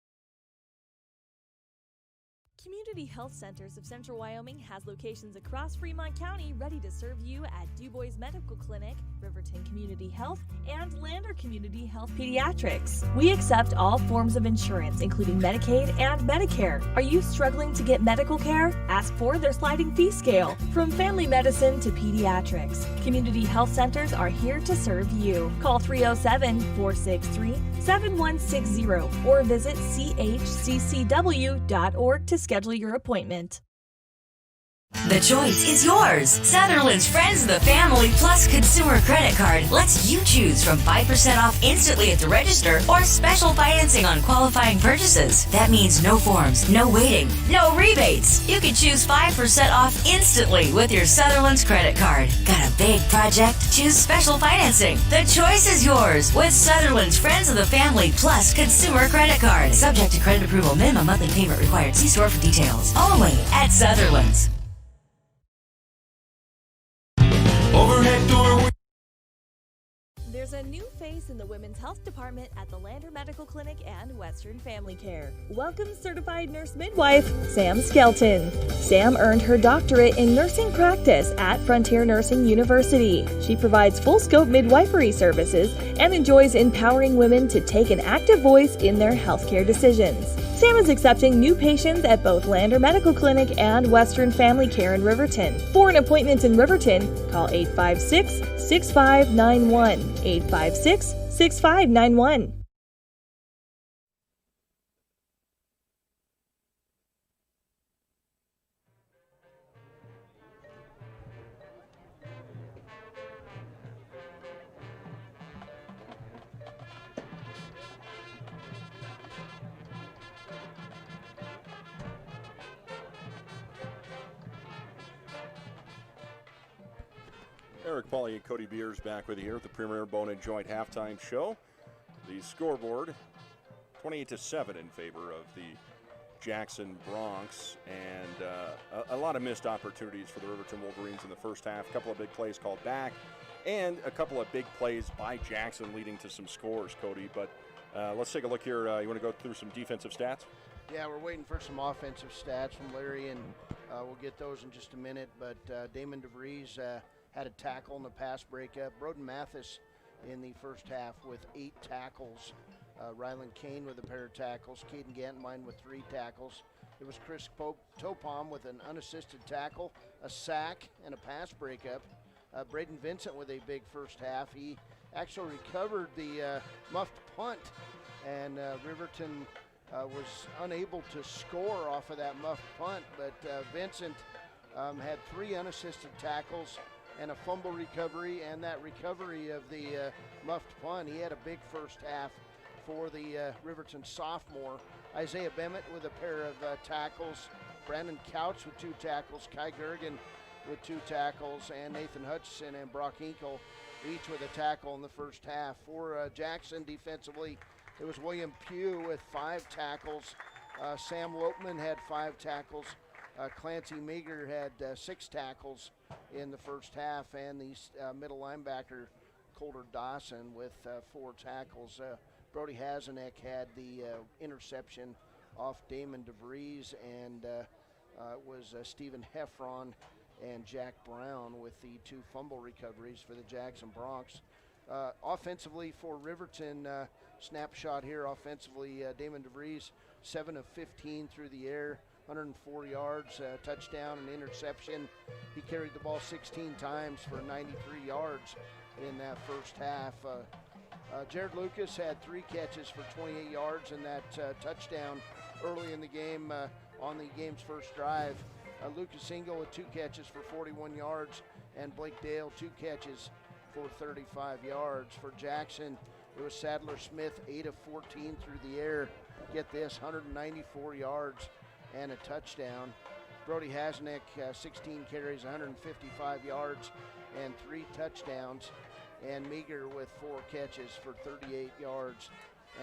Community Health Centers of Central Wyoming has locations across Fremont County ready to serve you at DuBois Medical Clinic, Riverton Community Health, and Lander Community Health Pediatrics. We accept all forms of insurance, including Medicaid and Medicare. Are you struggling to get medical care? Ask for their sliding fee scale. From family medicine to pediatrics, Community Health Centers are here to serve you. Call 307-463-7160 or visit chccw.org to schedule your appointment. The choice is yours. Sutherland's Friends of the Family Plus Consumer Credit Card lets you choose from 5% off instantly at the register or special financing on qualifying purchases. That means no forms, no waiting, no rebates. You can choose 5% off instantly with your Sutherland's credit card. Got a big project? Choose special financing. The choice is yours with Sutherland's Friends of the Family Plus Consumer Credit Card. Subject to credit approval. Minimum monthly payment required. See store for details. Only at Sutherland's. Overhead door. There's a new face in the Women's Health Department at the Lander Medical Clinic and Western Family Care. Welcome certified nurse midwife, Sam Skelton. Sam earned her doctorate in nursing practice at Frontier Nursing University. She provides full-scope midwifery services and enjoys empowering women to take an active voice in their healthcare decisions. Sam is accepting new patients at both Lander Medical Clinic and Western Family Care in Riverton. For an appointment in Riverton, call 856-6591. 856-6591. Eric Pauly and Cody Beers back with you here at the Premier Bone and Joint Halftime Show. The scoreboard, 28-7 in favor of the Jackson Bronx, and a lot of missed opportunities for the Riverton Wolverines in the first half. A couple of big plays called back, and a couple of big plays by Jackson leading to some scores, Cody. But let's take a look here. You want to go through some defensive stats? Yeah, we're waiting for some offensive stats from Larry, and we'll get those in just a minute. But Damon DeVries had a tackle in the pass breakup. Broden Mathis in the first half with 8 tackles. Rylan Kane with a pair of tackles. Caden Gantenbein with 3 tackles. It was Chris Topom with an unassisted tackle, a sack, and a pass breakup. Braden Vincent with a big first half. He actually recovered the muffed punt, and Riverton was unable to score off of that muffed punt, but Vincent had 3 unassisted tackles and a fumble recovery, and that recovery of the muffed punt. He had a big first half for the Riverton sophomore. Isaiah Bemmett with a pair of tackles. Brandon Couch with 2 tackles. Kai Gergen with 2 tackles. And Nathan Hutchison and Brock Hinkle each with a tackle in the first half. For Jackson defensively, it was William Pugh with 5 tackles. Sam Lopman had 5 tackles. Clancy Meager had 6 tackles in the first half, and the middle linebacker Colter Dawson with 4 tackles. Brody Hazenek had the interception off Damon DeVries, and it was Stephen Heffron and Jack Brown with the 2 fumble recoveries for the Jackson Broncs. Offensively for Riverton, snapshot here offensively, Damon DeVries, 7 of 15 through the air, 104 yards, touchdown and interception. He carried the ball 16 times for 93 yards in that first half. Jared Lucas had 3 catches for 28 yards and that touchdown early in the game on the game's first drive. Lucas Engel with 2 catches for 41 yards, and Blake Dale 2 catches for 35 yards. For Jackson, it was Sadler Smith, 8 of 14 through the air. Get this, 194 yards and a touchdown. Brody Hasnick, 16 carries, 155 yards and 3 touchdowns. And Meager with 4 catches for 38 yards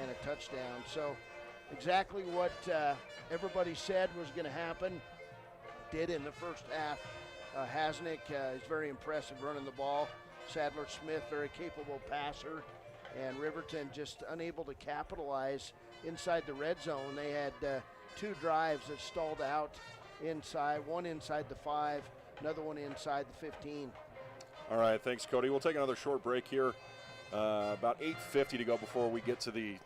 and a touchdown. So exactly what everybody said was going to happen did in the first half. Hasnick is very impressive running the ball. Sadler Smith, very capable passer. And Riverton just unable to capitalize inside the red zone. They had 2 drives that stalled out inside, one inside the 5, another one inside the 15. All right, thanks, Cody. We'll take another short break here. About 8:50 to go before we get to the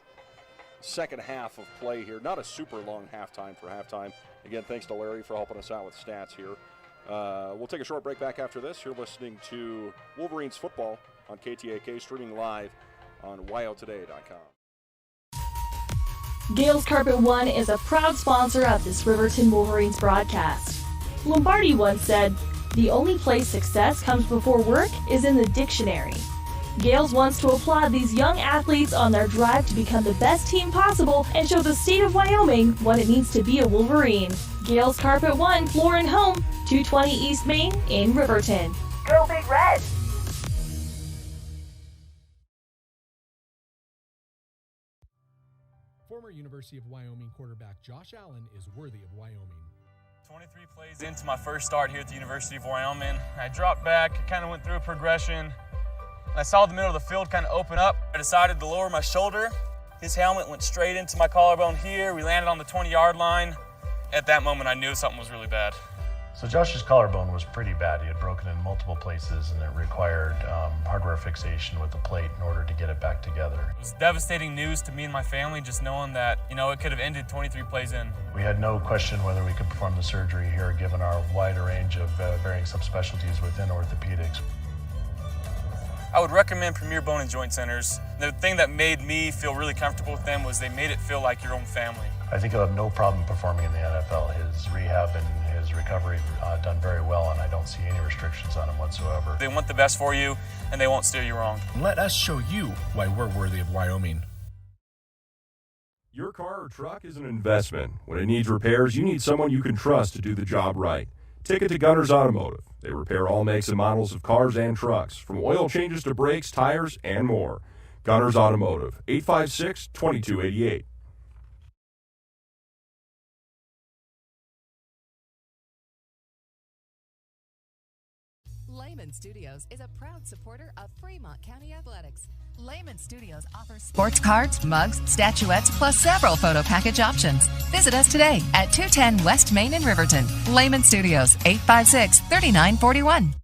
second half of play here. Not a super long halftime for halftime. Again, thanks to Larry for helping us out with stats here. We'll take a short break back after this. You're listening to Wolverines football on KTAK, streaming live on wyotoday.com. Gales Carpet One is a proud sponsor of this Riverton Wolverines broadcast. Lombardi once said, "The only place success comes before work is in the dictionary." Gales wants to applaud these young athletes on their drive to become the best team possible and show the state of Wyoming what it means to be a Wolverine. Gales Carpet One, floor and home, 220 East Main in Riverton. Go Big Red! Former University of Wyoming quarterback Josh Allen is worthy of Wyoming. 23 plays into my first start here at the University of Wyoming. I dropped back, kind of went through a progression. I saw the middle of the field kind of open up. I decided to lower my shoulder. His helmet went straight into my collarbone here. We landed on the 20-yard line. At that moment, I knew something was really bad. So Josh's collarbone was pretty bad. He had broken in multiple places, and it required hardware fixation with the plate in order to get it back together. It was devastating news to me and my family, just knowing that, it could have ended 23 plays in. We had no question whether we could perform the surgery here, given our wider range of varying subspecialties within orthopedics. I would recommend Premier Bone and Joint Centers. The thing that made me feel really comfortable with them was they made it feel like your own family. I think he'll have no problem performing in the NFL. His rehab and his recovery done very well, and I don't see any restrictions on him whatsoever. They want the best for you, and they won't steer you wrong. Let us show you why we're worthy of Wyoming. Your car or truck is an investment. When it needs repairs, you need someone you can trust to do the job right. Take it to Gunners Automotive. They repair all makes and models of cars and trucks, from oil changes to brakes, tires, and more. Gunners Automotive, 856-2288. Layman Studios is a proud supporter of Fremont County Athletics. Layman Studios offers sports cards, mugs, statuettes, plus several photo package options. Visit us today at 210 West Main in Riverton. Layman Studios, 856-3941.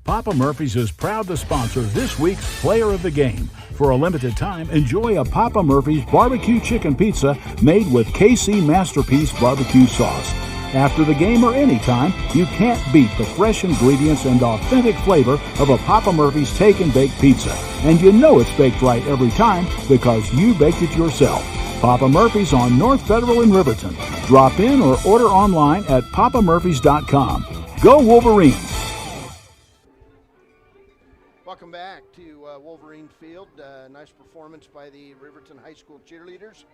Papa Murphy's is proud to sponsor this week's Player of the Game. For a limited time, enjoy a Papa Murphy's barbecue chicken pizza made with KC Masterpiece barbecue sauce. After the game or anytime, you can't beat the fresh ingredients and authentic flavor of a Papa Murphy's Take and Bake Pizza. And you know it's baked right every time because you baked it yourself. Papa Murphy's on North Federal in Riverton. Drop in or order online at papamurphys.com. Go Wolverines! Welcome back to Wolverine Field. Nice performance by the Riverton High School cheerleaders.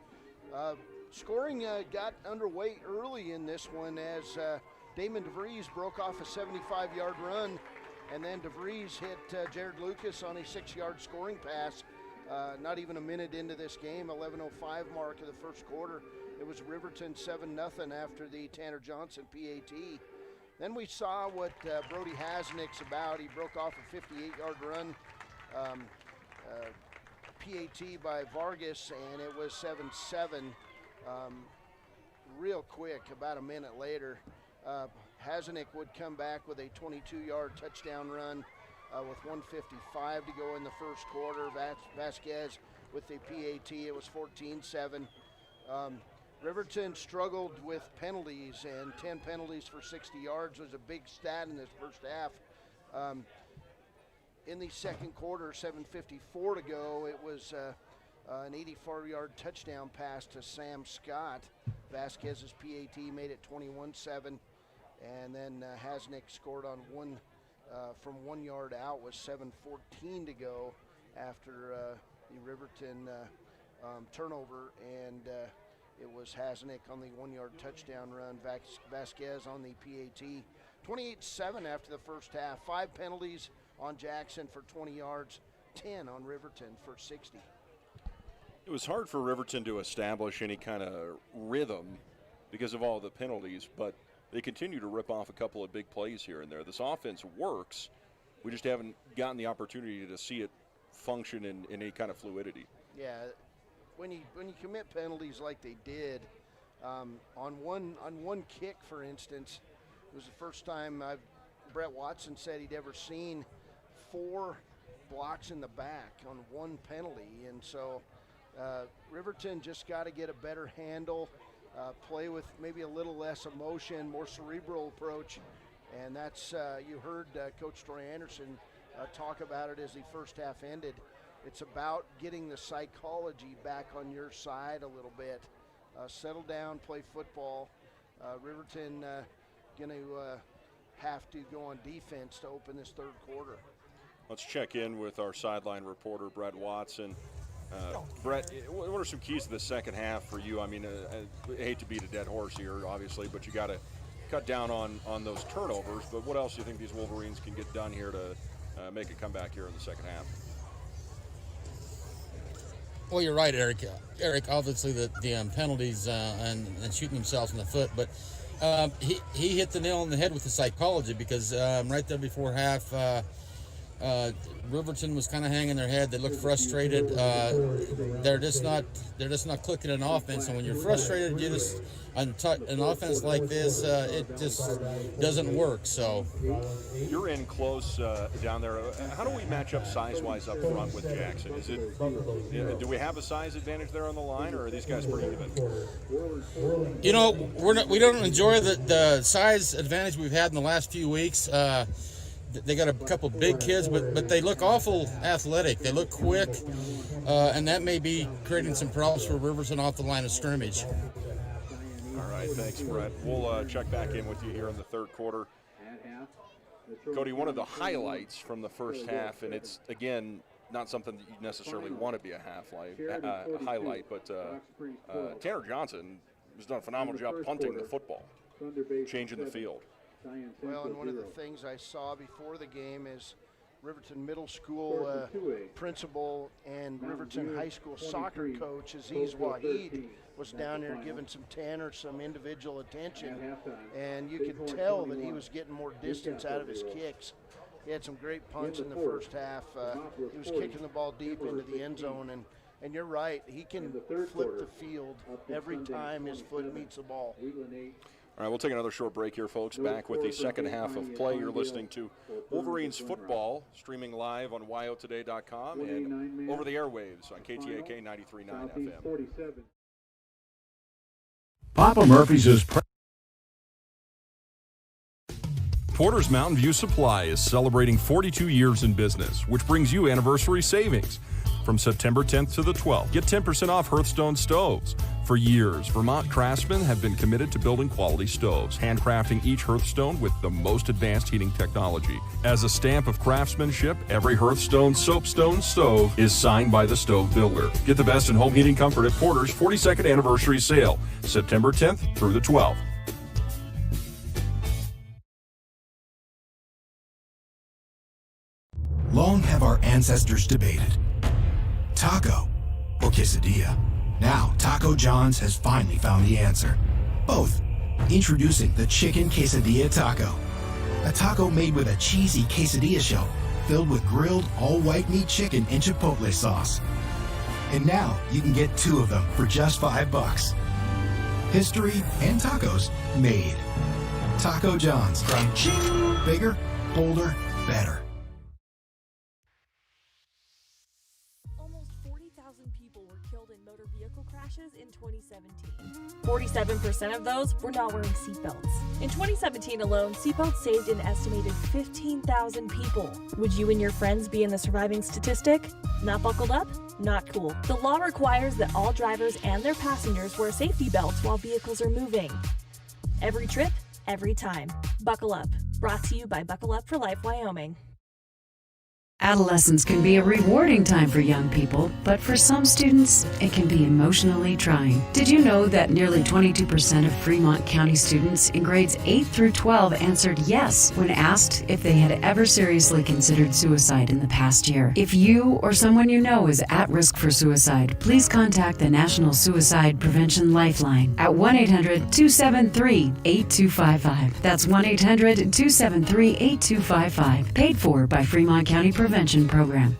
Scoring got underway early in this one as Damon DeVries broke off a 75-yard run, and then DeVries hit Jared Lucas on a 6-yard scoring pass. Not even a minute into this game, 11:05 mark of the first quarter. It was Riverton 7-0 after the Tanner Johnson PAT. Then we saw what Brody Hasnick's about. He broke off a 58-yard run, PAT by Vargas, and it was 7-7. Real quick, about a minute later, Hazenik would come back with a 22-yard touchdown run with 1:55 to go in the first quarter. Vasquez with the PAT, it was 14-7. Riverton struggled with penalties, and 10 penalties for 60 yards was a big stat in this first half. In the second quarter, 7:54 to go, it was an 84-yard touchdown pass to Sam Scott. Vasquez's PAT made it 21-7, and then Hazenik scored on from 1 yard out with 7:14 to go after the Riverton turnover, and it was Hazenik on the 1 yard touchdown run, Vasquez on the PAT. 28-7 after the first half. 5 penalties on Jackson for 20 yards, 10 on Riverton for 60. It was hard for Riverton to establish any kind of rhythm because of all the penalties, but they continue to rip off a couple of big plays here and there. This offense works. We just haven't gotten the opportunity to see it function in any kind of fluidity. Yeah, when you commit penalties like they did, on one kick, for instance, it was the first time Brett Watson said he'd ever seen 4 blocks in the back on one penalty, and so Riverton just got to get a better handle, play with maybe a little less emotion, more cerebral approach, and that's you heard Coach Troy Anderson talk about it as the first half ended. It's about getting the psychology back on your side a little bit. Settle down, play football. Riverton going to have to go on defense to open this third quarter. Let's check in with our sideline reporter, Brett Watson. Brett, what are some keys to the second half for you? I mean, I hate to beat a dead horse here, obviously, but you got to cut down on those turnovers. But what else do you think these Wolverines can get done here to make a comeback here in the second half? Well, you're right, Eric. Obviously, the penalties and shooting themselves in the foot, but he hit the nail on the head with the psychology, because right there before half, Riverton was kind of hanging their head. They looked frustrated. They're just not clicking an offense. And when you're frustrated, you just an offense like this, it just doesn't work. So you're in close down there. How do we match up size-wise up front with Jackson? Is it? Do we have a size advantage there on the line, or are these guys pretty even? You know, we don't enjoy the size advantage we've had in the last few weeks. They got a couple big kids, but they look awful athletic. They look quick, and that may be creating some problems for Riverton off the line of scrimmage. All right, thanks, Brett. We'll check back in with you here in the third quarter. Cody, one of the highlights from the first half, and it's, again, not something that you necessarily want to be a highlight, but Tanner Johnson has done a phenomenal job punting the football, changing the field. Well, and one of the things I saw before the game is Riverton Middle School principal and Riverton High School soccer coach Aziz Waheed was down there giving Tanner some individual attention, and you could tell that he was getting more distance out of his kicks. He had some great punts in the first half. He was kicking the ball deep into the end zone, and you're right, he can flip the field every time his foot meets the ball. All right, we'll take another short break here, folks. Back with the second half of play. You're listening to Wolverines football, streaming live on yotoday.com and over the airwaves on KTAK 93.9 FM. Papa Murphy's is Porter's Mountain View Supply is celebrating 42 years in business, which brings you anniversary savings. From September 10th to the 12th, get 10% off Hearthstone stoves. For years, Vermont craftsmen have been committed to building quality stoves, handcrafting each Hearthstone with the most advanced heating technology. As a stamp of craftsmanship, every Hearthstone soapstone stove is signed by the stove builder. Get the best in home heating comfort at Porter's 42nd anniversary sale, September 10th through the 12th. Long have our ancestors debated, taco or quesadilla. Now, Taco John's has finally found the answer. Both. Introducing the Chicken Quesadilla Taco. A taco made with a cheesy quesadilla shell filled with grilled all-white meat chicken and chipotle sauce. And now, you can get 2 of them for just $5. history, and tacos made. Taco John's. Crunching. Bigger, bolder, better. Almost 40,000 people were killed in motor vehicle crashes in 2017. 47% of those were not wearing seatbelts. In 2017 alone, seatbelts saved an estimated 15,000 people. Would you and your friends be in the surviving statistic? Not buckled up? Not cool. The law requires that all drivers and their passengers wear safety belts while vehicles are moving. Every trip, every time. Buckle Up. Brought to you by Buckle Up for Life Wyoming. Adolescence can be a rewarding time for young people, but for some students, it can be emotionally trying. Did you know that nearly 22% of Fremont County students in grades 8 through 12 answered yes when asked if they had ever seriously considered suicide in the past year? If you or someone you know is at risk for suicide, please contact the National Suicide Prevention Lifeline at 1-800-273-8255. That's 1-800-273-8255. Paid for by Fremont County Prevention Program.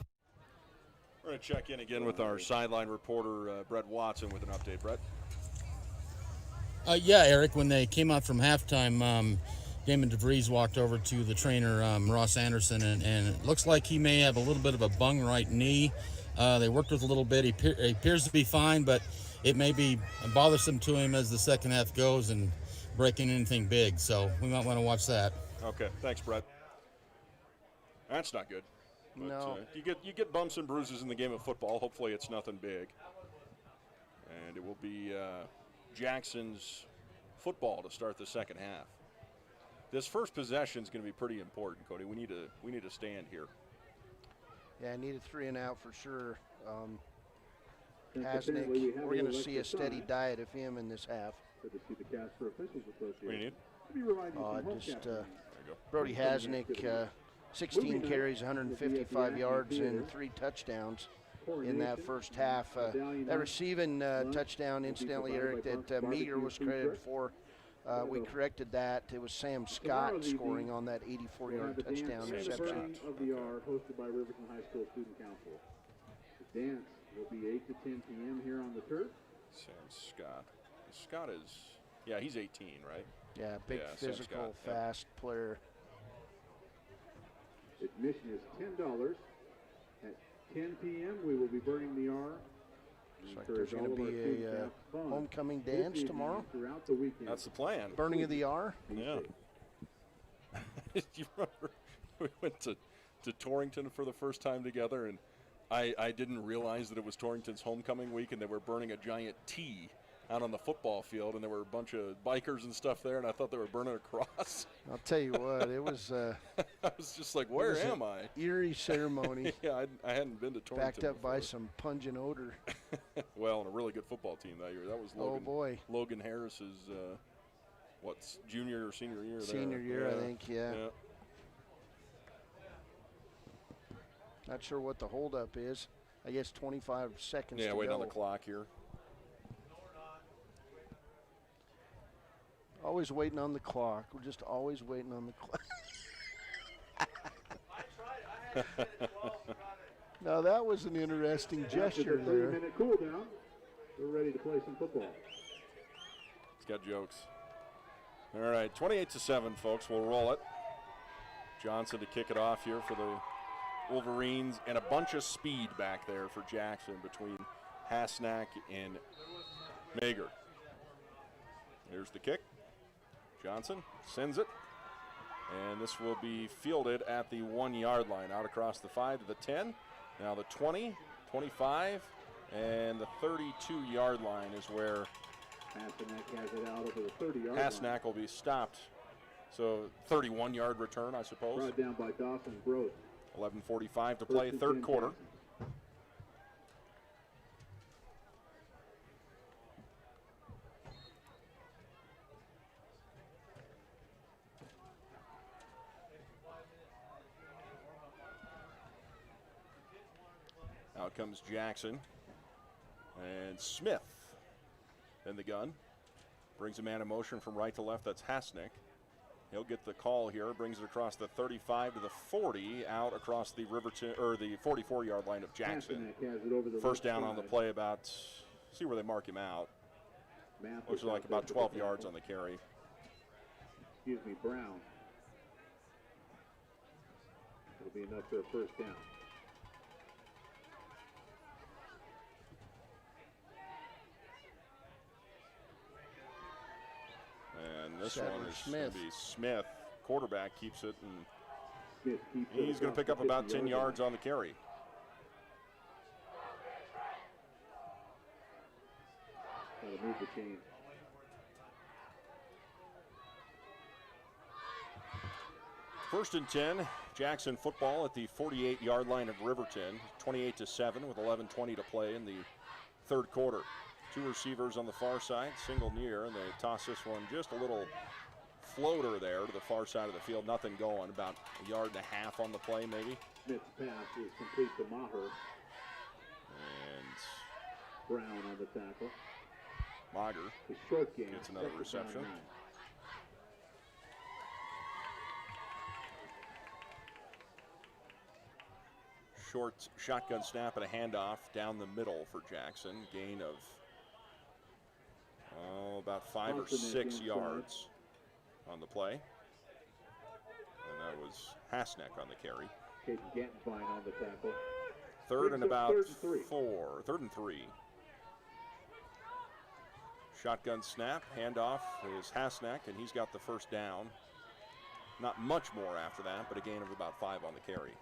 We're going to check in again with our sideline reporter, Brett Watson, with an update. Brett? Yeah, Eric, when they came out from halftime, Damon DeVries walked over to the trainer, Ross Anderson, and it looks like he may have a little bit of a bung right knee. They worked with a little bit. He appears to be fine, but it may be bothersome to him as the second half goes and breaking anything big. So we might want to watch that. Okay, thanks, Brett. That's not good. But, No. You get bumps and bruises in the game of football. Hopefully it's nothing big. And it will be Jackson's football to start the second half. This first possession is going to be pretty important, Cody. We need to stand here. Yeah, I need a 3 and out for sure. Hasnick, we're going to see a steady diet of him in this half. What do you need? Brody Hasnick, 16 carries, 155 yards, and 3 touchdowns in that first half. That receiving touchdown, incidentally, Eric, that Meager was credited for, we corrected that. It was Sam Scott scoring on that 84-yard touchdown reception. Of the R, hosted by Riverton High School Student Council. The dance will be 8 to 10 p.m. here on the turf. Sam Scott. Scott is, yeah, he's 18, right? Yeah, big physical, fast player. Admission is $10. At 10 p.m., we will be burning the R. Looks like there's going to be a homecoming dance tomorrow. Throughout the weekend. That's the plan. Burning of the R? Yeah. You remember we went to Torrington for the first time together, and I didn't realize that it was Torrington's homecoming week, and they were burning a giant T out on the football field, and there were a bunch of bikers and stuff there, and I thought they were burning a cross. I'll tell you what, it was I was just like, where am I? Eerie ceremony. Yeah, I hadn't been to Torrington Backed up before. by some pungent odor. Well, and a really good football team that year. That was Logan. Oh, boy. Logan Harris's, junior or senior year there. Senior year, I think, yeah. Not sure what the holdup is. I guess 25 seconds to go. Yeah, waiting on the clock here. Always waiting on the clock. We're just always waiting on the clock. Now, that was an interesting gesture After the there. 30-minute cool down, we're ready to play some football. He's got jokes. All right, 28-7, folks. We'll roll it. Johnson to kick it off here for the Wolverines, and a bunch of speed back there for Jackson between Hasnack and Mager. Here's the kick. Johnson sends it, and this will be fielded at the 1-yard line, out across the 5 to the 10. Now the 20, 25, and the 32-yard line is where Hasnack has it out over the 30-yard line. Hasnack will be stopped. So 31-yard return, I suppose. Brought down by Dawson Gross. 11:45 to play, third quarter. Out comes Jackson. And Smith in the gun. Brings a man in motion from right to left. That's Hasnick. He'll get the call here. Brings it across the 35 to the 40, out across the Riverton, or the 44-yard line of Jackson. Has it over the First left down on the side. play, about, see where they mark him out. Looks like about 12 yards on the carry. Brown. It'll be enough for a first down. And this Sadler one is Smith. going to be Smith. Quarterback keeps it, and Smith keeps it he's going to across pick up the about 10 50-yard yards line. on the carry. Gotta move the chain. First and 10, Jackson football at the 48-yard line of Riverton, 28-7 with 11:20 to play in the third quarter. Two receivers on the far side, single near, and they toss this one just a little floater there to the far side of the field. Nothing going, about a yard and a half on the play maybe. Smith's pass is complete to Maher. And Brown on the tackle. Mager The short game. gets another second reception. down 9. Short shotgun snap and a handoff down the middle for Jackson. Gain of about 5 or 6 yards on the play. And that was Hasneck on the carry. Caden Gantenbein on the tackle. Third and Picks up about 3rd and 3. 4. 3rd and 3. Shotgun snap, handoff is Hasneck, and he's got the first down. Not much more after that, but a gain of about 5 on the carry.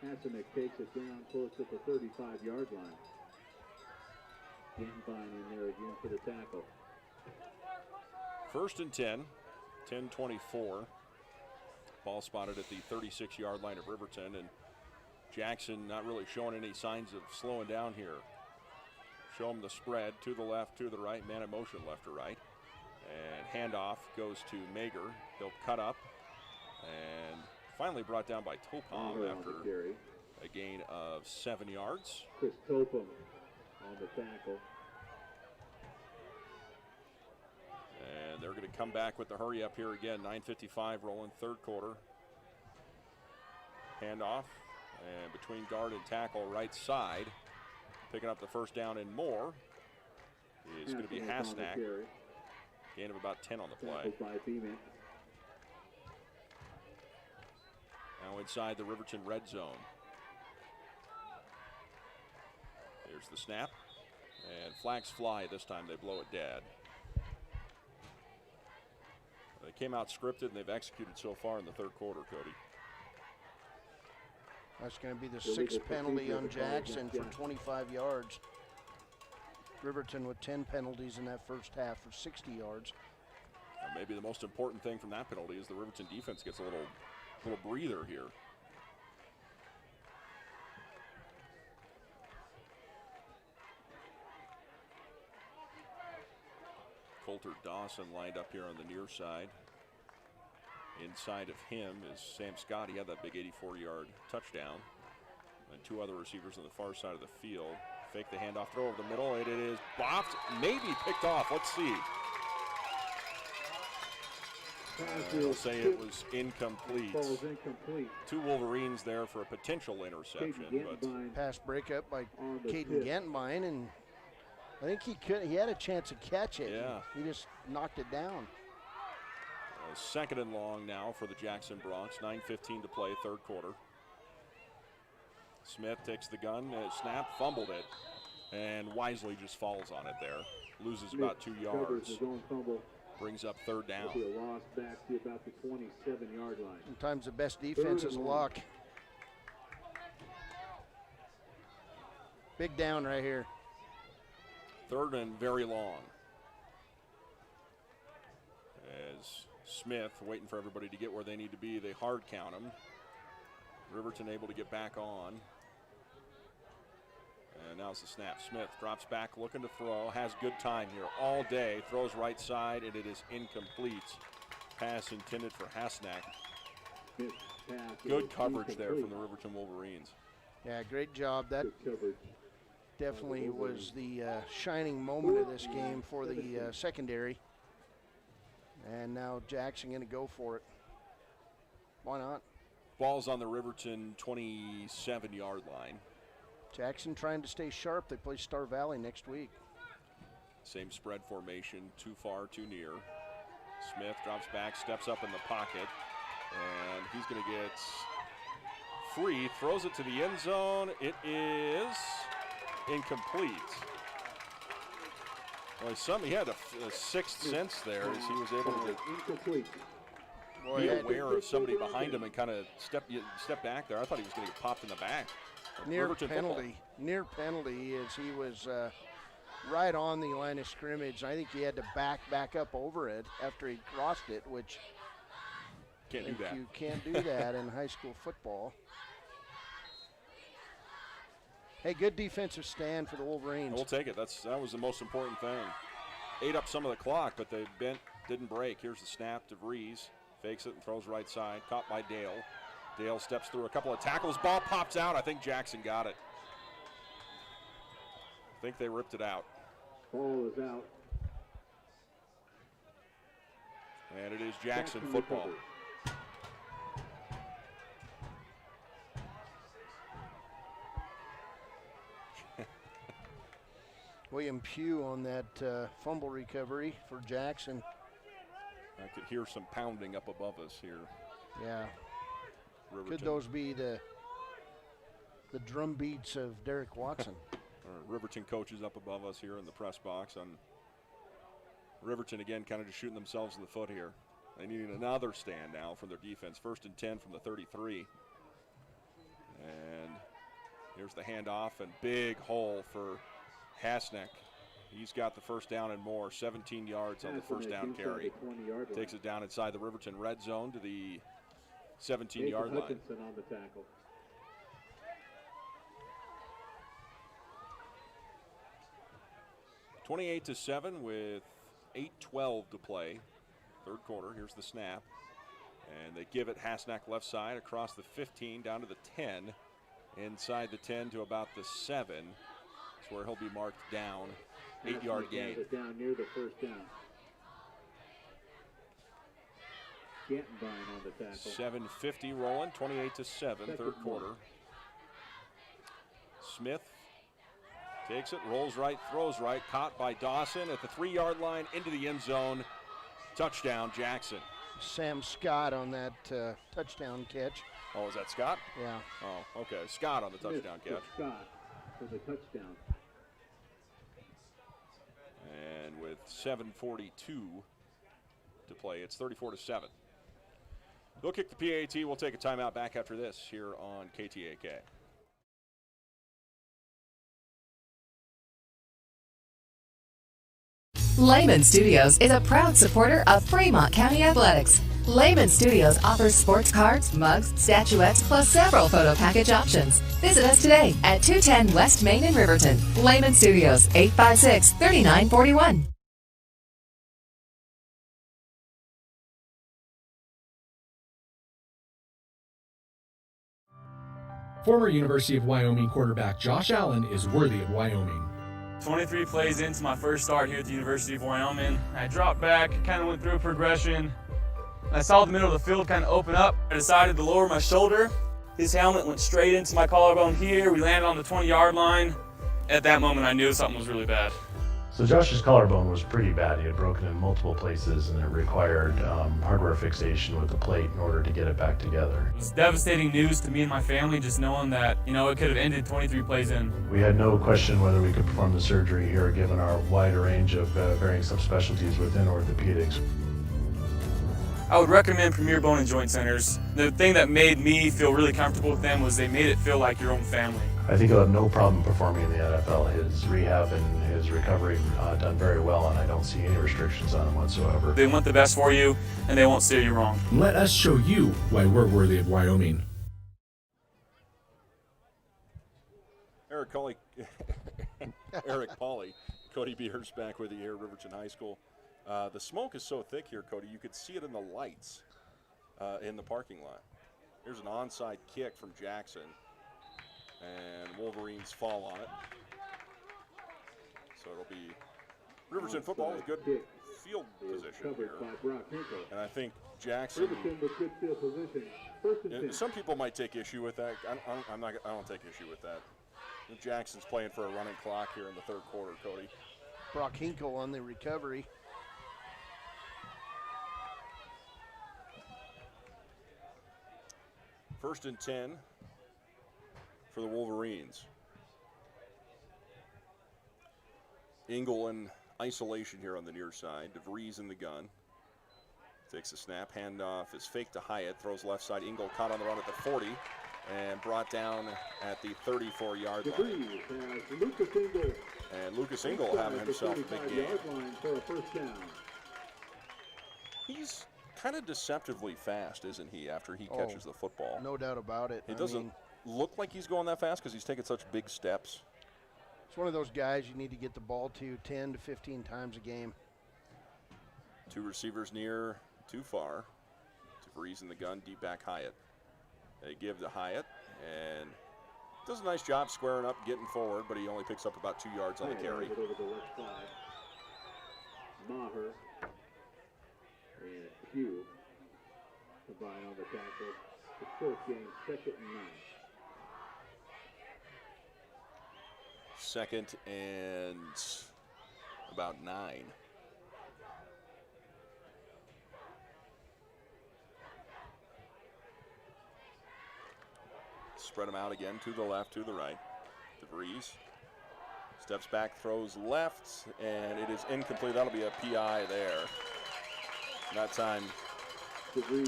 Hasneck takes it down close to the 35-yard line. Gantenbein in there again for the tackle. First and 10, 10:24. Ball spotted at the 36-yard line of Riverton, and Jackson not really showing any signs of slowing down here. Show him the spread to the left, to the right, man in motion left to right. And handoff goes to Mager. He'll cut up and finally brought down by Topom after a gain of 7 yards. Chris Topom on the tackle. And they're going to come back with the hurry up here again. 9:55 rolling third quarter. Handoff and between guard and tackle right side. Picking up the first down and more is going to be Hasnack. Gain of about 10 on the play. Now inside the Riverton red zone. Here's the snap. And flags fly this time. They blow it dead. They came out scripted and they've executed so far in the third quarter, Cody. That's going to be the 6th penalty on Jackson for 25 yards. Riverton with 10 penalties in that first half for 60 yards. Maybe the most important thing from that penalty is the Riverton defense gets a little breather here. Coulter Dawson lined up here on the near side. Inside of him is Sam Scott. He had that big 84-yard touchdown. And two other receivers on the far side of the field. Fake the handoff, throw over the middle, and it is bopped, maybe picked off. Let's see. I'll say it was incomplete. Ball's incomplete. Two Wolverines there for a potential interception. But pass breakup by Caden Gantenbein, and I think he had a chance to catch it. Yeah. He just knocked it down. Second and long now for the Jackson Bronx. 9:15 to play, third quarter. Smith takes the gun, snap, fumbled it, and wisely just falls on it there. Loses about 2 yards. His own fumble. Brings up third down. It'll be a loss back to about the 27-yard line. Sometimes the best defense is luck. Big down right here. Third and very long. As Smith waiting for everybody to get where they need to be. They hard count him. Riverton able to get back on. And now it's the snap. Smith drops back looking to throw. Has good time here all day. Throws right side and it is incomplete. Pass intended for Hasnack. Good coverage there from the Riverton Wolverines. Yeah, great job. That definitely was the shining moment of this game for the secondary. And now Jackson going to go for it. Why not? Ball's on the Riverton 27-yard line. Jackson trying to stay sharp. They play Star Valley next week. Same spread formation, too far, too near. Smith drops back, steps up in the pocket, and he's going to get free, throws it to the end zone. It is incomplete. Well, he had a sixth sense there as he was able to be aware of somebody behind him and kind of step back there. I thought he was going to get popped in the back. Near penalty as he was right on the line of scrimmage. I think he had to back up over it after he crossed it, which can't do that. You can't do that in high school football. Hey, good defensive stand for the Wolverines. We'll take it. That was the most important thing. Ate up some of the clock, but they didn't break. Here's the snap to Vreese. Fakes it and throws right side. Caught by Dale. Dale steps through a couple of tackles. Ball pops out. I think Jackson got it. I think they ripped it out. Ball is out. And it is Jackson football. William Pugh on that fumble recovery for Jackson. I could hear some pounding up above us here. Yeah. Riverton. Could those be the drum beats of Derek Watson? Riverton coaches up above us here in the press box. On Riverton again kind of just shooting themselves in the foot here. They need another stand now from their defense. 1st and 10 from the 33. And here's the handoff and big hole for Hasneck. He's got the first down and more. 17 yards on the first down carry. Takes it down inside the Riverton red zone to the 17-yard line. Hutchinson on the tackle. (28-7) with 8:12 to play. Third quarter. Here's the snap. And they give it Hasneck left side across the 15 down to the 10. Inside the 10 to about the 7. That's where he'll be marked down. 8-yard gain. Down near the first down. Gantenbein on the tackle. 7:50 rolling, 28-7, third quarter. Smith takes it, rolls right, throws right, caught by Dawson at the 3-yard line into the end zone. Touchdown, Jackson. Sam Scott on that touchdown catch. Oh, is that Scott? Yeah. Oh, okay. Scott on the touchdown catch. Scott for the touchdown. And with 7:42 to play, it's 34-7. They'll kick the PAT. We'll take a timeout back after this here on KTAK. Layman Studios is a proud supporter of Fremont County Athletics. Layman Studios offers sports cards, mugs, statuettes, plus several photo package options. Visit us today at 210 West Main in Riverton. Layman Studios, 856-3941. Former University of Wyoming quarterback Josh Allen is worthy of Wyoming. 23 plays into my first start here at the University of Wyoming. I dropped back, kind of went through a progression. I saw the middle of the field kind of open up. I decided to lower my shoulder. His helmet went straight into my collarbone here. We landed on the 20-yard line. At that moment, I knew something was really bad. So Josh's collarbone was pretty bad. He had broken in multiple places, and it required hardware fixation with the plate in order to get it back together. It was devastating news to me and my family, just knowing that, it could have ended 23 plays in. We had no question whether we could perform the surgery here, given our wide range of varying subspecialties within orthopedics. I would recommend Premier Bone and Joint Centers. The thing that made me feel really comfortable with them was they made it feel like your own family. I think he'll have no problem performing in the NFL. His rehab and his recovery done very well, and I don't see any restrictions on him whatsoever. They want the best for you, and they won't steer you wrong. Let us show you why we're worthy of Wyoming. Eric Pauly, Cody Beers back with you here at Riverton High School. The smoke is so thick here, Cody, you could see it in the lights in the parking lot. Here's an onside kick from Jackson, and Wolverines fall on it. So it'll be Riverton football with good field position here. And I think Jackson, some people might take issue with that. I don't take issue with that. Jackson's playing for a running clock here in the third quarter, Cody. Brock Hinkle on the recovery. First and 10 for the Wolverines. Engel in isolation here on the near side. DeVries in the gun. Takes a snap, handoff is fake to Hyatt, throws left side. Engel caught on the run at the 40 and brought down at the 34-yard line. And Lucas Engel having himself a big game. For a first down. He's kind of deceptively fast, isn't he, after he catches the football? No doubt about it. It doesn't look like he's going that fast because he's taking such big steps. It's one of those guys you need to get the ball to 10 to 15 times a game. Two receivers near, too far. DeVries in the gun, deep back Hyatt. They give to Hyatt, and does a nice job squaring up, getting forward, but he only picks up about 2 yards on the carry. Over the left side. Maher and Hugh combine on the tackle. The short game, 2nd and 9. Second and about 9. Spread them out again, to the left, to the right. DeVries steps back, throws left, and it is incomplete. That'll be a PI there. That time,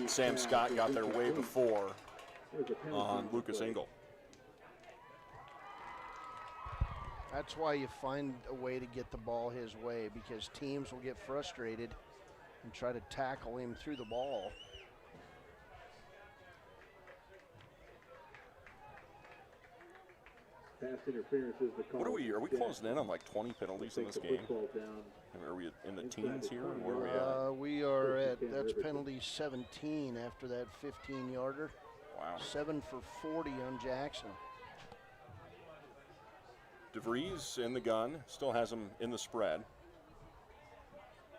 Sam Scott got there way before on Lucas Engel. That's why you find a way to get the ball his way, because teams will get frustrated and try to tackle him through the ball. Pass interference is the call. What are we closing in on like 20 penalties in this game? Are we in the teens here? Where are we at? We are at, that's penalty 17 after that 15-yarder. Wow. 7 for 40 on Jackson. DeVries in the gun, still has him in the spread.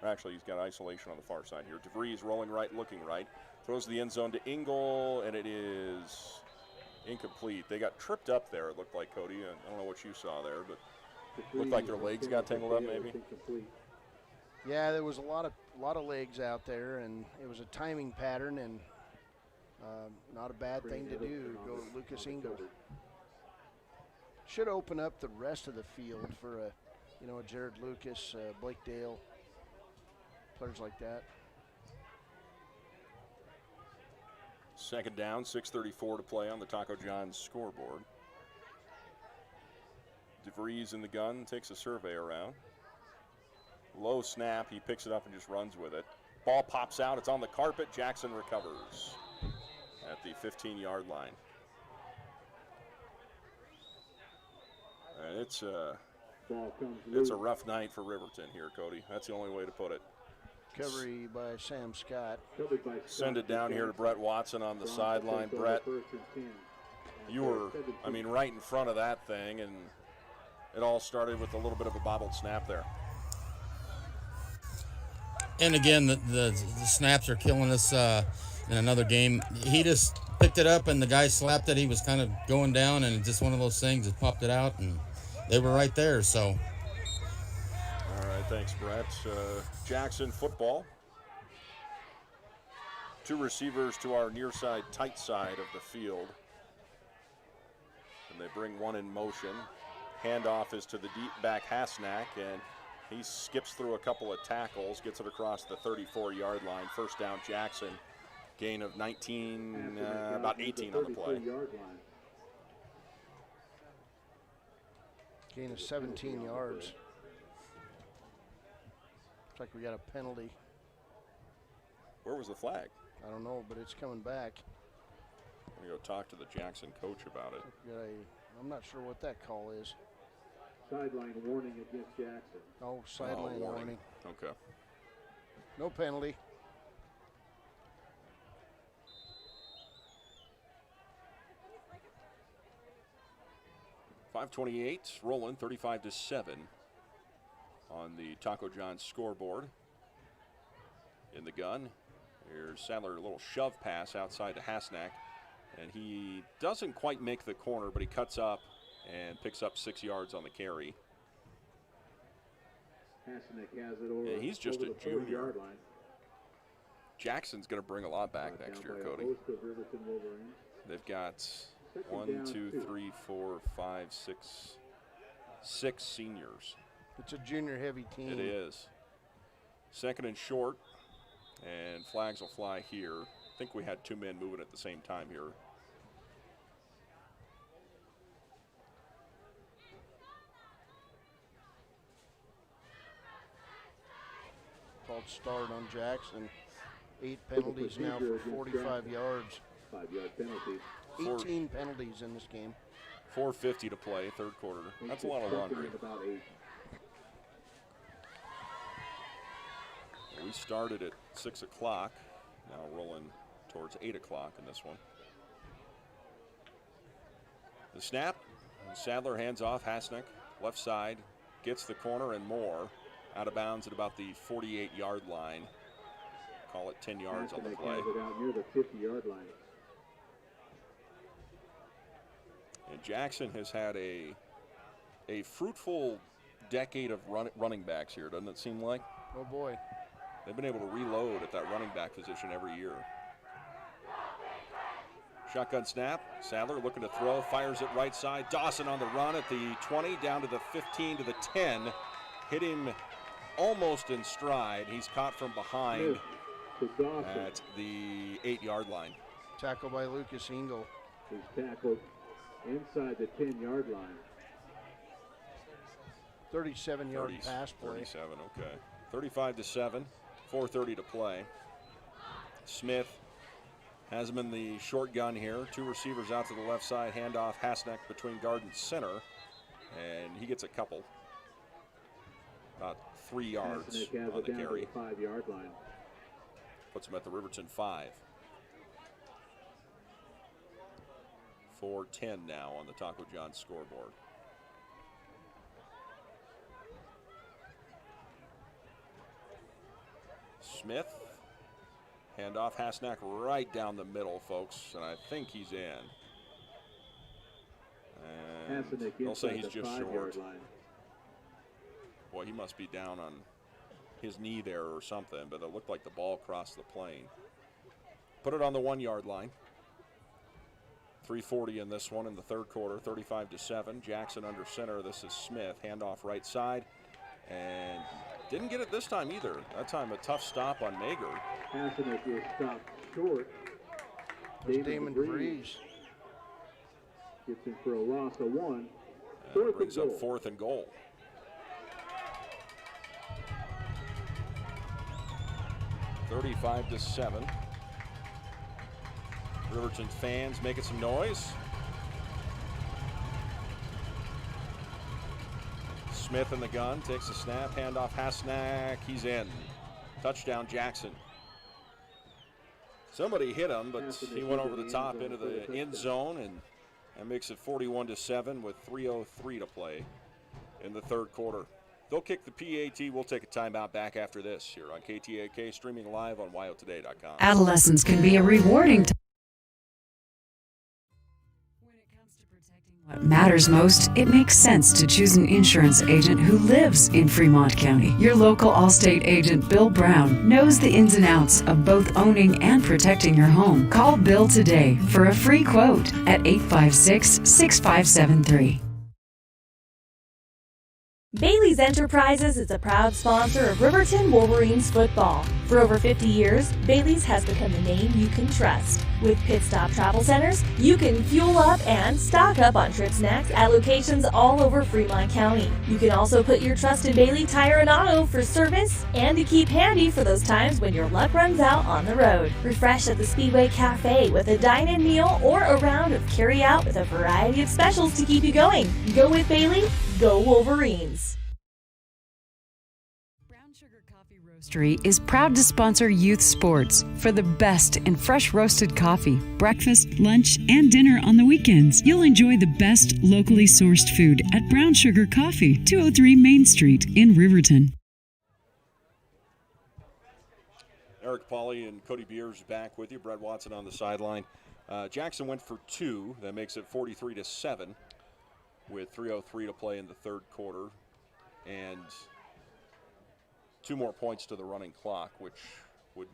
Actually, he's got isolation on the far side here. DeVries rolling right, looking right. Throws the end zone to Engel, and it is incomplete. They got tripped up there, it looked like, Cody. I don't know what you saw there, but looked like their legs got tangled up maybe. Yeah, there was a lot of legs out there, and it was a timing pattern, and not a bad thing to do. Go to Lucas Engel. Should open up the rest of the field for a Jared Lucas, Blake Dale, players like that. Second down, 6:34 to play on the Taco John's scoreboard. DeVries in the gun, takes a survey around. Low snap, he picks it up and just runs with it. Ball pops out, it's on the carpet. Jackson recovers at the 15-yard line. And it's a rough night for Riverton here, Cody. That's the only way to put it. Recovery by Sam Scott. Send it down here to Brett Watson on the sideline. Brett, you were, right in front of that thing, and it all started with a little bit of a bobbled snap there. And again, the snaps are killing us in another game. He just picked it up, and the guy slapped it. He was kind of going down, and just one of those things that popped it out, and they were right there, so. All right, thanks, Brett. Jackson football. Two receivers to our near side, tight side of the field. And they bring one in motion. Handoff is to the deep back Hasnack, and he skips through a couple of tackles, gets it across the 34-yard line. First down, Jackson. Gain of 19, about 18 on the play. Gain of 17 yards. Looks like we got a penalty. Where was the flag? I don't know, but it's coming back. I'm going to go talk to the Jackson coach about it. I'm not sure what that call is. Sideline warning against Jackson. Oh, sideline warning. Okay. No penalty. .528, rolling 35-7 on the Taco John's scoreboard. In the gun, here's Sadler, a little shove pass outside to Hasnack, and he doesn't quite make the corner, but he cuts up and picks up 6 yards on the carry. Hasenik has it over, And he's just over a the junior. 40-yard line. Jackson's going to bring a lot back next year, By a Cody. host of Riverton Wolverines. They've got Second 1, down, 2, 2. 3, 4, 5, 6 seniors. It's a junior-heavy team. It is. Second and short, and flags will fly here. I think we had 2 men moving at the same time here. Called start on Jackson. 8 penalties now for 45 yards. 5-yard penalty. 18 penalties in this game. 4:50 to play, third quarter. That's a lot of laundry. About 8. We started at 6 o'clock, now rolling towards 8 o'clock in this one. The snap, Sadler hands off, Hasenik, left side, gets the corner and more. Out of bounds at about the 48-yard line. Call it 10 yards on the play. Has it out near the 50-yard line. And Jackson has had a fruitful decade of running backs here, doesn't it seem like? Oh, boy. They've been able to reload at that running back position every year. Shotgun snap. Sadler looking to throw, fires it right side. Dawson on the run at the 20, down to the 15, to the 10. Hit him almost in stride. He's caught from behind at the 8-yard line. Tackle by Lucas Engel. He's tackled inside the 10-yard line. 37-yard pass play. 37, okay. 35-7, 4:30 to play. Smith has him in the short gun here. 2 receivers out to the left side. Handoff Hasenik between guard and center. And he gets a couple. About 3 yards Hasenik has on it the down carry. to the 5-yard line. Puts him at the Riverton 5. 4:10 now on the Taco John scoreboard. Smith, handoff, Hasenik right down the middle, folks, and I think he's in. And Hasenik they'll say inside he's the just 5-yard short. line. Boy, he must be down on his knee there or something, but it looked like the ball crossed the plane. Put it on the 1-yard line. 3:40 in this one in the third quarter, 35-7. Jackson under center. This is Smith. Handoff right side. And didn't get it this time either. That time a tough stop on Mager. Hasenik is stopped short. Damon DeVries. Gets in for a loss of 1. And brings up 4th and goal. $35-7. Riverton fans making some noise. Smith in the gun, takes a snap, handoff Hasenik, he's in. Touchdown Jackson. Somebody hit him, but he went over the top into the end zone, and that makes it 41-7 with 3:03 to play in the third quarter. They'll kick the PAT. We'll take a timeout back after this here on KTAK, streaming live on WyoToday.com. Adolescence can be a rewarding time. What matters most, it makes sense to choose an insurance agent who lives in Fremont County. Your local Allstate agent, Bill Brown, knows the ins and outs of both owning and protecting your home. Call Bill today for a free quote at 856-6573. Bailey's Enterprises is a proud sponsor of Riverton Wolverines football. For over 50 years, Bailey's has become the name you can trust. With Pit Stop Travel Centers, you can fuel up and stock up on trip snacks at locations all over Fremont County. You can also put your trust in Bailey Tire and Auto for service and to keep handy for those times when your luck runs out on the road. Refresh at the Speedway Cafe with a dine-in meal or a round of carry-out with a variety of specials to keep you going. Go with Bailey, go Wolverines. Roastery is proud to sponsor youth sports for the best in fresh roasted coffee, breakfast, lunch, and dinner on the weekends. You'll enjoy the best locally sourced food at Brown Sugar Coffee, 203 Main Street in Riverton. Eric Pauly and Cody Beers back with you. Brett Watson on the sideline. Jackson went for 2. That makes it 43-7 with 3:03 to play in the third quarter. And 2 more points to the running clock, which would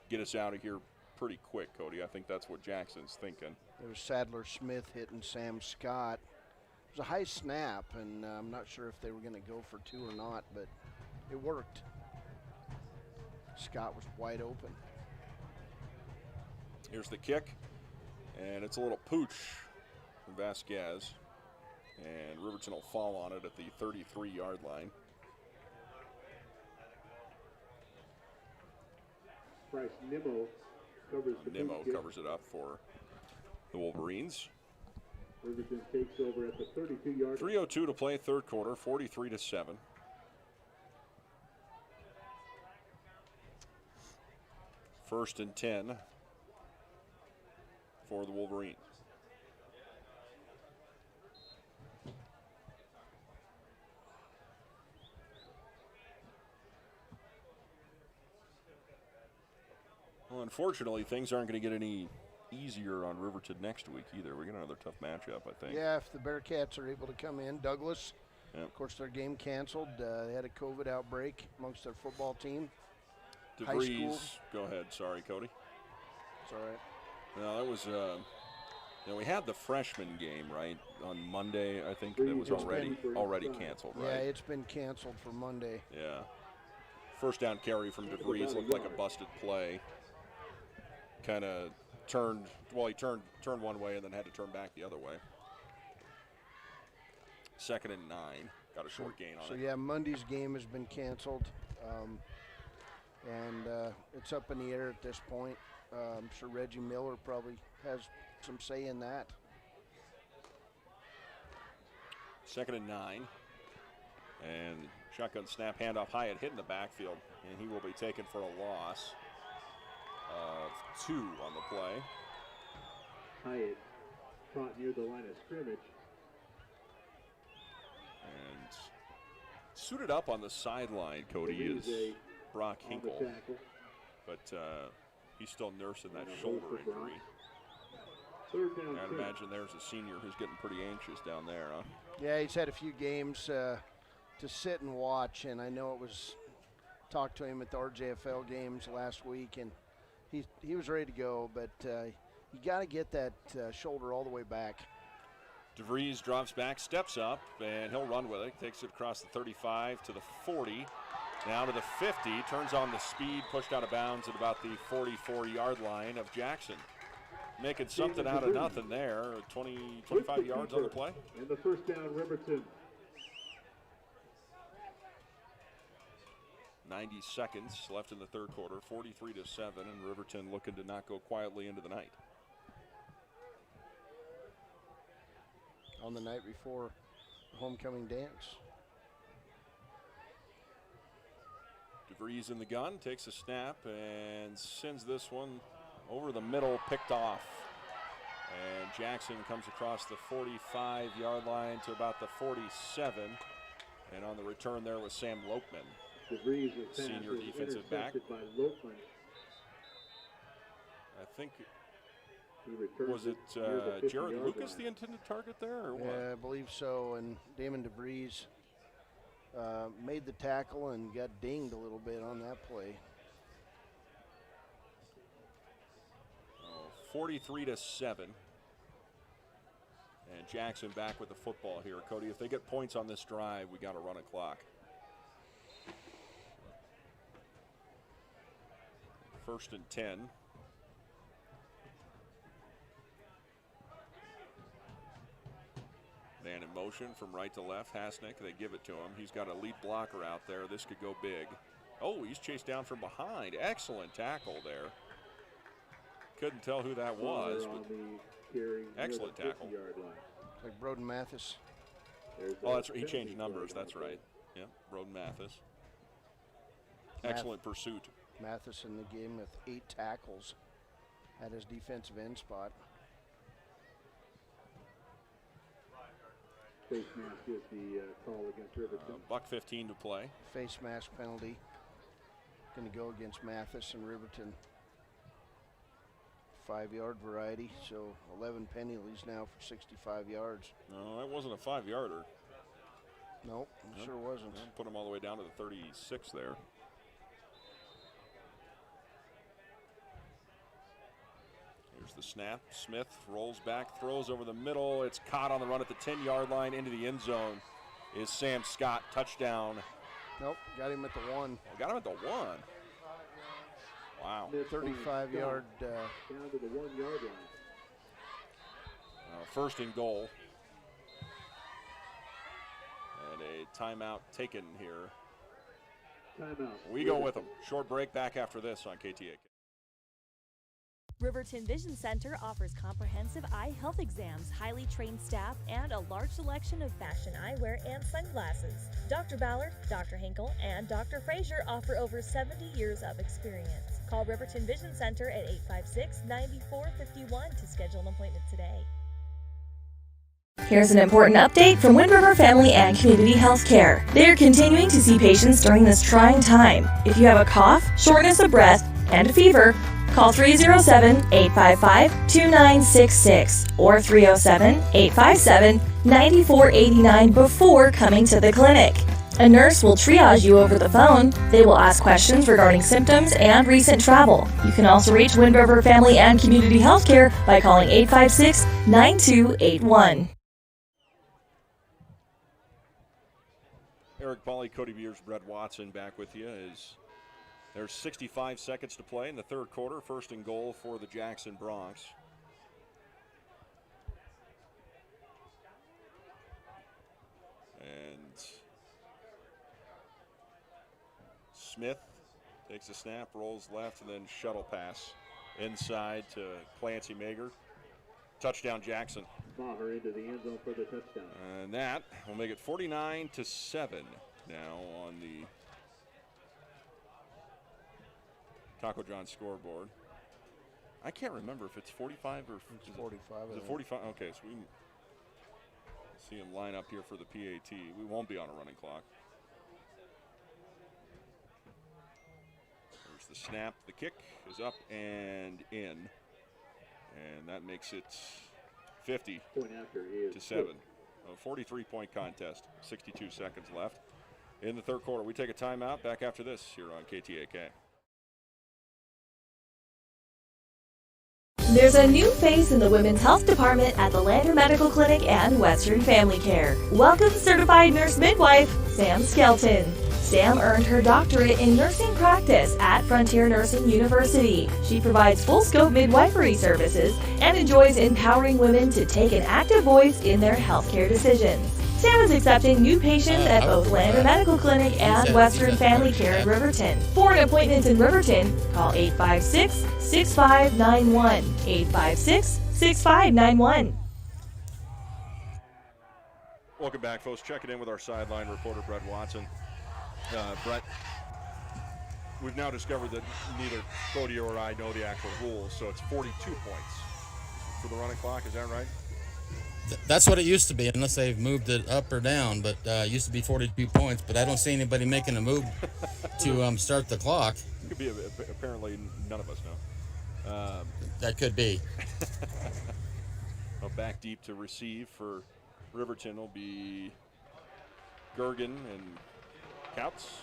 get us out of here pretty quick, Cody. I think that's what Jackson's thinking. There was Sadler Smith hitting Sam Scott. It was a high snap, and I'm not sure if they were going to go for 2 or not, but it worked. Scott was wide open. Here's the kick, and it's a little pooch from Vasquez, and Riverton will fall on it at the 33-yard line. Bryce Nimmo covers the Nimmo kick. covers it up for the Wolverines. Riverton takes over at the 32-yard line. 3:02 to play, third quarter, 43-7. First and 10 for the Wolverines. Well, unfortunately, things aren't going to get any easier on Riverton next week either. We got another tough matchup, I think. Yeah, if the Bearcats are able to come in. Douglas, of course, their game canceled. They had a COVID outbreak amongst their football team. DeVries, go ahead. Sorry, Cody. It's all right. No, that was, we had the freshman game, right, on Monday, I think. That was already canceled, right? Yeah, it's been canceled for Monday. Yeah. First down carry from DeVries looked like a busted play. Kind of turned one way and then had to turn back the other way. 2nd and 9. Got a short gain on it. So, yeah, Monday's game has been canceled. And it's up in the air at this point. I'm sure Reggie Miller probably has some say in that. 2nd and 9. And shotgun snap, handoff. Hyatt hit in the backfield, and he will be taken for a loss of 2 on the play. Hyatt caught near the line of scrimmage. And suited up on the sideline, Cody, is Brock Hinkle. But he's still nursing that shoulder injury. I'd imagine there's a senior who's getting pretty anxious down there, huh? Yeah, he's had a few games to sit and watch, and I know it was talked to him at the RJFL games last week, and he was ready to go, but you got to get that shoulder all the way back. DeVries drops back, steps up, and he'll run with it. Takes it across the 35 to the 40, now to the 50, turns on the speed, pushed out of bounds at about the 44-yard line of Jackson. Making something out of nothing there, 25 yards on the play. And the first down, Riverton. 90 seconds left in the third quarter, 43-7, and Riverton looking to not go quietly into the night. On the night before the homecoming dance. DeVries in the gun, takes a snap and sends this one over the middle, picked off. And Jackson comes across the 45-yard line to about the 47. And on the return there was Sam Lopeman, DeVries' senior defensive back. By Lopeman. I think, was it Jared Lucas the intended target there, or what? Yeah, I believe so. And Damon DeVries made the tackle and got dinged a little bit on that play. 43-7. And Jackson back with the football here. Cody, if they get points on this drive, we got to run a clock. First and 10. Man in motion from right to left. Hasnick, they give it to him. He's got a lead blocker out there. This could go big. Oh, he's chased down from behind. Excellent tackle there. Couldn't tell who that was, but excellent tackle. Like Broden Mathis. Oh, that's right. He changed numbers. That's right. Yeah, Broden Mathis. Excellent pursuit. Mathis in the game with 8 tackles at his defensive end spot. Face mask is the call against Riverton. $1:15 to play. Face mask penalty. Going to go against Mathis and Riverton. 5-yard variety, so 11 penalties now for 65 yards. No, that wasn't a 5-yarder. Nope, sure wasn't. Put him all the way down to the 36 there. Here's the snap. Smith rolls back, throws over the middle. It's caught on the run at the 10-yard line into the end zone. Is Sam Scott. Touchdown. Nope, got him at the 1. Got him at the 1. Wow. 35-yard. Down to the 1-yard line. First and goal. And a timeout taken here. Timeout. We go with them. Short break, back after this on KTA. Riverton Vision Center offers comprehensive eye health exams, highly trained staff, and a large selection of fashion eyewear and sunglasses. Dr. Ballard, Dr. Hinkle, and Dr. Frazier offer over 70 years of experience. Call Riverton Vision Center at 856-9451 to schedule an appointment today. Here's an important update from Wind River Family and Community Healthcare. They are continuing to see patients during this trying time. If you have a cough, shortness of breath, and a fever, call 307-855-2966 or 307-857-9489 before coming to the clinic. A nurse will triage you over the phone. They will ask questions regarding symptoms and recent travel. You can also reach Wind River Family and Community Healthcare by calling 856-9281. Eric Pauley, Cody Beers, Brett Watson back with you. There's 65 seconds to play in the third quarter. First and goal for the Jackson Bronx. And Smith takes a snap, rolls left, and then shuttle pass inside to Clancy Mager. Touchdown, Jackson. Maher into the end zone for the touchdown. And that will make it 49-7 now on the Taco John scoreboard. I can't remember if it's 45 or it's 45. Is it 45? Okay, so we can see him line up here for the PAT. We won't be on a running clock. There's the snap. The kick is up and in. And that makes it 50-7. A 43-point contest. 62 seconds left in the third quarter. We take a timeout. Back after this here on KTAK. There's a new face in the Women's Health Department at the Lander Medical Clinic and Western Family Care. Welcome Certified Nurse Midwife, Sam Skelton. Sam earned her doctorate in nursing practice at Frontier Nursing University. She provides full-scope midwifery services and enjoys empowering women to take an active voice in their healthcare decisions. Sam is accepting new patients at both Lander Medical Clinic and Western Family Care in Riverton. For an appointment in Riverton, call 856-6591. 856-6591. Welcome back, folks. Checking in with our sideline reporter, Brett Watson. Brett, we've now discovered that neither Cody or I know the actual rules, so it's 42 points for the running clock. Is that right? That's what it used to be, unless they've moved it up or down. But it used to be 42 points. But I don't see anybody making a move to start the clock. It could be apparently none of us know. That could be. Well, back deep to receive for Riverton will be Gergen and Couts.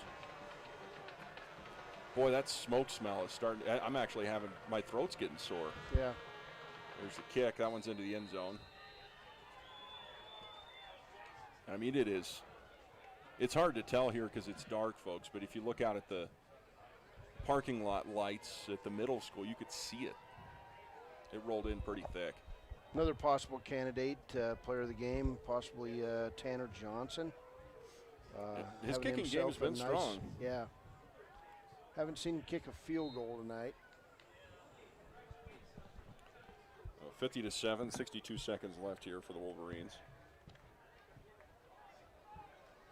Boy, that smoke smell is starting. I'm actually having, my throat's getting sore. Yeah. There's the kick. That one's into the end zone. I mean, it's hard to tell here because it's dark, folks, but if you look out at the parking lot lights at the middle school, you could see it. It rolled in pretty thick. Another possible candidate, player of the game, possibly Tanner Johnson. His kicking game has been strong. Yeah. Haven't seen him kick a field goal tonight. 50-7, 62 seconds left here for the Wolverines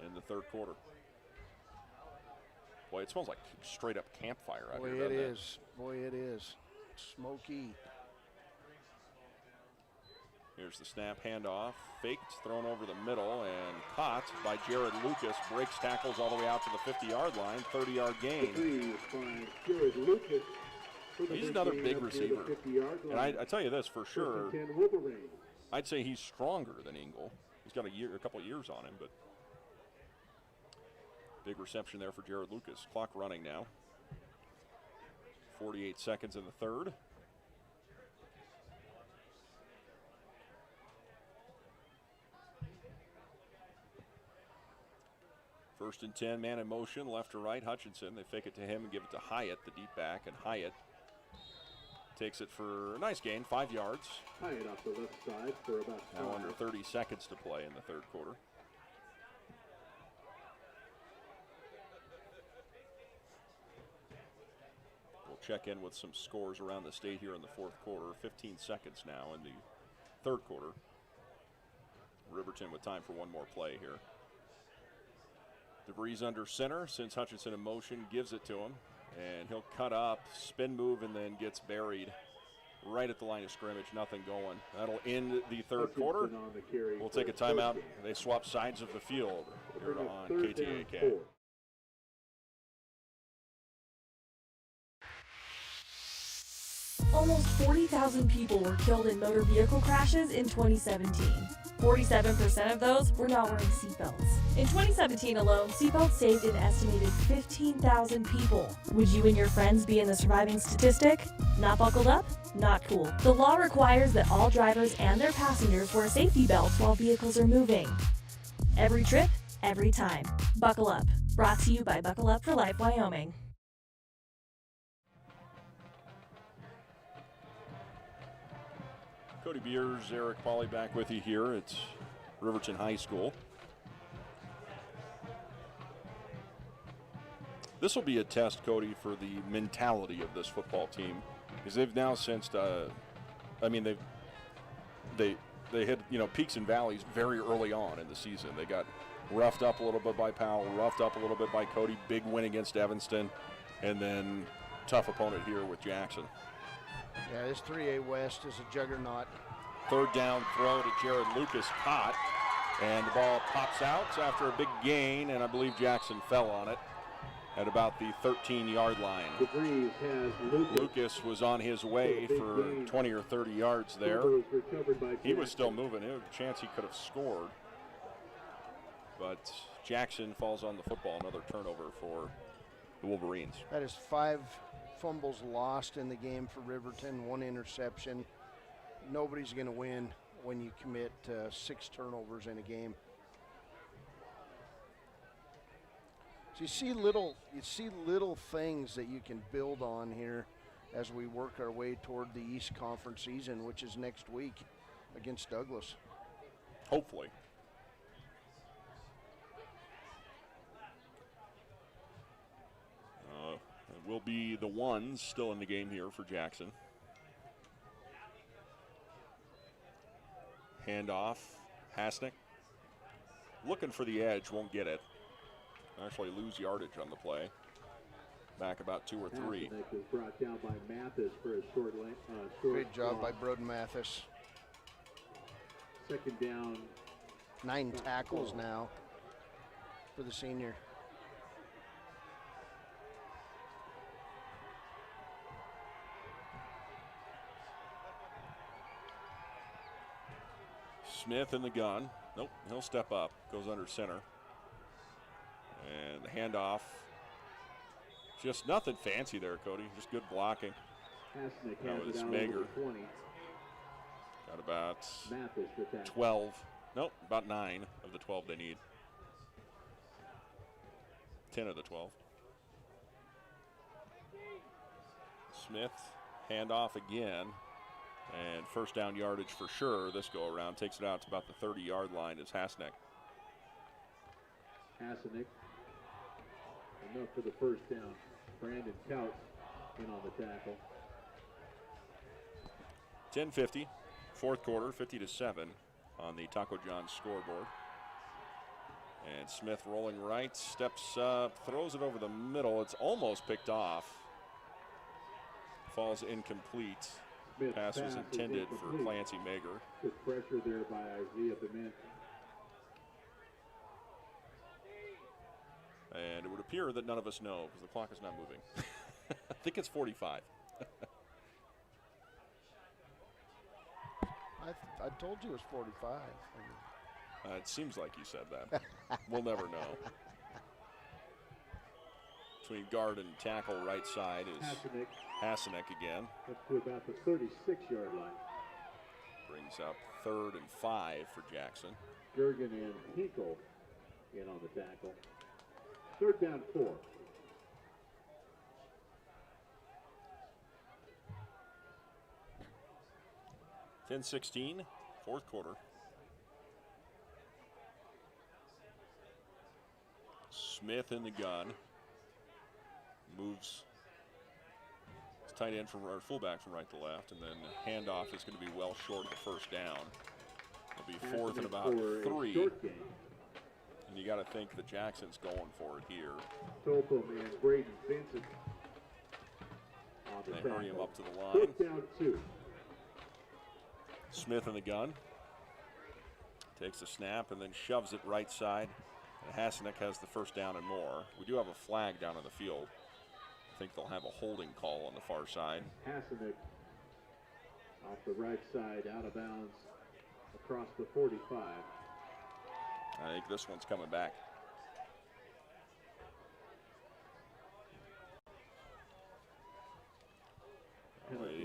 in the third quarter. Boy, it smells like straight up campfire out here. Boy, it is. Boy, it is. Smoky. Here's the snap, handoff, faked, thrown over the middle, and caught by Jared Lucas. Breaks tackles all the way out to the 50-yard line, 30-yard gain. He's another big receiver. And I tell you this for sure, I'd say he's stronger than Engel. He's got a couple of years on him, but big reception there for Jared Lucas. Clock running now. 48 seconds in the third. 1st and 10, man in motion, left to right. Hutchinson, they fake it to him and give it to Hyatt, the deep back, and Hyatt takes it for a nice gain, 5 yards. Hyatt off the left side for about Now 5. under 30 seconds to play in the third quarter. We'll check in with some scores around the state here in the fourth quarter. 15 seconds now in the third quarter. Riverton with time for one more play here. DeVries under center, sends Hutchinson in motion, gives it to him, and he'll cut up, spin move, and then gets buried right at the line of scrimmage. Nothing going. That'll end the third quarter. We'll take a timeout. They swap sides of the field here on KTAK. Almost 40,000 people were killed in motor vehicle crashes in 2017. 47% of those were not wearing seatbelts. In 2017 alone, seatbelts saved an estimated 15,000 people. Would you and your friends be in the surviving statistic? Not buckled up? Not cool. The law requires that all drivers and their passengers wear safety belts while vehicles are moving. Every trip, every time. Buckle up. Brought to you by Buckle Up for Life, Wyoming. Cody Beers, Eric Pauley back with you here at Riverton High School. This will be a test, Cody, for the mentality of this football team, because they've now sensed. They hit peaks and valleys very early on in the season. They got roughed up a little bit by Powell, roughed up a little bit by Cody. Big win against Evanston, and then tough opponent here with Jackson. Yeah, this 3A West is a juggernaut. Third down throw to Jared Lucas, caught, and the ball pops out after a big gain, and I believe Jackson fell on it at about the 13-yard line. DeVries has Lucas was on his way for 20 or 30 yards there. He was still moving. There was a chance he could have scored, but Jackson falls on the football. Another turnover for the Wolverines. That is 5 fumbles lost in the game for Riverton, 1 interception. Nobody's going to win when you commit 6 turnovers in a game. So you see little things that you can build on here as we work our way toward the East Conference season, which is next week against Douglas. Hopefully. It will be the ones still in the game here for Jackson. Handoff, Hasnick. Looking for the edge, won't get it. Actually lose yardage on the play. Back about 2 or 3. Hasnick is brought down by Mathis for a short Great job by Broden Mathis. Second down. 9 tackles now for the senior. Smith in the gun. Nope, he'll step up. Goes under center. And the handoff. Just nothing fancy there, Cody. Just good blocking. Hasnick That has was it out Mager. over the 20. Got about Mathis with that. 12. Nope, about 9 of the 12 they need. 10 of the 12. Smith, handoff again. And first down yardage for sure this go around. Takes it out to about the 30-yard line is Hasnick. Hasnick. Enough for the first down. Brandon Couch in on the tackle. 10:50, fourth quarter, 50-7 on the Taco John's scoreboard. And Smith rolling right, steps up, throws it over the middle. It's almost picked off. Falls incomplete. Smith Pass was intended for Clancy Mager. Good pressure there by Isaiah Bement. And it would appear that none of us know because the clock is not moving. I think it's 45. I told you it was 45. It seems like you said that. We'll never know. Between guard and tackle right side is Hasnick again. Up to about the 36-yard line. Brings up 3rd and 5 for Jackson. Gergen and Hinkle in on the tackle. Third down 4. 10-16, fourth quarter. Smith in the gun. Moves his tight end from or fullback from right to left, and then the handoff is going to be well short of the first down. It'll be fourth and about 3. And you got to think that Jackson's going for it here. Topo man, Braden Vincent. They hurry him up to the line. Fourth down 2. Smith in the gun. Takes a snap and then shoves it right side. And Hassanek has the first down and more. We do have a flag down on the field. I think they'll have a holding call on the far side. Hassanek off the right side, out of bounds, across the 45. I think this one's coming back.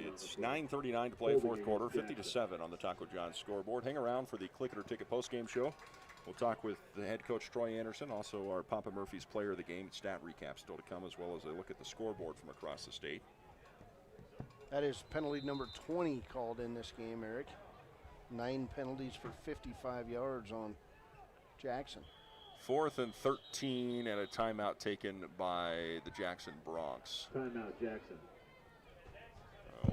It's 9:39 to play, fourth quarter, 50-7 on the Taco John's scoreboard. Hang around for the Click It or Ticket postgame show. We'll talk with the head coach, Troy Anderson, also our Papa Murphy's player of the game. Stat recap still to come, as well as a look at the scoreboard from across the state. That is penalty number 20 called in this game, Eric. 9 penalties for 55 yards on Jackson. 4th and 13 and a timeout taken by the Jackson Bronx. Timeout, Jackson.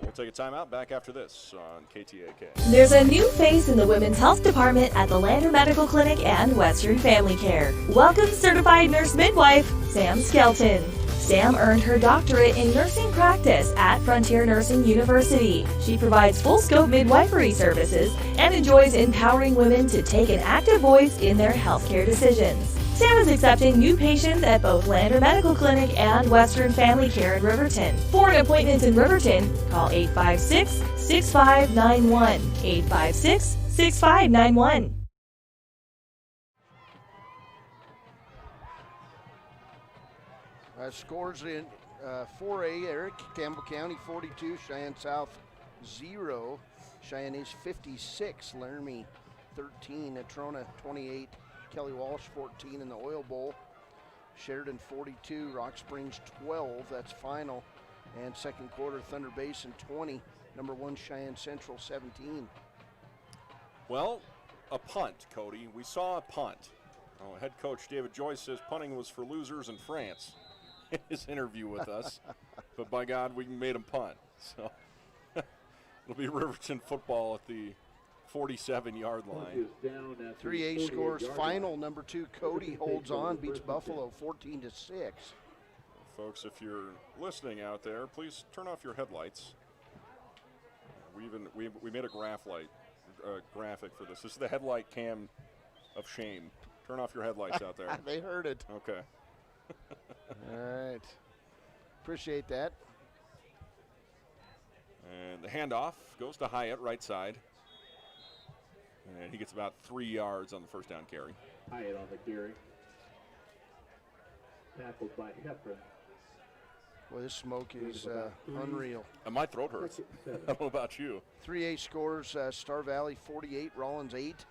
We'll take a timeout. Back after this on KTAK. There's a new face in the Women's Health Department at the Lander Medical Clinic and Western Family Care. Welcome Certified Nurse Midwife, Sam Skelton. Sam earned her doctorate in nursing practice at Frontier Nursing University. She provides full-scope midwifery services and enjoys empowering women to take an active voice in their healthcare decisions. Sam is accepting new patients at both Lander Medical Clinic and Western Family Care in Riverton. For an appointment in Riverton, call 856-6591. 856-6591. Scores in 4A, Eric. Campbell County 42, Cheyenne South 0. Cheyenne East 56, Laramie 13, Natrona 28, Kelly Walsh 14 in the Oil Bowl. Sheridan 42, Rock Springs 12, that's final. And second quarter, Thunder Basin 20, number 1 Cheyenne Central 17. Well, a punt, Cody. We saw a punt. Head coach David Joyce says punting was for losers in France in his interview with us. But by God, we made him punt. So it'll be Riverton football at the 47-yard line. 3A scores final. Number 2 Cody holds on, beats Buffalo 14-6. Folks, if you're listening out there, please turn off your headlights. We made a graphic for this. This is the headlight cam of shame. Turn off your headlights out there. They heard it. Okay. All right. Appreciate that. And the handoff goes to Hyatt, right side. And he gets about 3 yards on the first down carry. Hyatt on the carry. Tackled by Heffron. Boy, this smoke is unreal. And my throat hurts. I don't know about you. 3A scores, Star Valley 48, Rollins 8.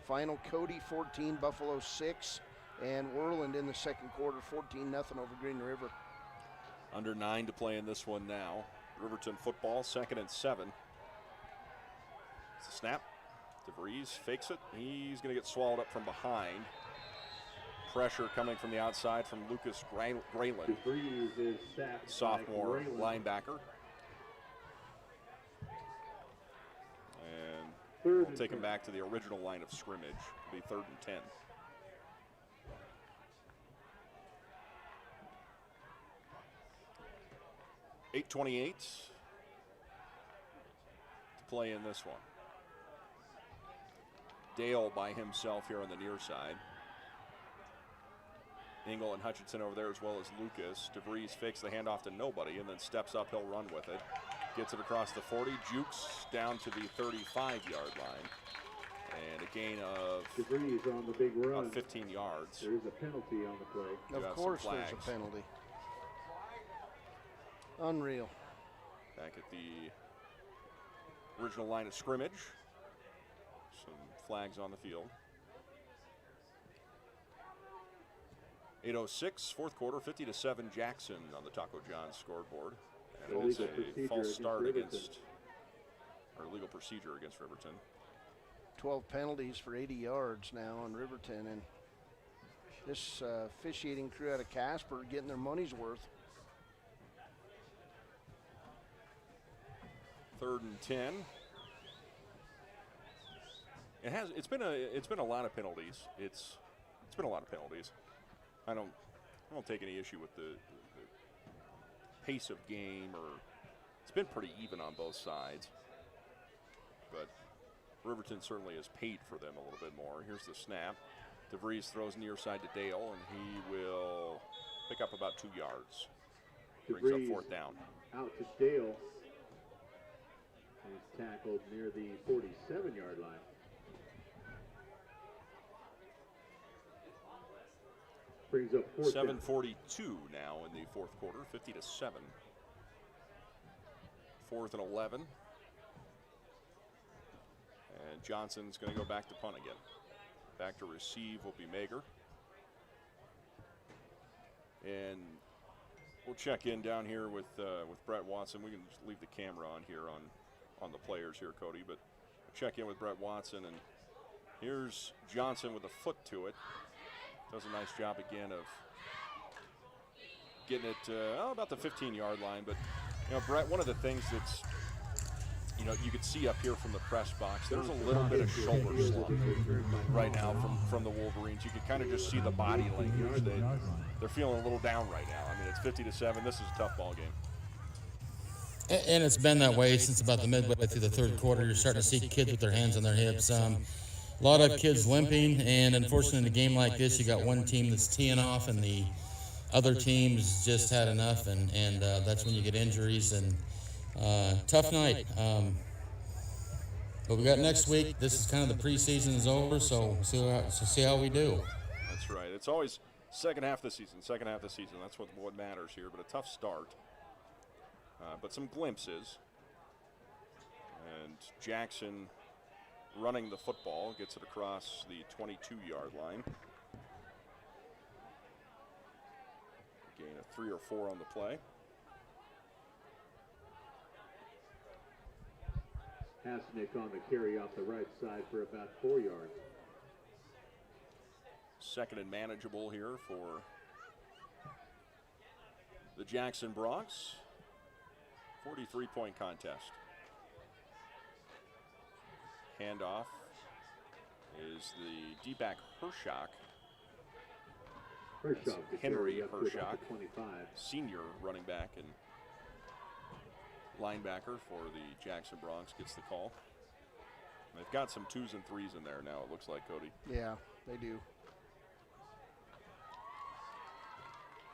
Final, Cody 14, Buffalo 6. And Worland in the second quarter, 14-0 over Green River. Under 9 to play in this one now. Riverton football, 2nd and 7. It's a snap. DeVries fakes it. He's going to get swallowed up from behind. Pressure coming from the outside from Lucas Grayland, sophomore linebacker. And we'll take him back to the original line of scrimmage. It'll be 3rd and 10. .8:28 to play in this one. Dale by himself here on the near side. Engel and Hutchinson over there, as well as Lucas. DeVries fakes the handoff to nobody and then steps up. He'll run with it. Gets it across the 40. Jukes down to the 35-yard line. And a gain of DeVries on the big run. About 15 yards. There is a penalty on the play. Of course there's a penalty. Unreal. Back at the original line of scrimmage. Some flags on the field. 8:06, fourth quarter, 50-7 Jackson on the Taco John's scoreboard. And Illegal it's a procedure false against start Riverton. against, or legal procedure against Riverton. 12 penalties for 80 yards now on Riverton, and this officiating crew out of Casper getting their money's worth. 3rd and 10. It's been a lot of penalties. It's been a lot of penalties. I don't take any issue with the pace of game, or it's been pretty even on both sides. But Riverton certainly has paid for them a little bit more. Here's the snap. DeVries throws near side to Dale, and he will pick up about 2 yards. Brings up 4th down. Out to Dale. He's tackled near the 47-yard line. Brings up 4th down. 7:42 now in the fourth quarter, 50-7. 4th and 11. And Johnson's going to go back to punt again. Back to receive will be Mager. And we'll check in down here with Brett Watson. We can just leave the camera on here on the players here, Cody, but we'll check in with Brett Watson. And here's Johnson with a foot to it. Does a nice job again of getting it about the 15-yard line. But, Brett, one of the things that's, you could see up here from the press box, there's a little bit of shoulder slump right now from the Wolverines. You could kind of just see the body language. They're feeling a little down right now. I mean, it's 50-7. This is a tough ball game. And it's been that way since about the midway through the third quarter. You're starting to see kids with their hands on their hips. A lot of kids limping, and unfortunately in a game like this, you got one team that's teeing off and the other team's just had enough, and that's when you get injuries. And tough night. But we got next week. This is kind of the preseason is over, so see how we do. That's right. It's always second half of the season. That's what matters here, but a tough start. But some glimpses. And Jackson running the football, gets it across the 22-yard line. Gain of 3 or 4 on the play. Hasnick on the carry off the right side for about 4 yards. 2nd and manageable here for the Jackson Bronx. 43-point contest. Handoff is the D-back Hershock. Henry Hershock, senior running back and linebacker for the Jackson Bronx, gets the call. They've got some 2s and 3s in there now, it looks like, Cody. Yeah, they do.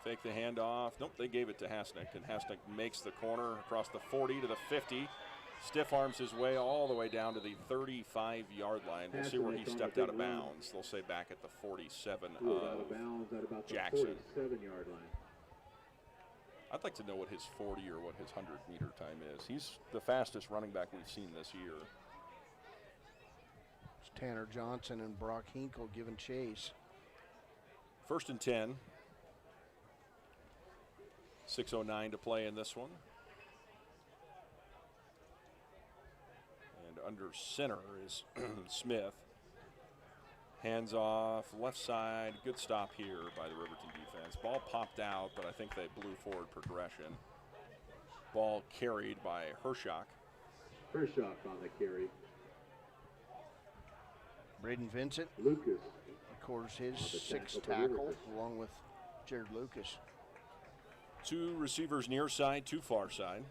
Fake the handoff. Nope, they gave it to Hasnick, and Hasnick makes the corner across the 40 to the 50. Stiff arms his way all the way down to the 35-yard line. We'll see where he stepped out of bounds. They'll say back at the 47 of Jackson. 47-yard line. I'd like to know what his 40 or what his 100-meter time is. He's the fastest running back we've seen this year. It's Tanner Johnson and Brock Hinkle giving chase. 1st and 10. 6:09 to play in this one. And under center is Smith. Hands off, left side. Good stop here by the Riverton defense. Ball popped out, but I think they blew forward progression. Ball carried by Hershock. Hershock on the carry. Braden Vincent. Lucas. Records his 6th tackle along with Jared Lucas. 2 receivers near side, 2 far side.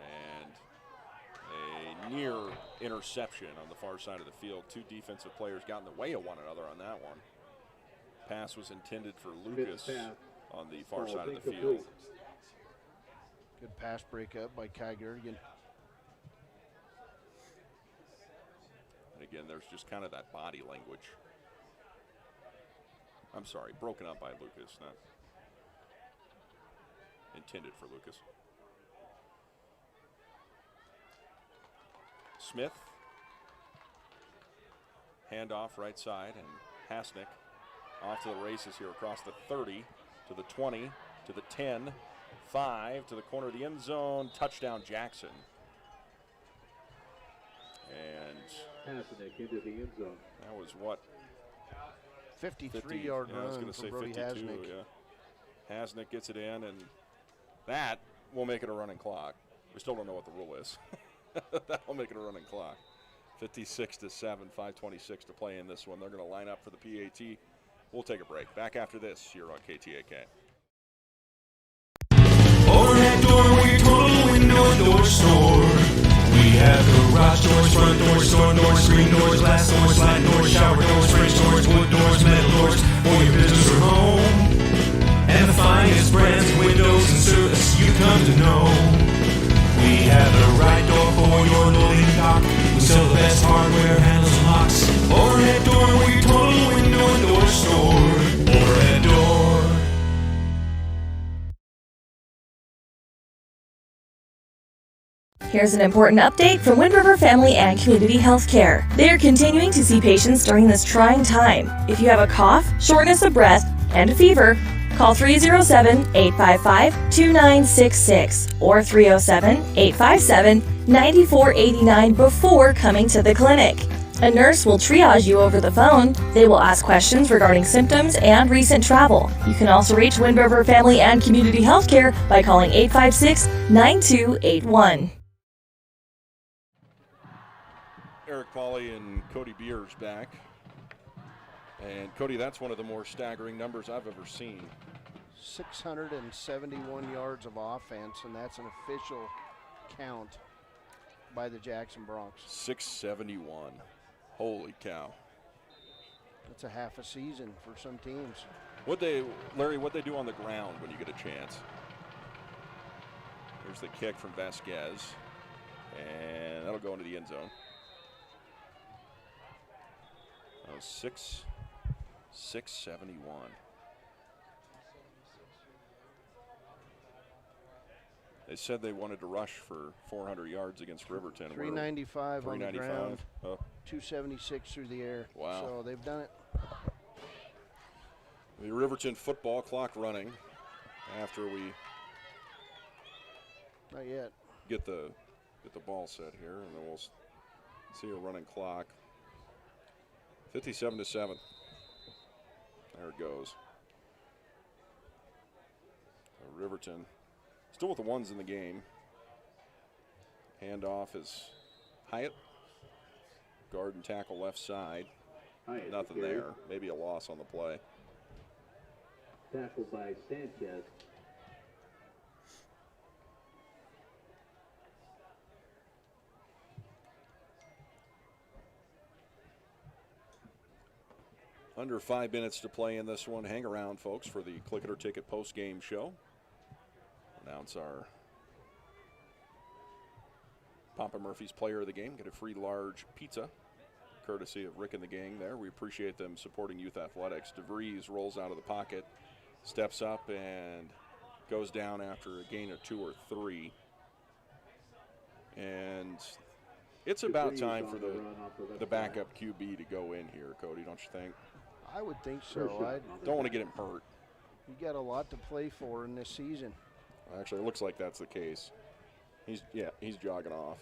And a near interception on the far side of the field. 2 defensive players got in the way of one another on that one. Pass was intended for Lucas on the far side of the field. Good pass breakup by Kai Gergen. And again, there's just kind of that body language. I'm sorry, broken up by Lucas, not intended for Lucas. Smith, handoff right side, and Hasnick Off to the races here across the 30, to the 20, to the 10, 5, to the corner of the end zone. Touchdown, Jackson. And Hasnick into the end zone. that was what? 53-yard I was run going to from say Brody 52. Hasnick. Yeah. Hasnick gets it in, and that will make it a running clock. We still don't know what the rule is. That will make it a running clock. 56-7, 5:26 to play in this one. They're going to line up for the PAT. We'll take a break. Back after this here on KTAK. Overhead door, we're your total window and door store. We have garage doors, front doors, storm doors, screen doors, glass doors, slide doors, shower doors, French doors, wood doors, metal doors, for your business or home. And the finest brands of windows and service you come to know. We have the right door for your loading dock. We sell the best hardware, handles, and locks. Overhead door, we're your total window and door store. Overhead door. Here's an important update from Wind River Family and Community Healthcare. They are continuing to see patients during this trying time. If you have a cough, shortness of breath, and a fever, call 307-855-2966 or 307-857-9489 before coming to the clinic. A nurse will triage you over the phone. They will ask questions regarding symptoms and recent travel. You can also reach Wind River Family and Community Healthcare by calling 856-9281. Eric Pauly and Cody Beers back. And Cody, that's one of the more staggering numbers I've ever seen. 671 yards of offense, and that's an official count by the Jackson Bronx. 671. Holy cow. That's a half a season for some teams. Larry, what'd they do on the ground when you get a chance? Here's the kick from Vasquez. And that'll go into the end zone. 671. They said they wanted to rush for 400 yards against Riverton. 395 on the ground, 276 through the air. Wow. So they've done it. The Riverton football clock running after we not yet get the ball set here, and then we'll see a running clock. 57-7. There it goes. Riverton still with the ones in the game. Handoff is Hyatt. Guard and tackle left side. Hyatt, nothing there. Maybe a loss on the play. Tackled by Sanchez. Under 5 minutes to play in this one. Hang around, folks, for the Click It or Ticket post-game show. Announce our Papa Murphy's player of the game. Get a free large pizza, courtesy of Rick and the gang there. We appreciate them supporting youth athletics. DeVries rolls out of the pocket, steps up, and goes down after a gain of 2 or 3. And it's about time for the backup QB to go in here, Cody, don't you think? I would think so. I don't want to get him hurt. You got a lot to play for in this season. Actually, it looks like that's the case. He's jogging off.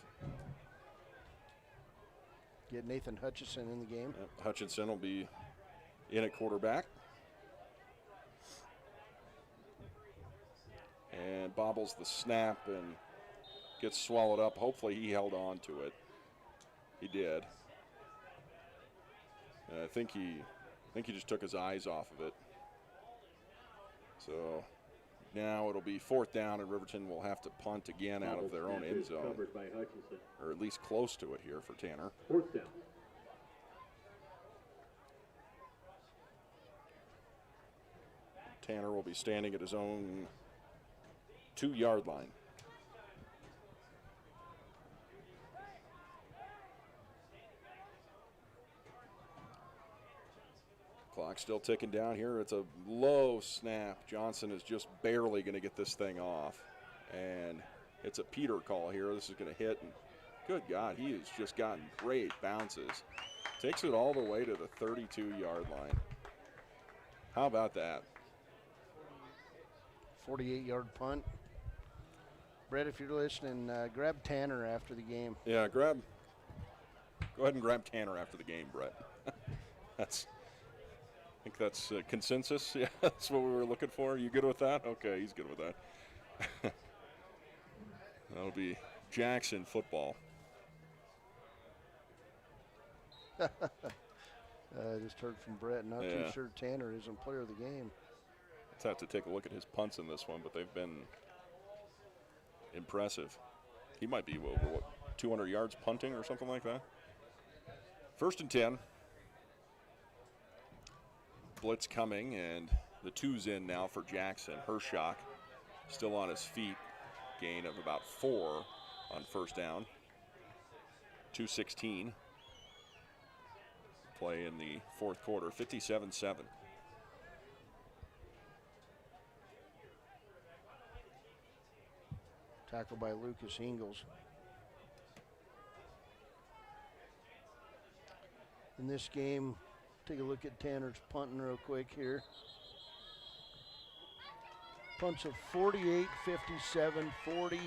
Get Nathan Hutchison in the game. Yep, Hutchinson will be in at quarterback. And bobbles the snap and gets swallowed up. Hopefully he held on to it. He did. And I think he just took his eyes off of it. So now it'll be 4th down, and Riverton will have to punt again out of their own end zone. Or at least close to it here for Tanner. 4th down. Tanner will be standing at his own 2-yard line. Clock still ticking down here. It's a low snap. Johnson is just barely going to get this thing off. And it's a Peter call here. This is going to hit. And good God, he has just gotten great bounces. Takes it all the way to the 32-yard line. How about that? 48-yard punt. Brett, if you're listening, grab Tanner after the game. Yeah, go ahead and grab Tanner after the game, Brett. I think that's consensus. Yeah, that's what we were looking for. You good with that? Okay, he's good with that. That'll be Jackson football. I just heard from Brett, not too sure Tanner isn't player of the game. Let's have to take a look at his punts in this one, but they've been impressive. He might be over, 200 yards punting or something like that? 1st and 10. Blitz coming, and the 2's in now for Jackson. Hershock still on his feet. Gain of about 4 on 1st down. 2:16. Play in the 4th quarter, 57-7. Tackle by Lucas Ingalls. In this game, take a look at Tanner's punting real quick here. Punts of 48, 57, 40,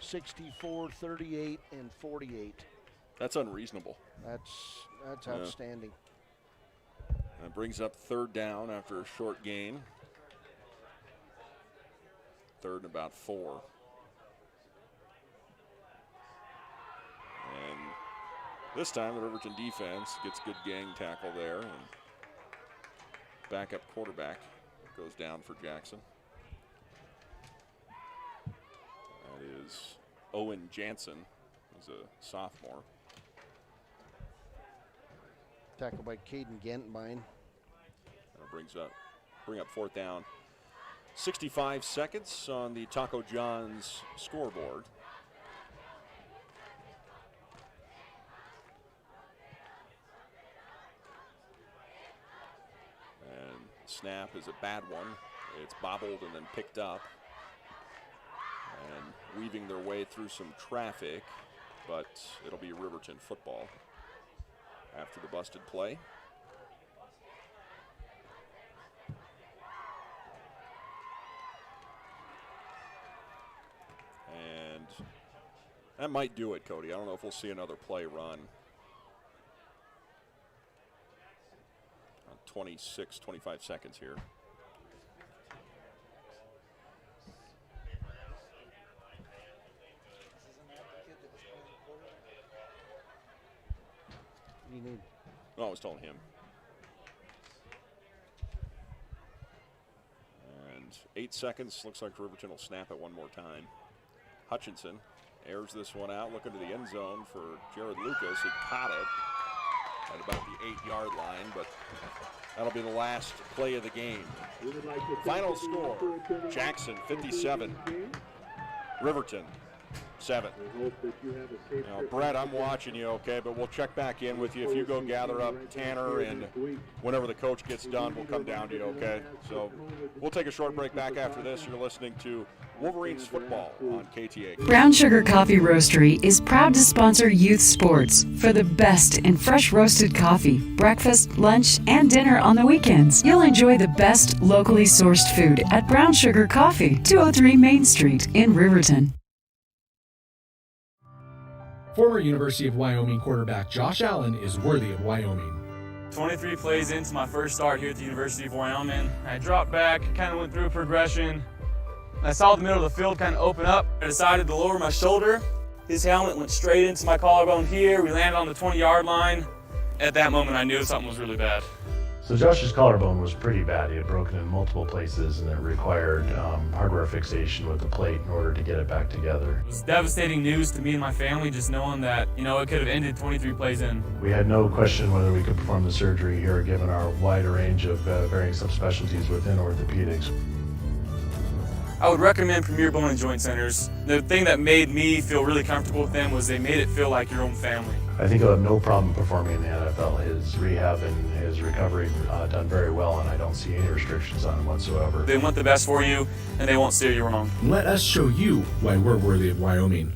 64, 38, and 48. That's unreasonable. That's outstanding. That brings up 3rd down after a short gain. 3rd and about 4. And this time the Riverton defense gets good gang tackle there, and backup quarterback goes down for Jackson. That is Owen Jansen, who's a sophomore. Tackle by Caden Gentbein. That bring up 4th down. 65 seconds on the Taco John's scoreboard. And snap is a bad one. It's bobbled and then picked up. And weaving their way through some traffic, but it'll be Riverton football after the busted play. And that might do it, Cody. I don't know if we'll see another play run. 26, 25 seconds here. You need. No, I was telling him. And 8 seconds. Looks like Riverton will snap it one more time. Hutchinson airs this one out, looking to the end zone for Jared Lucas. He caught it at about the 8-yard line, but that'll be the last play of the game. Final score, Jackson 57, Riverton 7. Now, Brett, I'm watching you, okay, but we'll check back in with you. If you go gather up Tanner, and whenever the coach gets done, we'll come down to you, okay? So we'll take a short break back after this. You're listening to Wolverines football on KTA. Brown Sugar Coffee Roastery is proud to sponsor youth sports. For the best in fresh roasted coffee, breakfast, lunch, and dinner on the weekends, you'll enjoy the best locally sourced food at Brown Sugar Coffee, 203 Main Street in Riverton. Former University of Wyoming quarterback Josh Allen is worthy of Wyoming. 23 plays into my first start here at the University of Wyoming. I dropped back, kind of went through a progression. I saw the middle of the field kind of open up. I decided to lower my shoulder. His helmet went straight into my collarbone here. We landed on the 20-yard line. At that moment, I knew something was really bad. So Josh's collarbone was pretty bad. He had broken in multiple places, and it required hardware fixation with the plate in order to get it back together. It was devastating news to me and my family, just knowing that, it could have ended 23 plays in. We had no question whether we could perform the surgery here, given our wide range of varying subspecialties within orthopedics. I would recommend Premier Bone and Joint Centers. The thing that made me feel really comfortable with them was they made it feel like your own family. I think he'll have no problem performing in the NFL. His rehab and his recovery done very well, and I don't see any restrictions on him whatsoever. They want the best for you, and they won't steer you wrong. Let us show you why we're worthy of Wyoming.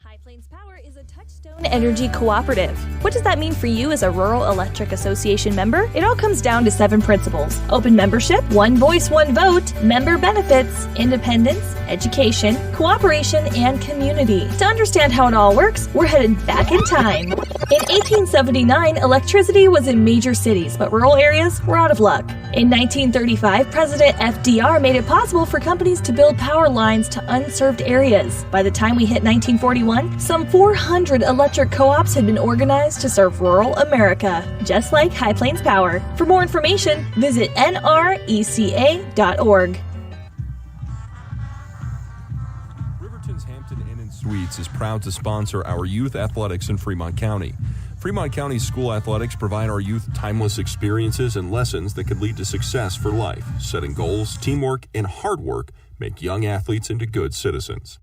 High Plains Power is a touch Keystone Energy Cooperative. What does that mean for you as a Rural Electric Association member? It all comes down to 7 principles: open membership, one voice, one vote, member benefits, independence, education, cooperation, and community. To understand how it all works, we're headed back in time. In 1879, electricity was in major cities, but rural areas were out of luck. In 1935, President FDR made it possible for companies to build power lines to unserved areas. By the time we hit 1941, some 400 electric co-ops had been organized to serve rural America, just like High Plains Power. For more information, visit nreca.org. Riverton's Hampton Inn & Suites is proud to sponsor our youth athletics in Fremont County. Fremont County school athletics provide our youth timeless experiences and lessons that could lead to success for life. Setting goals, teamwork, and hard work make young athletes into good citizens.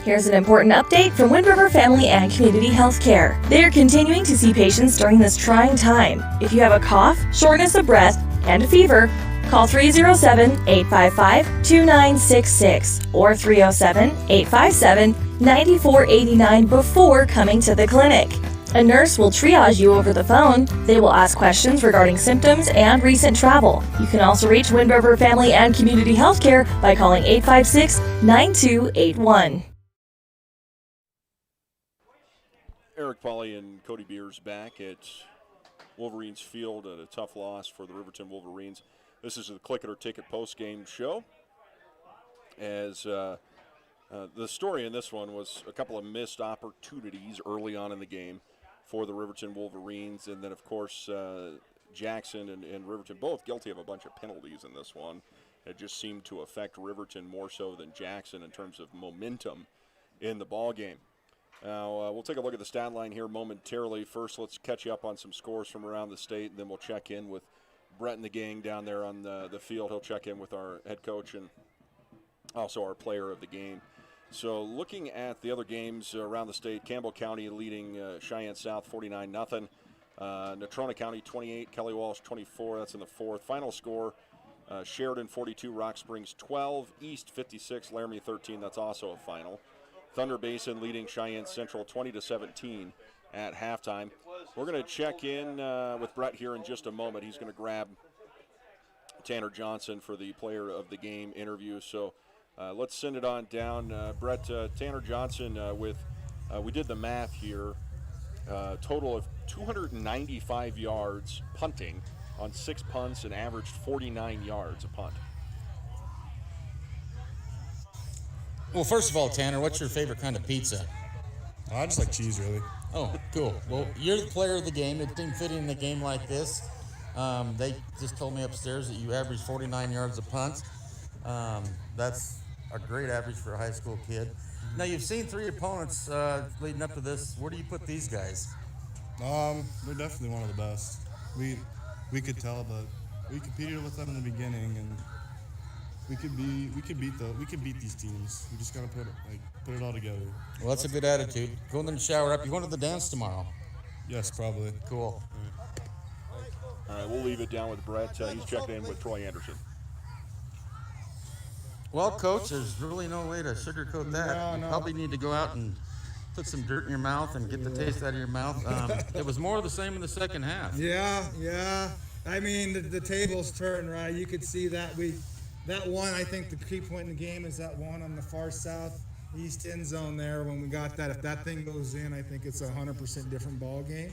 Here's an important update from Wind River Family and Community Healthcare. They are continuing to see patients during this trying time. If you have a cough, shortness of breath, and a fever, call 307-855-2966 or 307-857-9489 before coming to the clinic. A nurse will triage you over the phone. They will ask questions regarding symptoms and recent travel. You can also reach Wind River Family and Community Healthcare by calling 856-9281. Eric Pauly and Cody Beers back at Wolverines Field at a tough loss for the Riverton Wolverines. This is the Click It or Ticket post-game show. As the story in this one was a couple of missed opportunities early on in the game for the Riverton Wolverines. And then, of course, Jackson and Riverton both guilty of a bunch of penalties in this one. It just seemed to affect Riverton more so than Jackson in terms of momentum in the ball game. Now, we'll take a look at the stat line here momentarily. First, let's catch you up on some scores from around the state, and then we'll check in with Brett and the gang down there on the field. He'll check in with our head coach and also our player of the game. So looking at the other games around the state, Campbell County leading Cheyenne South 49-0. Natrona County 28, Kelly Walsh 24. That's in the fourth. Final score, Sheridan 42, Rock Springs 12, East 56, Laramie 13. That's also a final. Thunder Basin leading Cheyenne Central 20-17 at halftime. We're going to check in with Brett here in just a moment. He's going to grab Tanner Johnson for the player of the game interview. So let's send it on down. Brett, Tanner Johnson we did the math here. Total of 295 yards punting on 6 punts and averaged 49 yards a punt. Well, first of all, Tanner, what's your favorite kind of pizza? I just like cheese, really. Oh, cool. Well, you're the player of the game. It didn't fit in a game like this. They just told me upstairs that you averaged 49 yards a punt. That's a great average for a high school kid. Now, you've seen 3 opponents leading up to this. Where do you put these guys? They're definitely one of the best. We could tell, but we competed with them in the beginning, and we could beat these teams. We just gotta put it all together. Well, that's a good attitude. Go in there and shower up. You going to the dance tomorrow? Yes, probably. Cool. All right, we'll leave it down with Brett. He's checking in with Troy Anderson. Well, Coach, there's really no way to sugarcoat that. You probably need to go out and put some dirt in your mouth and get the taste out of your mouth. It was more of the same in the second half. Yeah. I mean, the tables turned, right? You could see that that one, I think the key point in the game is that one on the far southeast end zone there when we got that. If that thing goes in, I think it's a 100% different ball game.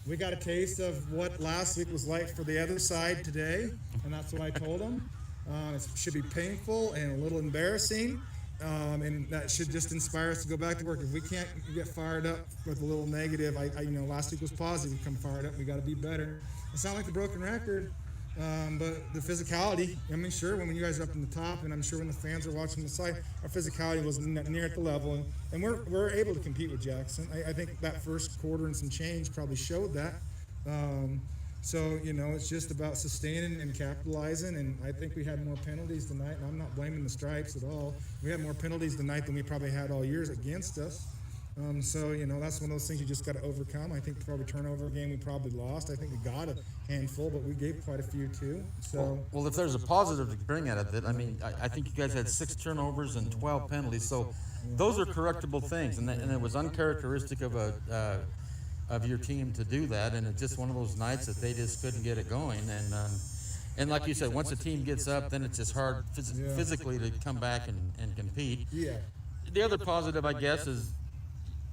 We got a taste of what last week was like for the other side today, and that's what I told them. It should be painful and a little embarrassing, and that should just inspire us to go back to work. If we can't get fired up with a little negative, last week was positive. We come fired up. We got to be better. It's not like the broken record. But the physicality, I mean, sure, when you guys are up in the top, and I'm sure when the fans are watching the site, our physicality was near at the level, and we're able to compete with Jackson. I think that first quarter and some change probably showed that. So, it's just about sustaining and capitalizing, and I think we had more penalties tonight, and I'm not blaming the stripes at all. We had more penalties tonight than we probably had all years against us. So, that's one of those things you just got to overcome. I think probably turnover game we probably lost. I think we got a handful, but we gave quite a few too. So, Well, if there's a positive to bring out of it, I think you guys had 6 turnovers and 12 penalties, so those are correctable things, and it was uncharacteristic of your team to do that, and it's just one of those nights that they just couldn't get it going, and like you said, once a team gets up, then it's just hard physically to come back and compete. Yeah. The other positive, I guess, is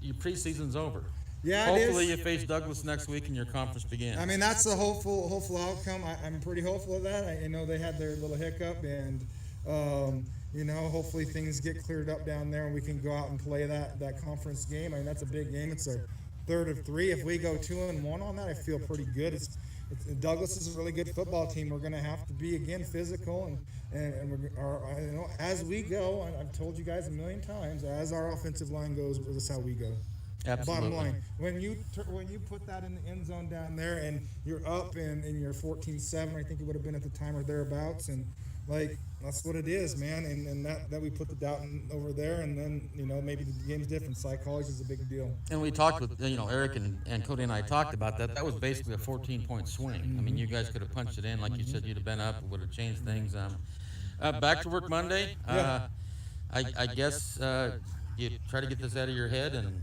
your preseason's over. Yeah, hopefully you face Douglas next week and your conference begins. That's a hopeful outcome. I'm pretty hopeful of that. I know they had their little hiccup, and hopefully things get cleared up down there and we can go out and play that conference game. That's a big game. It's our third of 3. If we go 2-1 on that, I feel pretty good. Douglas is a really good football team. We're going to have to be again physical, and as we go. I've told you guys a million times, as our offensive line goes, this is how we go. Absolutely. Bottom line, when you put that in the end zone down there, and you're up and you're 14-7, I think it would have been at the time or thereabouts, and that's what it is, man. And that we put the doubt over there, and then maybe the game's different. Psychology is a big deal. And we talked with Eric and Cody and I talked about that. That was basically a 14-point swing. You guys could have punched it in, like you said. You'd have been up, it would have changed things. Back to work Monday. I guess. You try to get this out of your head and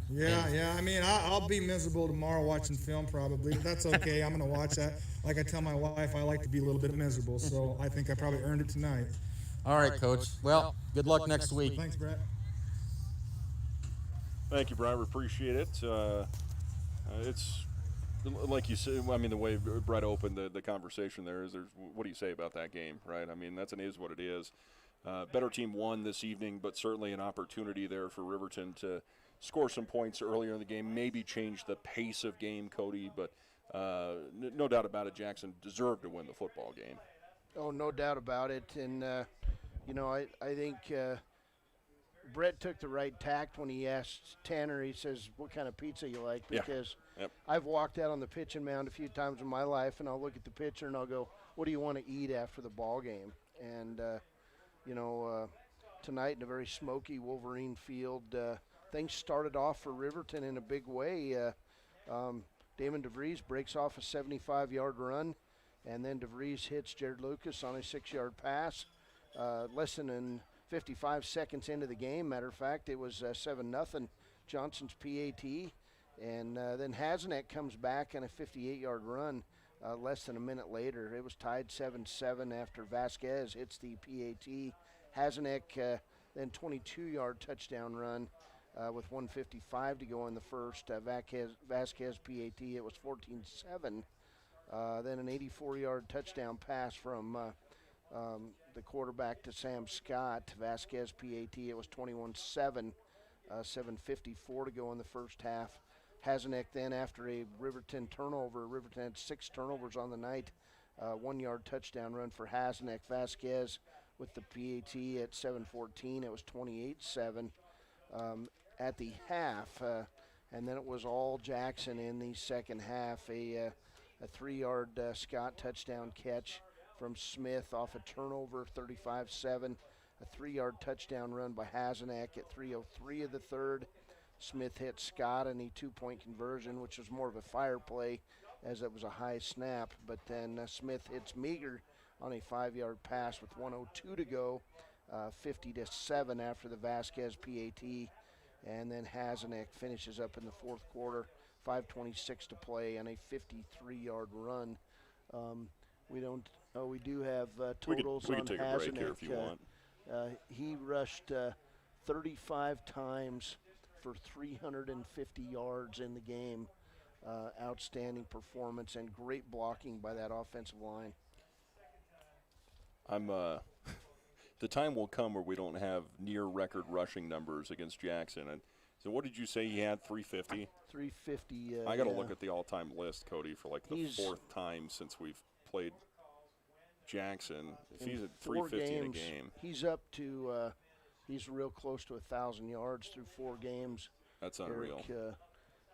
I'll be miserable tomorrow watching film probably, but that's okay. I'm gonna watch that. Like I tell my wife, I like to be a little bit miserable, so I think I probably earned it tonight. All right, Coach. Well, good luck next week. Thanks, Brett. Thank you, Brian. We appreciate it. It's like you said. The way Brett opened the conversation there is, what do you say about that game, right? That is what it is. Better team won this evening, but certainly an opportunity there for Riverton to score some points earlier in the game, maybe change the pace of game, Cody, but no doubt about it, Jackson deserved to win the football game. Oh, no doubt about it. And, I think Brett took the right tact when he asked Tanner, he says, what kind of pizza you like? Because I've walked out on the pitching mound a few times in my life, and I'll look at the pitcher and I'll go, what do you want to eat after the ball game? And, tonight in a very smoky Wolverine field, things started off for Riverton in a big way. Damon DeVries breaks off a 75-yard run, and then DeVries hits Jared Lucas on a 6-yard pass. Less than 55 seconds into the game, matter of fact, it was 7-0 Johnson's PAT, and then Hazenek comes back on a 58-yard run. Less than a minute later, it was tied 7-7 after Vasquez hits the PAT. Hazenek then 22-yard touchdown run with 1:55 to go in the first. Vasquez PAT, it was 14-7. Then an 84-yard touchdown pass from the quarterback to Sam Scott. Vasquez PAT, it was 21-7. 7:54 to go in the first half. Hazenek then, after a Riverton turnover, Riverton had 6 turnovers on the night, 1-yard touchdown run for Hazenek. Vasquez with the PAT at 7:14. It was 28-7 at the half, and then it was all Jackson in the second half. A 3-yard Scott touchdown catch from Smith off a turnover, 35-7. A 3-yard touchdown run by Hazenek at 3:03 of the third. Smith hit Scott in a 2-point conversion, which was more of a fire play as it was a high snap. But then Smith hits Meager on a 5-yard pass with 1:02 to go, 50-7 after the Vasquez PAT. And then Hazenek finishes up in the fourth quarter, 5:26 to play, and a 53-yard run. We do have totals we on can take Hazenek. a break here if you want. He rushed 35 times for 350 yards in the game. Outstanding performance and great blocking by that offensive line. The time will come where we don't have near record rushing numbers against Jackson. And so what did you say he had, 350? 350. I got to look at the all-time list, Cody, for the fourth time since we've played Jackson. If he's at 350 in a game. He's up to he's real close to 1,000 yards through 4 games. That's unreal.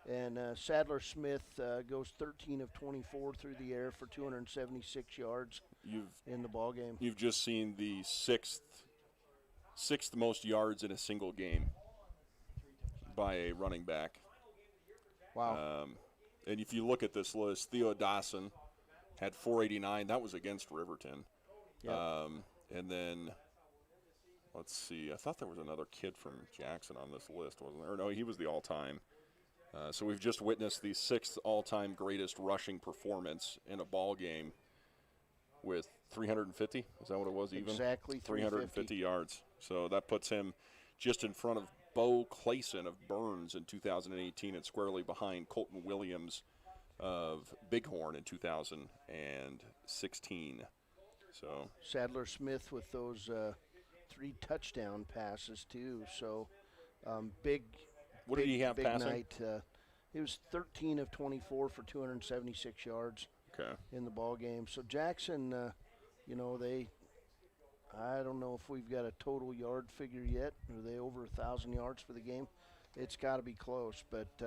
And Sadler Smith goes 13 of 24 through the air for 276 yards in the ball game. You've just seen the sixth most yards in a single game. by a running back. Wow. And if you look at this list, Theo Dawson had 489. That was against Riverton. Yep. And then, let's see, I thought there was another kid from Jackson on this list, wasn't there? No, he was the all-time. So we've just witnessed the 6th all-time greatest rushing performance in a ball game with 350. Is that what it was even? Exactly, 350 yards. So that puts him just in front of Bo Clayson of Burns in 2018 and squarely behind Colton Williams of Bighorn in 2016. So Sadler Smith with those 3 touchdown passes too. So big. What did he have big passing? Night. He was 13 of 24 for 276 yards in the ball game. So Jackson, I don't know if we've got a total yard figure yet. Are they over 1,000 yards for the game? It's got to be close. But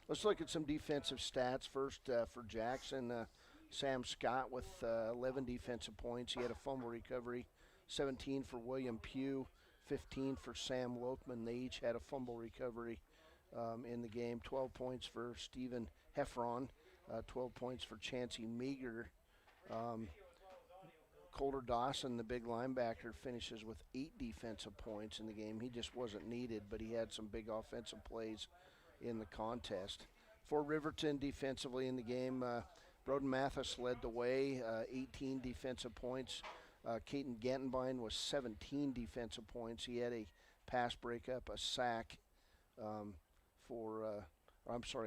let's look at some defensive stats first for Jackson. Sam Scott with 11 defensive points. He had a fumble recovery, 17 for William Pugh, 15 for Sam Lokman. They each had a fumble recovery in the game. 12 points for Stephen Heffron, 12 points for Chancey Meager. Colter Dawson, the big linebacker, finishes with 8 defensive points in the game. He just wasn't needed, but he had some big offensive plays in the contest. For Riverton defensively in the game, Broden Mathis led the way, 18 defensive points. Caden Gantenbein was 17 defensive points. He had a pass breakup, a sack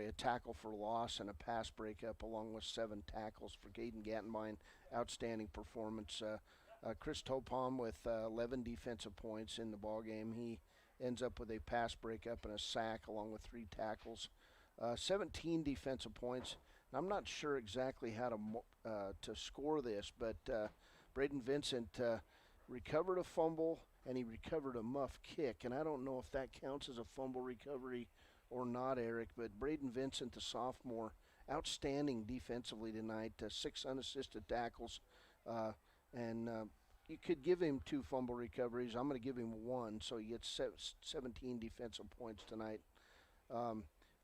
a tackle for loss and a pass breakup, along with 7 tackles for Caden Gantenbein. Outstanding performance. Chris Topom with 11 defensive points in the ball game. He ends up with a pass breakup and a sack, along with 3 tackles. 17 defensive points. I'm not sure exactly how to score this, but Braden Vincent recovered a fumble and he recovered a muff kick, and I don't know if that counts as a fumble recovery or not, Eric, but Braden Vincent, the sophomore, outstanding defensively tonight, 6 unassisted tackles, and you could give him 2 fumble recoveries. I'm going to give him 1, so he gets 17 defensive points tonight.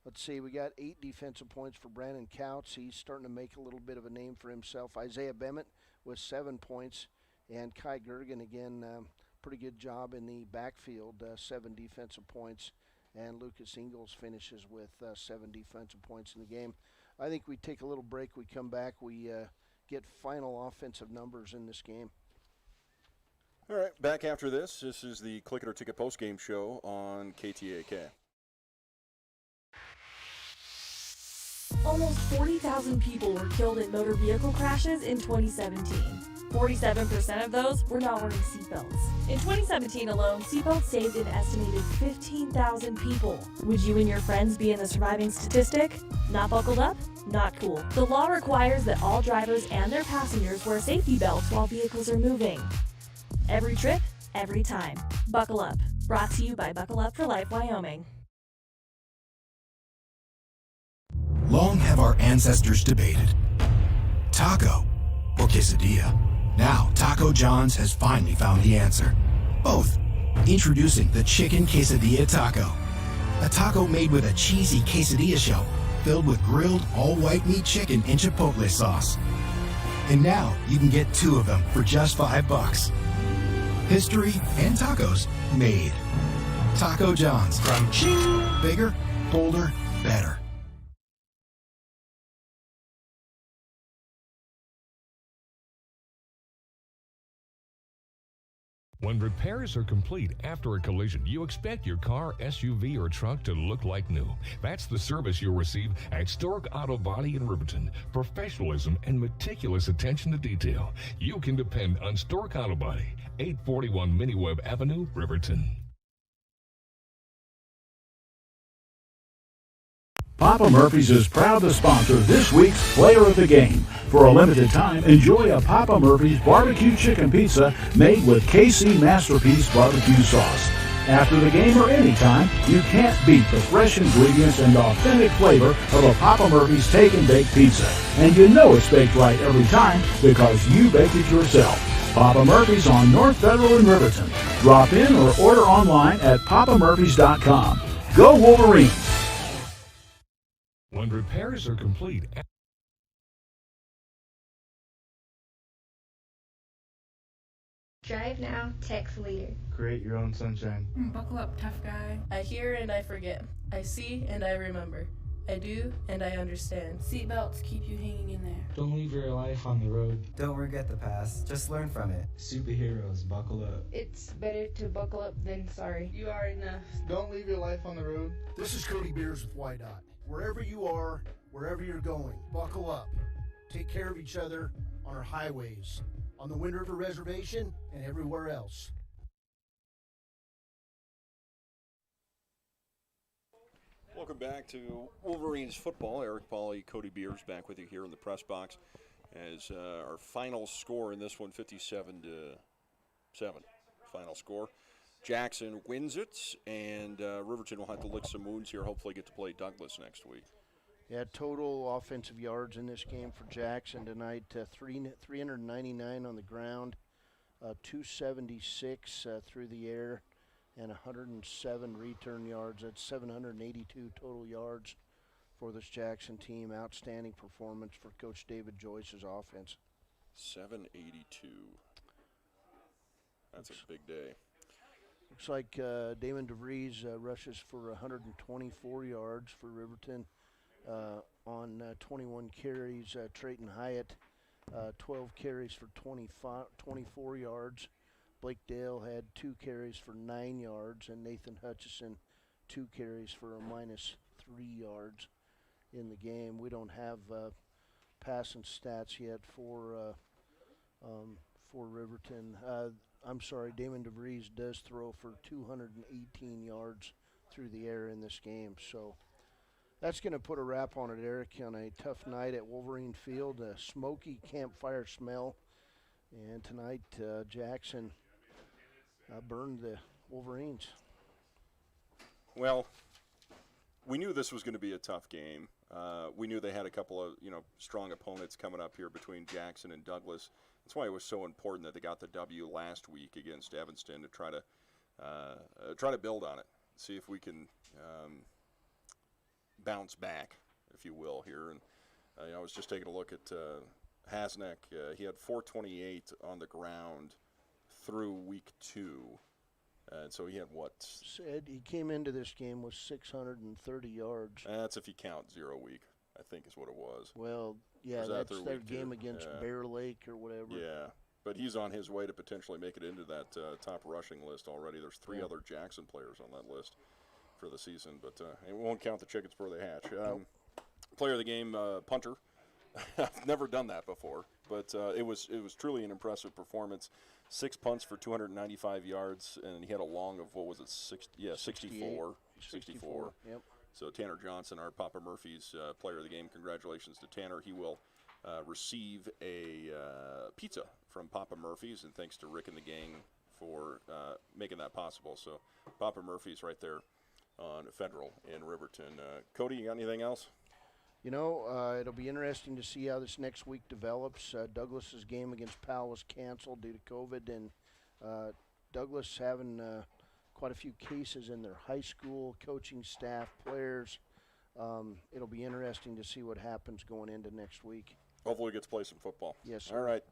Let's see, we got 8 defensive points for Brandon Couts. He's starting to make a little bit of a name for himself. Isaiah Bemmett with 7 points, and Kai Gergen, again, pretty good job in the backfield, 7 defensive points. And Lucas Ingalls finishes with 7 defensive points in the game. I think we take a little break. We come back. We get final offensive numbers in this game. All right, back after this. This is the Click It or Ticket postgame show on KTAK. Almost 40,000 people were killed in motor vehicle crashes in 2017. 47% of those were not wearing seatbelts. In 2017 alone, seatbelts saved an estimated 15,000 people. Would you and your friends be in the surviving statistic? Not buckled up? Not cool. The law requires that all drivers and their passengers wear safety belts while vehicles are moving. Every trip, every time. Buckle Up. Brought to you by Buckle Up for Life, Wyoming. Long have our ancestors debated, taco or quesadilla. Now, Taco John's has finally found the answer. Both. Introducing the Chicken Quesadilla Taco. A taco made with a cheesy quesadilla shell filled with grilled all-white meat chicken and chipotle sauce. And now you can get 2 of them for just $5. History and tacos made. Taco John's. Crunchy. Bigger, bolder, better. When repairs are complete after a collision, you expect your car, SUV, or truck to look like new. That's the service you'll receive at Stork Auto Body in Riverton. Professionalism and meticulous attention to detail. You can depend on Stork Auto Body, 841 Miniweb Avenue, Riverton. Papa Murphy's is proud to sponsor this week's Player of the Game. For a limited time, enjoy a Papa Murphy's barbecue chicken pizza made with KC Masterpiece barbecue sauce. After the game or anytime, you can't beat the fresh ingredients and authentic flavor of a Papa Murphy's Take and Bake pizza. And you know it's baked right every time because you baked it yourself. Papa Murphy's on North Federal in Riverton. Drop in or order online at papamurphys.com. Go Wolverines! When repairs are complete, Drive now, text later. Create your own sunshine. Buckle up, tough guy. I hear and I forget. I see and I remember. I do and I understand. Seatbelts keep you hanging in there. Don't leave your life on the road. Don't regret the past, just learn from it. Superheroes, buckle up. It's better to buckle up than sorry. You are enough. Don't leave your life on the road. This is Cody Beers with YDOT. Wherever you are, wherever you're going, buckle up. Take care of each other on our highways, on the Wind River Reservation, and everywhere else. Welcome back to Wolverines football. Eric Pauley, Cody Beers back with you here in the press box as our final score in this one, 57-7. Final score. Jackson wins it, and Riverton will have to lick some wounds here, hopefully get to play Douglas next week. Yeah, total offensive yards in this game for Jackson tonight, 399 on the ground, 276 through the air, and 107 return yards. That's 782 total yards for this Jackson team. Outstanding performance for Coach David Joyce's offense. 782. That's a big day. Looks like Damon DeVries rushes for 124 yards for Riverton on 21 carries. Trayton Hyatt, 12 carries for 24 yards. Blake Dale had 2 carries for 9 yards, and Nathan Hutchison 2 carries for a -3 yards in the game. We don't have passing stats yet for Riverton. I'm sorry, Damon DeVries does throw for 218 yards through the air in this game. So that's going to put a wrap on it, Eric, on a tough night at Wolverine Field. A smoky campfire smell. And tonight, Jackson burned the Wolverines. Well, we knew this was going to be a tough game. We knew they had a couple of strong opponents coming up here between Jackson and Douglas. That's why it was so important that they got the W last week against Evanston to try to build on it, see if we can bounce back, if you will, here. And I was just taking a look at Hasnack. He had 428 on the ground through week 2. And so he had what? Said he came into this game with 630 yards. That's if you count 0 week, I think is what it was. Well, yeah, that's their game against Bear Lake or whatever. Yeah, but he's on his way to potentially make it into that top rushing list already. There's 3 other Jackson players on that list for the season, but we won't count the chickens before they hatch. Player of the game, punter. I've never done that before, but it was truly an impressive performance. 6 punts for 295 yards, and he had a long of, what was it, 64. Yep. So Tanner Johnson, our Papa Murphy's player of the game. Congratulations to Tanner. He will receive a pizza from Papa Murphy's, and thanks to Rick and the gang for making that possible. So Papa Murphy's right there on Federal in Riverton. Cody, you got anything else? It'll be interesting to see how this next week develops. Douglas's game against Powell was canceled due to COVID, and Douglas having quite a few cases in their high school coaching staff, players. It'll be interesting to see what happens going into next week. Hopefully we get to play some football. Yes, sir. All right.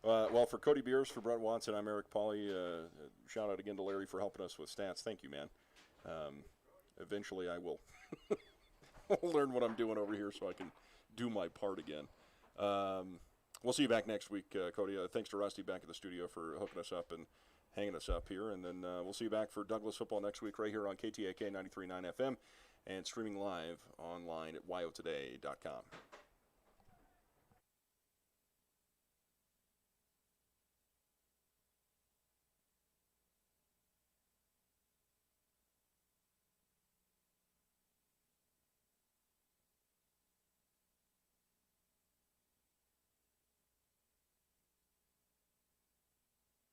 Well, for Cody Beers, for Brett Watson, I'm Eric Pauley. Shout out again to Larry for helping us with stats. Thank you, man. Eventually I will learn what I'm doing over here so I can do my part again. We'll see you back next week, Cody. Thanks to Rusty back in the studio for hooking us up and hanging us up here. And then we'll see you back for Douglas football next week right here on KTAK 93.9 FM and streaming live online at yotoday.com.